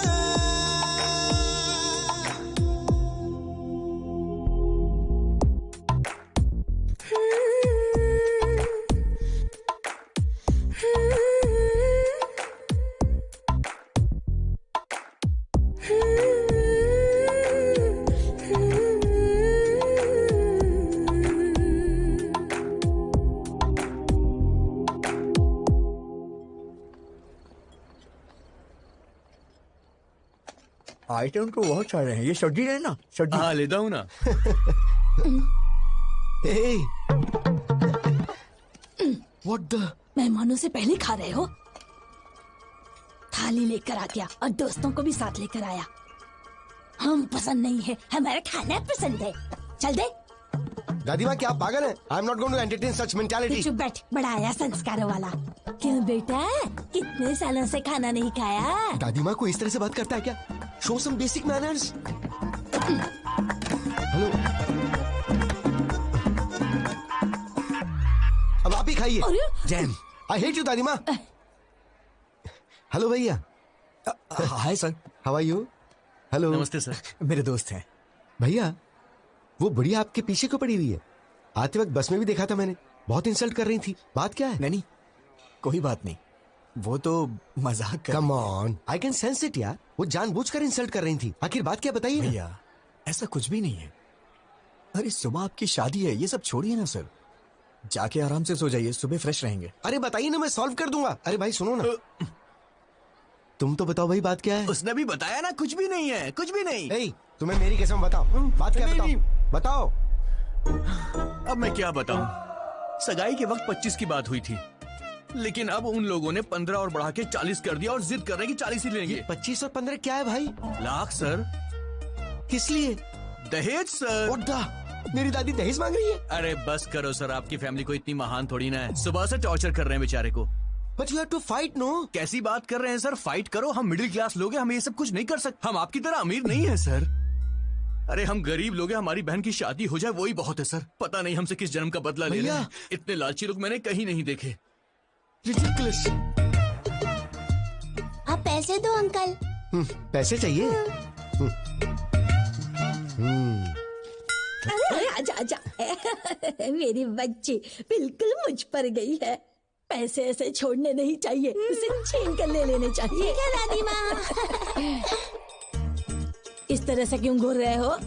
Speaker 18: आइटम तो बहुत सारे हैं, ये सब्जी है ना? सब्जी
Speaker 4: हाँ लेता हूँ ना।
Speaker 12: What the?
Speaker 13: मेहमानों से पहले खा रहे हो? थाली लेकर आ गया और दोस्तों को भी साथ लेकर आया। हम पसंद नहीं है, हमारा खाना पसंद है। चल दे।
Speaker 12: दादी माँ क्या आप पागल हैं? I am not going to entertain such mentality.
Speaker 13: चुप बैठ, बड़ा आया संस्कारों वाला। क्यों बेटा, कितने सालों से खाना नहीं खाया?
Speaker 12: दादी माँ को इस तरह से बात करता है क्या? Show some basic manners. Hello, अब आप ही खाइए। जैम। आई हेट यू दादी माँ। हेलो भैया।
Speaker 2: Hi sir.
Speaker 12: How are you? Hello.
Speaker 4: नमस्ते सर।
Speaker 2: मेरे दोस्त हैं।
Speaker 12: भैया वो बुढ़िया आपके पीछे क्यों पड़ी हुई है? आते वक्त बस में भी देखा था मैंने, बहुत इंसल्ट कर रही थी। बात क्या है?
Speaker 2: नहीं कोई बात नहीं, वो तो मजाक कर।
Speaker 12: Come on, I can sense it यार। वो जानबूझकर इंसल्ट कर रही थी। आखिर बात क्या बताइए ना।
Speaker 2: भैया ऐसा कुछ भी नहीं है। अरे सुबह आपकी शादी है, ये सब छोड़िए ना सर। जाके आराम से सो जाइए, सुबह फ्रेश रहेंगे।
Speaker 12: अरे बताइए ना, मैं सॉल्व कर दूंगा। अरे भाई सुनो ना, तुम तो बताओ भाई बात क्या है?
Speaker 4: उसने भी बताया ना, कुछ भी नहीं है, कुछ भी नहीं।
Speaker 12: ए, तुम्हें मेरी कसम बताओ, बात क्या है? बताओ।
Speaker 4: अब मैं क्या बताऊं? सगाई के वक्त 25 की बात हुई थी, लेकिन अब उन लोगों ने 15 और बढ़ा के 40 कर दिया और जिद कर रहे हैं कि 40 ही लेंगे।
Speaker 12: 25 और 15 क्या है भाई?
Speaker 4: लाख सर।
Speaker 12: किस लिए?
Speaker 4: दहेज सर।
Speaker 12: मेरी दादी दहेज मांग रही है?
Speaker 4: अरे बस करो सर, आपकी फैमिली को इतनी महान थोड़ी ना है। सुबह से टॉर्चर कर रहे हैं बेचारे को।
Speaker 12: But you have to fight, no?
Speaker 4: कैसी बात कर रहे हैं सर? फाइट करो, हम मिडिल क्लास लोग हैं, हम ये सब कुछ नहीं कर सकते। हम आपकी तरह अमीर नहीं है सर। अरे हम गरीब लोग हैं, हमारी बहन की शादी हो जाए वही बहुत है सर। पता नहीं हमसे किस जन्म का बदला ले रहे हैं। इतने लालची लोग मैंने कहीं नहीं देखे।
Speaker 12: Ridiculous.
Speaker 13: आप पैसे दो अंकल।
Speaker 12: पैसे चाहिए?
Speaker 13: अरे आजा आजा। मेरी बच्ची बिल्कुल मुझ पर गई है। पैसे ऐसे छोड़ने नहीं चाहिए, उसे छीन कर ले लेने चाहिए। क्या दादी माँ? इस तरह से क्यों घूर रहे हो?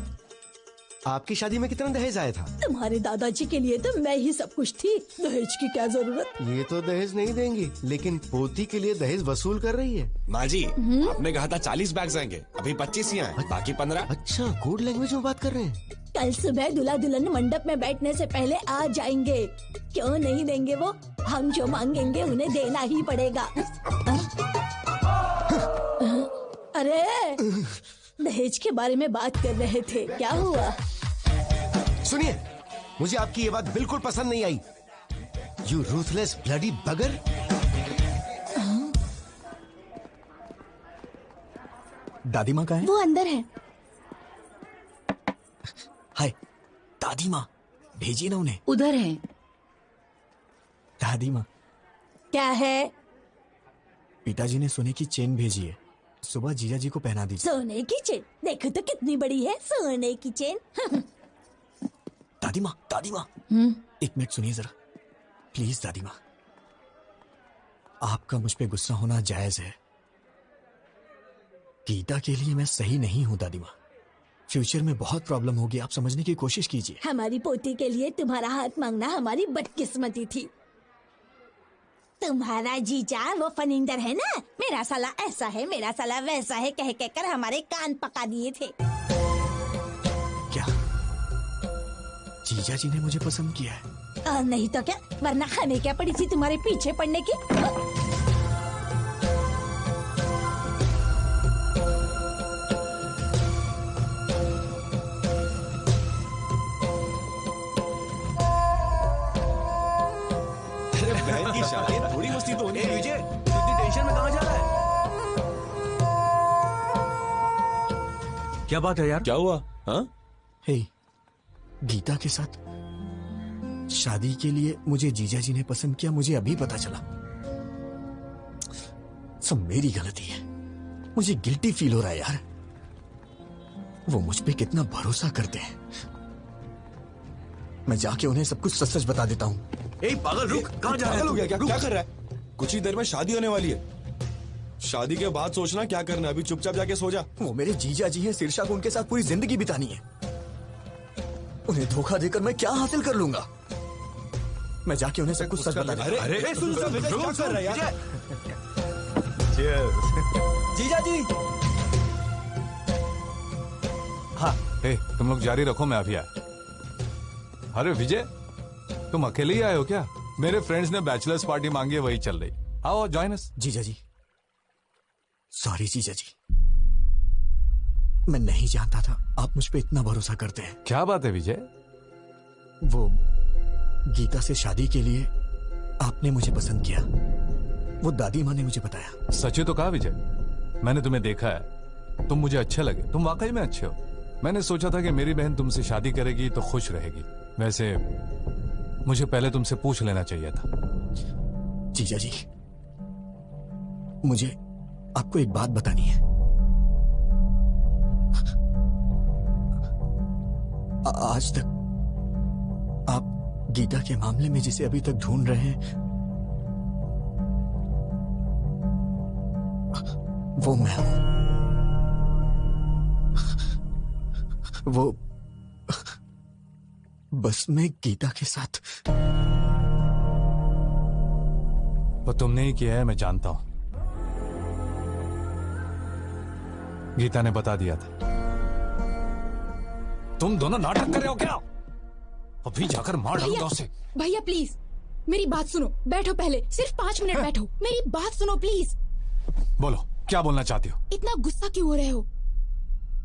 Speaker 12: आपकी शादी में कितना दहेज आया था?
Speaker 13: तुम्हारे दादाजी के लिए तो मैं ही सब कुछ थी, दहेज की क्या जरूरत?
Speaker 12: ये तो दहेज नहीं देंगी, लेकिन पोती के लिए दहेज वसूल कर रही है।
Speaker 5: माँ जी, आपने कहा था 40 बैग्स आएंगे, अभी 25 ही आए, बाकी 15।
Speaker 12: अच्छा, कोड लैंग्वेज में बात कर रहे हैं।
Speaker 13: कल सुबह दूल्हा दुल्हन मंडप में बैठने से पहले आ जाएंगे। क्यों नहीं देंगे वो? हम जो मांगेंगे उन्हें देना ही पड़ेगा। अरे दहेज के बारे में बात कर रहे थे, क्या हुआ?
Speaker 12: सुनिए, मुझे आपकी ये बात बिल्कुल पसंद नहीं आई। यू रूथलेस ब्लडी बगर।
Speaker 2: दादी माँ कहाँ है?
Speaker 13: वो अंदर है।
Speaker 2: हाय दादी माँ, भेजिए ना उन्हें।
Speaker 17: उधर है।
Speaker 2: दादी माँ
Speaker 13: क्या है?
Speaker 2: पिताजी ने सोने की चेन भेजी है, सुबह जीजा जी को पहना दीजिए।
Speaker 13: सोने की चेन? देखो तो कितनी बड़ी है सोने की चेन।
Speaker 2: दादी माँ एक मिनट सुनिए जरा, प्लीज दादी माँ। आपका मुझ पे गुस्सा होना जायज है। गीता के लिए मैं सही नहीं हूँ दादी माँ। फ्यूचर में बहुत प्रॉब्लम होगी, आप समझने की कोशिश कीजिए।
Speaker 13: हमारी पोती के लिए तुम्हारा हाथ मांगना हमारी बदकिस्मती थी। तुम्हारा जीजा वो फनिंदर है ना, मेरा साला ऐसा है, मेरा साला वैसा है कह कहकर हमारे कान पका दिए थे।
Speaker 2: क्या जीजा जी ने मुझे पसंद किया है?
Speaker 13: और नहीं तो क्या, वरना हमें क्या पड़ी थी तुम्हारे पीछे पड़ने की?
Speaker 5: बहन की शादी है, थोड़ी मस्ती तो होनी
Speaker 4: विजय, इतनी टेंशन में कहाँ जा रहा है? क्या बात है यार?
Speaker 5: क्या हुआ? हाँ?
Speaker 2: हे, गीता के साथ शादी के लिए मुझे जीजा जी ने पसंद किया, मुझे अभी पता चला। सब मेरी गलती है, मुझे गिल्टी फील हो रहा है यार। वो मुझ पे कितना भरोसा करते हैं। मैं जाके उन्हें सब कुछ सच सच बता देता हूँ।
Speaker 4: ए पागल रुक, कहाँ जा रहा है?
Speaker 5: पागल हो गया क्या? क्या कर रहा है? कुछ ही देर में शादी होने वाली है, शादी के बाद सोचना क्या करना है। अभी चुपचाप जाके सो जा।
Speaker 2: वो मेरे जीजा जी हैं, सिरशा को उनके साथ पूरी जिंदगी बितानी है। उन्हें धोखा देकर मैं क्या हासिल कर लूंगा? मैं जाके उन्हें सब कुछ सच बता दूंगा।
Speaker 5: अरे सुन सुन, क्या कर रहा है यार?
Speaker 2: जीजा जी।
Speaker 10: हाँ तुम लोग जारी रखो, मैं अभी आया। अरे विजय, तुम अकेले ही आए हो क्या? मेरे फ्रेंड्स ने बैचलर्स पार्टी मांगी है, वही चल रही। आओ जॉइन अस।
Speaker 2: जीजा जी, सॉरी जीजा जी। मैं नहीं जानता था आप मुझ पे इतना भरोसा करते हैं।
Speaker 10: क्या बात है विजय?
Speaker 2: वो गीता से शादी के लिए आपने मुझे पसंद किया, वो दादी माँ ने मुझे बताया।
Speaker 10: सच ही तो कहा विजय, मैंने तुम्हें देखा है, तुम मुझे अच्छे लगे, तुम वाकई में अच्छे हो। मैंने सोचा था कि मेरी बहन तुमसे शादी करेगी तो खुश रहेगी। वैसे मुझे पहले तुमसे पूछ लेना चाहिए था।
Speaker 2: जीजा जी, मुझे आपको एक बात बतानी है। आज तक आप गीता के मामले में जिसे अभी तक ढूंढ रहे हैं वो मैं हूं। वो बस मैं गीता के साथ।
Speaker 10: वो तुमने ही किया है, मैं जानता हूं। गीता ने बता दिया था। तुम दोनों नाटक कर रहे हो क्या? अभी जाकर मार डालूंगा उसे।
Speaker 7: भैया प्लीज मेरी बात सुनो, बैठो पहले, सिर्फ 5 मिनट बैठो, मेरी बात सुनो प्लीज।
Speaker 10: बोलो, क्या बोलना चाहती हो?
Speaker 7: इतना गुस्सा क्यों हो रहे हो?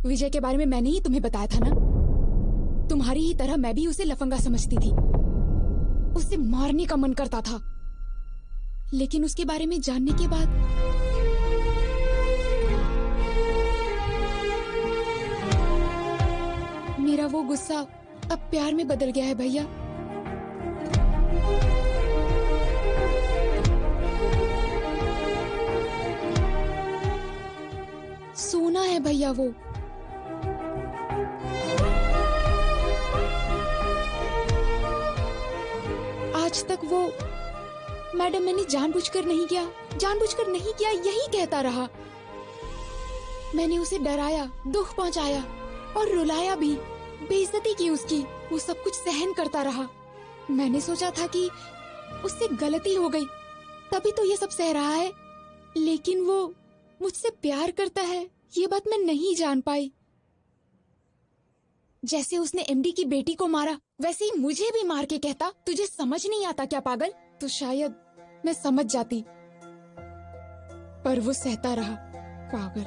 Speaker 7: विजय के बारे में मैंने ही तुम्हें बताया था ना। तुम्हारी ही तरह मैं भी उसे लफंगा समझती थी, उसे मारने का मन करता था, लेकिन उसके बारे में जानने के बाद मेरा वो गुस्सा अब प्यार में बदल गया है भैया। सोना है भैया वो। आज तक वो मैडम मैंने जानबूझकर नहीं किया, जानबूझकर नहीं किया यही कहता रहा। मैंने उसे डराया, दुख पहुंचाया और रुलाया भी, बेइज्जती की उसकी, वो सब कुछ सहन करता रहा। मैंने सोचा था कि उससे गलती हो गई तभी तो ये सब सह रहा है, लेकिन वो मुझसे प्यार करता है ये बात मैं नहीं जान पाई। जैसे उसने एमडी की बेटी को मारा वैसे ही मुझे भी मार के कहता तुझे समझ नहीं आता क्या पागल? तो शायद मैं समझ जाती, पर वो सहता रहा। पागल।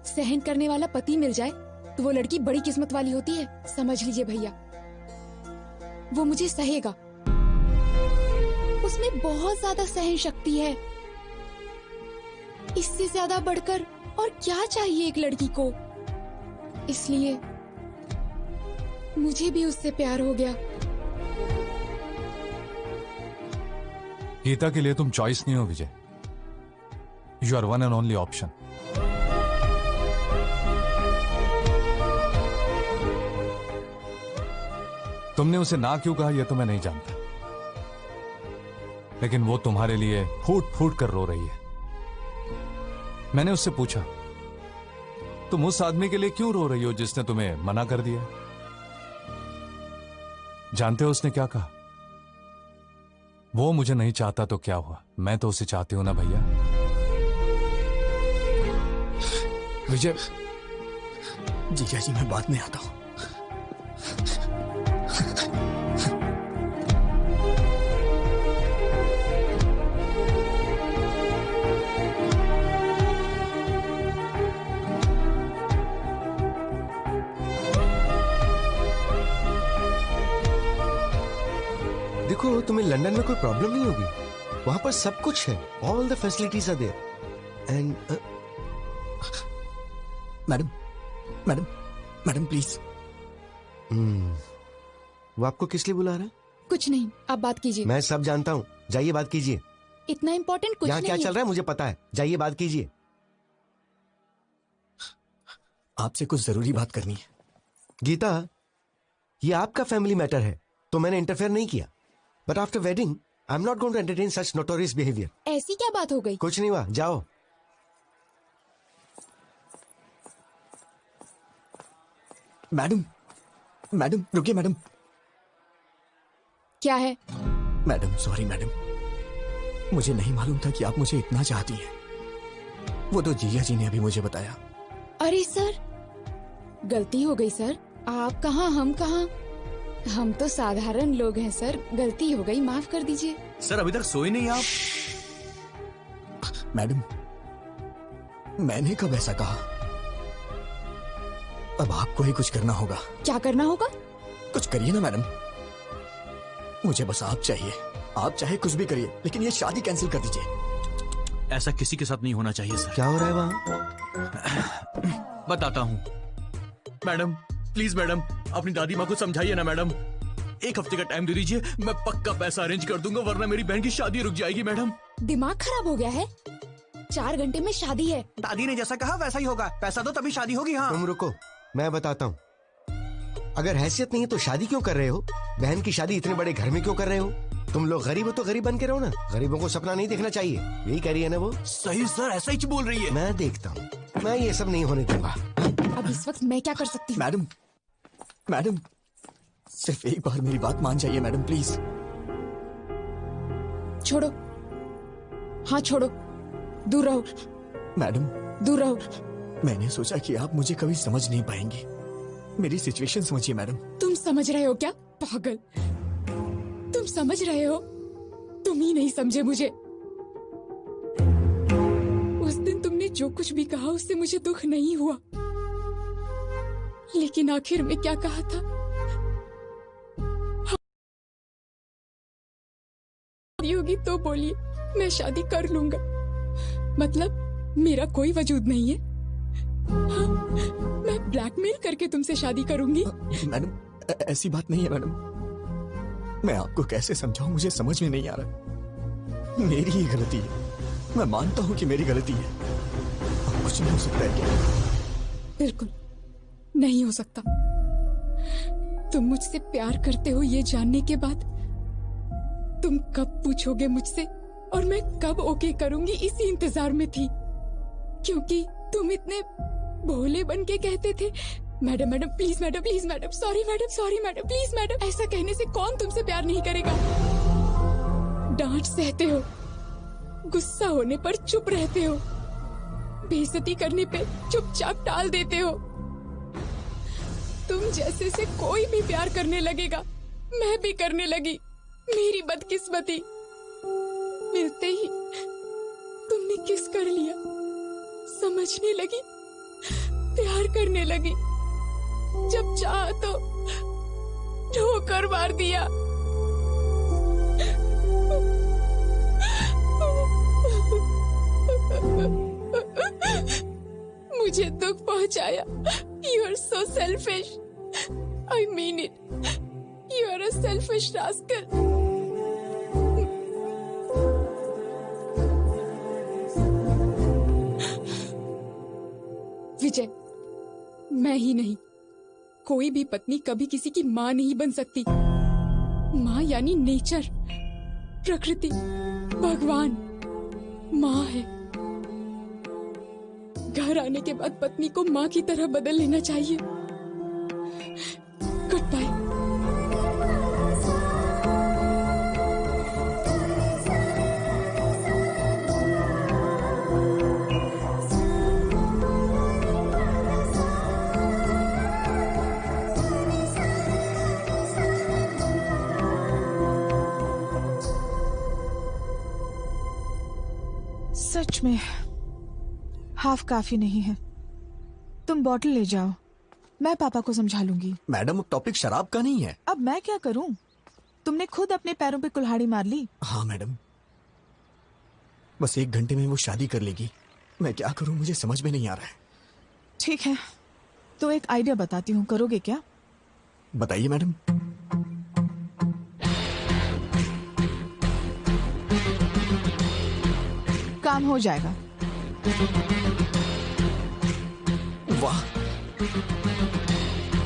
Speaker 7: सहन करने वाला पति मिल जाए तो वो लड़की बड़ी किस्मत वाली होती है, समझ लीजिए भैया। वो मुझे सहेगा, उसमें बहुत ज्यादा सहन शक्ति है। इससे ज्यादा बढ़कर और क्या चाहिए एक लड़की को? इसलिए मुझे भी उससे प्यार हो गया।
Speaker 10: गीता के लिए तुम चॉइस नहीं हो Vijay, you are one and only option. तुमने उसे ना क्यों कहा यह तो मैं नहीं जानता, लेकिन वो तुम्हारे लिए फूट फूट कर रो रही है। मैंने उससे पूछा, तुम उस आदमी के लिए क्यों रो रही हो जिसने तुम्हें मना कर दिया? जानते हो उसने क्या कहा? वो मुझे नहीं चाहता तो क्या हुआ, मैं तो उसे चाहती हूं ना भैया।
Speaker 2: विजय, जीजा जी मैं बाद में आता हूं।
Speaker 12: देखो, तुम्हें लंदन में कोई प्रॉब्लम नहीं होगी, वहां पर सब कुछ है, all the facilities are there. And
Speaker 2: madam madam madam please.
Speaker 12: वो आपको किस लिए बुला रहा है?
Speaker 7: कुछ नहीं, आप बात कीजिए।
Speaker 12: मैं सब जानता हूँ, जाइए बात कीजिए।
Speaker 7: इतना इम्पोर्टेंट कुछ
Speaker 12: यहाँ
Speaker 7: नहीं
Speaker 12: क्या चल रहा है मुझे पता है, जाइए बात कीजिए।
Speaker 2: आपसे कुछ जरूरी बात करनी है।
Speaker 12: गीता, ये आपका फैमिली मैटर है तो मैंने इंटरफेयर नहीं किया, but after wedding I am not going to entertain such notorious behaviour.
Speaker 7: ऐसी क्या बात हो गई?
Speaker 12: कुछ नहीं हुआ, जाओ।
Speaker 2: मैडम मैडम रुकिए मैडम।
Speaker 7: क्या है?
Speaker 2: मैडम सॉरी मैडम, मुझे नहीं मालूम था कि आप मुझे इतना चाहती हैं। वो तो जीजा जी ने अभी मुझे बताया।
Speaker 7: अरे सर, गलती हो गई सर। आप कहाँ हम कहाँ, हम तो साधारण लोग हैं सर, गलती हो गई, माफ कर दीजिए।
Speaker 4: सर अभी तक सोए नहीं आप?
Speaker 2: मैडम मैंने कब ऐसा कहा? अब आपको ही कुछ करना होगा।
Speaker 7: क्या करना होगा?
Speaker 2: कुछ करिए ना मैडम, मुझे बस आप चाहिए। आप चाहे कुछ भी करिए, लेकिन ये शादी कैंसिल कर दीजिए।
Speaker 4: ऐसा किसी के साथ नहीं होना चाहिए सर।
Speaker 12: क्या हो रहा है वहाँ?
Speaker 4: बताता हूँ मैडम, प्लीज मैडम, अपनी दादी माँ को समझाइए ना मैडम। 1 हफ्ते का टाइम दे दीजिए, मैं पक्का पैसा अरेंज कर दूंगा, वरना मेरी बहन की शादी रुक जाएगी मैडम।
Speaker 7: दिमाग खराब हो गया है? 4 घंटे में शादी है।
Speaker 19: दादी ने जैसा कहा वैसा ही होगा। पैसा दो तभी शादी होगी। हाँ
Speaker 12: तुम रुको, मैं बताता हूँ। अगर हैसियत नहीं है तो शादी क्यों कर रहे हो? बहन की शादी इतने बड़े घर में क्यों कर रहे हो? तुम लोग गरीब हो तो गरीब बन के रहो ना। गरीबों को सपना नहीं देखना चाहिए, यही कह रही है ना वो?
Speaker 4: सही सर, ऐसा ही बोल रही है।
Speaker 12: मैं देखता हूँ, मैं ये सब नहीं होने दूंगा।
Speaker 7: अब इस वक्त मैं क्या कर सकती हूँ?
Speaker 2: मैडम, मैडम, सिर्फ एक बार मेरी बात मान जाइए मैडम, प्लीज।
Speaker 7: छोड़ो, हाँ छोड़ो, दूर रहो।
Speaker 2: मैडम,
Speaker 7: दूर रहो।
Speaker 2: मैंने सोचा कि आप मुझे कभी समझ नहीं पाएंगी। मेरी सिचुएशन समझिए मैडम।
Speaker 7: तुम समझ रहे हो क्या? पागल, तुम समझ रहे हो? तुम ही नहीं समझे मुझे। उस दिन तुमने जो कुछ भी कहा उससे मुझे दुख नहीं हुआ, लेकिन आखिर में क्या कहा था? होगी तो बोलिए, मैं शादी कर लूंगा। मतलब मेरा कोई वजूद नहीं है? हाँ, मैं ब्लैकमेल करके तुमसे शादी करूंगी?
Speaker 2: मैडम, ऐसी बात नहीं है मैडम। मैं आपको कैसे समझाऊं, मुझे समझ में नहीं आ रहा। मेरी ही गलती है, मैं मानता हूं कि मेरी गलती है। अब कुछ नहीं हो सकता है क्या?
Speaker 7: बिल्कुल नहीं हो सकता। तुम मुझसे प्यार करते हो ये जानने के बाद तुम कब पूछोगे मुझसे और मैं कब ओके करूंगी, इसी इंतजार में थी। क्योंकि तुम इतने भोले बन के कहते थे, madam madam please madam, please madam, sorry madam, please madam. ऐसा कहने से कौन तुमसे प्यार नहीं करेगा? डांट सहते हो, गुस्सा होने पर चुप रहते हो, बेइज्जती करने पे चुपचाप टाल देते हो। तुम जैसे से कोई भी प्यार करने लगेगा, मैं भी करने लगी। मेरी बदकिस्मती, मिलते ही तुमने किस कर लिया, समझने लगी, प्यार करने लगी। जब चाहा तो ठोकर मार दिया। मुझे दुख पहुंचाया। You are so selfish. I mean it. You are a selfish rascal. विजय, मैं ही नहीं, कोई भी पत्नी कभी किसी की माँ नहीं बन सकती। माँ यानी नेचर, प्रकृति, भगवान माँ है। घर आने के बाद पत्नी को माँ की तरह बदल लेना चाहिए। Good bye.
Speaker 1: सच में हाफ काफी नहीं है। तुम बॉटल ले जाओ, मैं पापा को समझा लूंगी।
Speaker 2: मैडम, टॉपिक शराब का नहीं है।
Speaker 1: अब मैं क्या करूं? तुमने खुद अपने पैरों पे कुल्हाड़ी मार ली।
Speaker 2: हाँ मैडम, बस 1 घंटे में वो शादी कर लेगी। मैं क्या करूं, मुझे समझ में नहीं आ रहा है।
Speaker 1: ठीक है, तो एक आइडिया बताती हूँ, करोगे क्या?
Speaker 2: बताइए मैडम।
Speaker 1: काम हो जाएगा।
Speaker 2: वाह,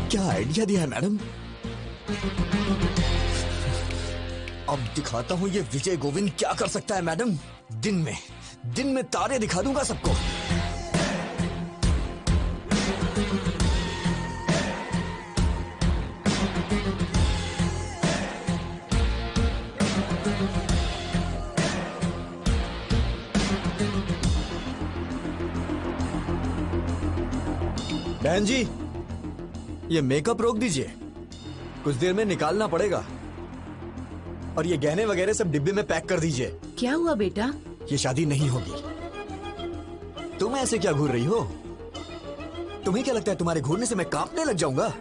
Speaker 2: क्या आइडिया दिया है मैडम। अब दिखाता हूँ ये विजय गोविंद क्या कर सकता है मैडम। दिन में तारे दिखा दूंगा सबको। बहन जी, ये मेकअप रोक दीजिए, कुछ देर में निकालना पड़ेगा। और ये गहने वगैरह सब डिब्बे में पैक कर दीजिए।
Speaker 17: क्या हुआ बेटा?
Speaker 2: ये शादी नहीं होगी। तुम ऐसे क्या घूर रही हो? तुम्हें क्या लगता है तुम्हारे घूरने से मैं कांपने लग जाऊंगा?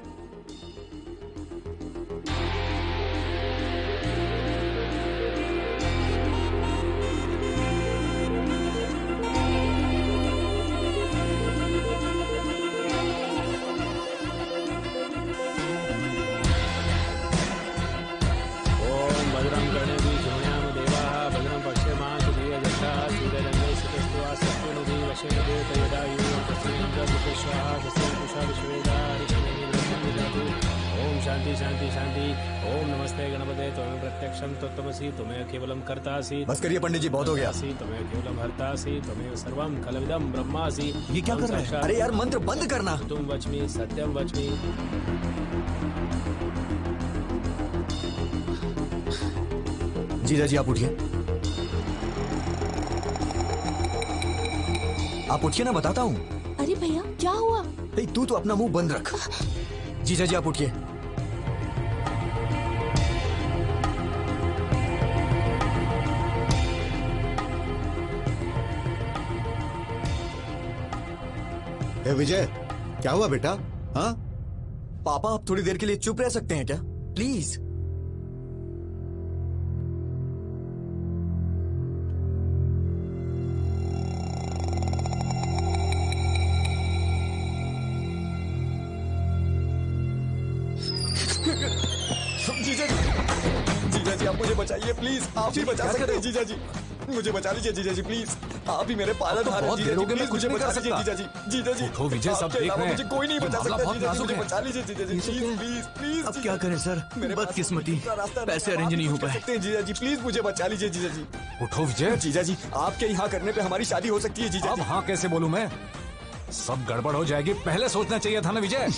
Speaker 8: ओम शांति शांति शांति। ओम नमस्ते गणपते त्वमेव प्रत्यक्षं तत्त्वमसि त्वमेव केवलं कर्तासि।
Speaker 2: बस करिए पंडित जी, बहुत हो गया।
Speaker 8: त्वमेव केवलं हर्तासि त्वमेव सर्वं खलविदं ब्रह्मासि।
Speaker 2: ये क्या कर रहा है? अरे यार मंत्र बंद करना।
Speaker 8: तुम वच्मि सत्यम वच्मि।
Speaker 2: जीजा जी आप उठिए, आप उठिए ना, बताता हूँ।
Speaker 6: अरे भैया क्या हुआ?
Speaker 2: तू तो अपना मुंह बंद रख। जीजा जी आप उठिए।
Speaker 11: विजय क्या हुआ बेटा? हाँ
Speaker 2: पापा आप थोड़ी देर के लिए चुप रह सकते हैं क्या प्लीज? जीजा जी आप मुझे बचाइए प्लीज, आप ही बचा सकते हैं जीजा जी, मुझे बचा लीजिए जीजा जी प्लीज, आप ही मेरे पालनहार हैं जीजा जी, प्लीज मुझे बचा लीजिए जीजा जी। जीजा जी
Speaker 10: उठो विजय, सब देख रहे हैं।
Speaker 2: मुझे कोई नहीं बचा सकता
Speaker 10: बहुत
Speaker 2: जीजा जी,
Speaker 10: नाजुक
Speaker 2: मुझे
Speaker 10: है।
Speaker 2: बचा लीजिए जीजा जी, प्लीज प्लीज प्लीज।
Speaker 4: अब क्या करें सर, बदकिस्मती, पैसे अरेंज नहीं हो पाए।
Speaker 2: जीजा जी प्लीज मुझे बचा लीजिए जीजा जी।
Speaker 10: उठो विजय।
Speaker 2: जीजा जी आपके यहाँ करने पे हमारी शादी हो सकती है जीजा
Speaker 10: अब
Speaker 2: जी।
Speaker 10: हाँ कैसे बोलूं मैं, सब गड़बड़ हो जाएगी, पहले सोचना चाहिए था ना विजय।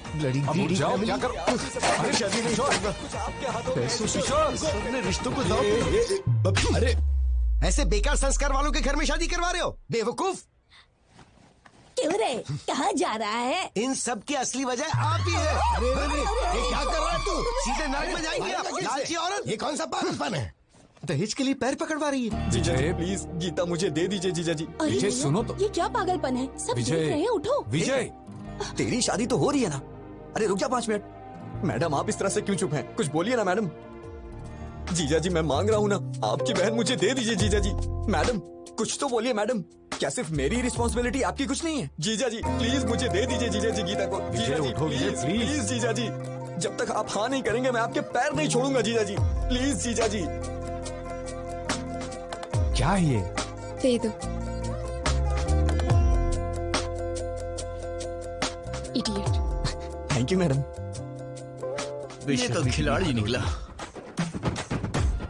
Speaker 10: अब उठ जाओ, क्या करो? अरे
Speaker 2: शादी नहीं होगा, कुछ आपके हाथों में।
Speaker 12: सबने रिश्तों को दांव। अरे ऐसे बेकार संस्कार वालों के घर में शादी करवा रहे हो बेवकूफ।
Speaker 13: क्यों रे, कहाँ जा रहा है?
Speaker 12: इन सब की असली वजह आप ही है। अरे ये क्या कर रहा है तू? सीधे नाक में जाएंगे आप, लालची औरत। ये कौन सा पागलपन है? दहेज के लिए पैर पकड़वा रही है।
Speaker 2: जीजा जी प्लीज गीता मुझे दे दीजिए जीजा जी।
Speaker 6: अरे
Speaker 10: विजय,
Speaker 6: भैया,
Speaker 10: सुनो तो।
Speaker 6: ये क्या पागलपन है? सब देख
Speaker 10: विजय।
Speaker 6: रहे हैं, उठो।
Speaker 10: विजय
Speaker 2: तेरी शादी तो हो रही है ना? अरे रुक जा 5 मिनट। मैडम आप इस तरह से क्यों चुप हैं? कुछ बोलिए ना मैडम। जीजा जी मैं मांग रहा हूँ ना, आपकी बहन मुझे दे दीजिए जीजा जी। मैडम कुछ तो बोलिए मैडम, क्या सिर्फ मेरी रिस्पॉन्सिबिलिटी आपकी कुछ नहीं है? जीजा जी प्लीज मुझे दे दीजिए जीजा जी गीता को। जीजा जी
Speaker 10: उठो विजय,
Speaker 2: प्लीज
Speaker 10: प्लीज।
Speaker 2: प्लीज जीजा जी, जब तक आप हाँ नहीं करेंगे मैं आपके पैर नहीं छोड़ूंगा जीजा जी, प्लीज जीजा जी।
Speaker 10: क्या है ये?
Speaker 7: दे दो। इडियट।
Speaker 2: Thank you madam.
Speaker 4: ये तो खिलाड़ी निकला।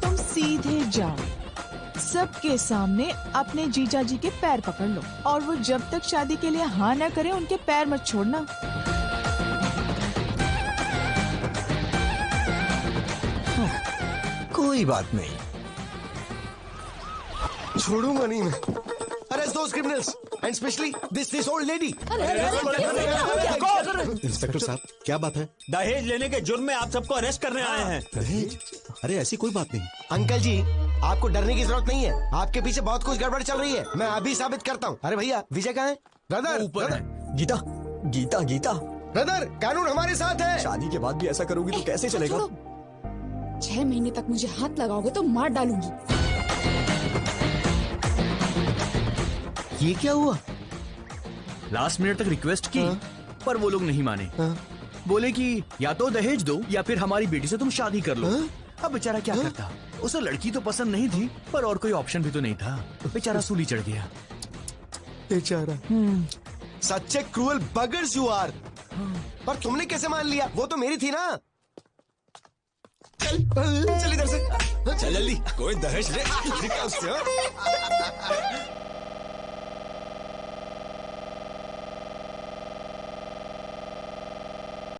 Speaker 1: तुम सीधे जाओ, सबके सामने अपने जीजा जी के पैर पकड़ लो, और वो जब तक शादी के लिए हाँ न करे उनके पैर मत छोड़ना।
Speaker 2: कोई बात नहीं,
Speaker 12: छोड़ूंगा नहीं मैं। Arrest those criminals and specially this old lady.
Speaker 11: Inspector साहब क्या बात है?
Speaker 15: दहेज लेने के जुर्म में आप सबको अरेस्ट करने आए हैं।
Speaker 11: दहेज? अरे ऐसी कोई बात नहीं।
Speaker 12: अंकल जी आपको डरने की जरूरत नहीं है, आपके पीछे बहुत कुछ गड़बड़ चल रही है, मैं अभी साबित करता हूँ। अरे भैया विजय कहाँ है? ब्रदर
Speaker 4: ऊपर है।
Speaker 2: गीता गीता गीता
Speaker 12: ब्रदर कानून हमारे साथ है।
Speaker 2: शादी के बाद भी ऐसा करोगी तो कैसे चलेगा?
Speaker 7: 6 महीने तक मुझे हाथ लगाओगे तो मार डालूंगी।
Speaker 12: ये क्या हुआ?
Speaker 4: लास्ट मिनट तक रिक्वेस्ट की, पर वो लोग नहीं माने। बोले कि या तो दहेज दो या फिर हमारी बेटी से तुम शादी कर लो। अब बेचारा क्या करता, उसे लड़की तो पसंद नहीं थी, पर और कोई ऑप्शन भी तो नहीं था। बेचारा सूली चढ़ गया।
Speaker 12: बेचारा। सच्चे क्रूअल बगर्स यू आर। पर तुमने कैसे मान लिया? वो तो मेरी थी ना। चल इधर से, चल जल्दी। कोई दहेज ले उससे।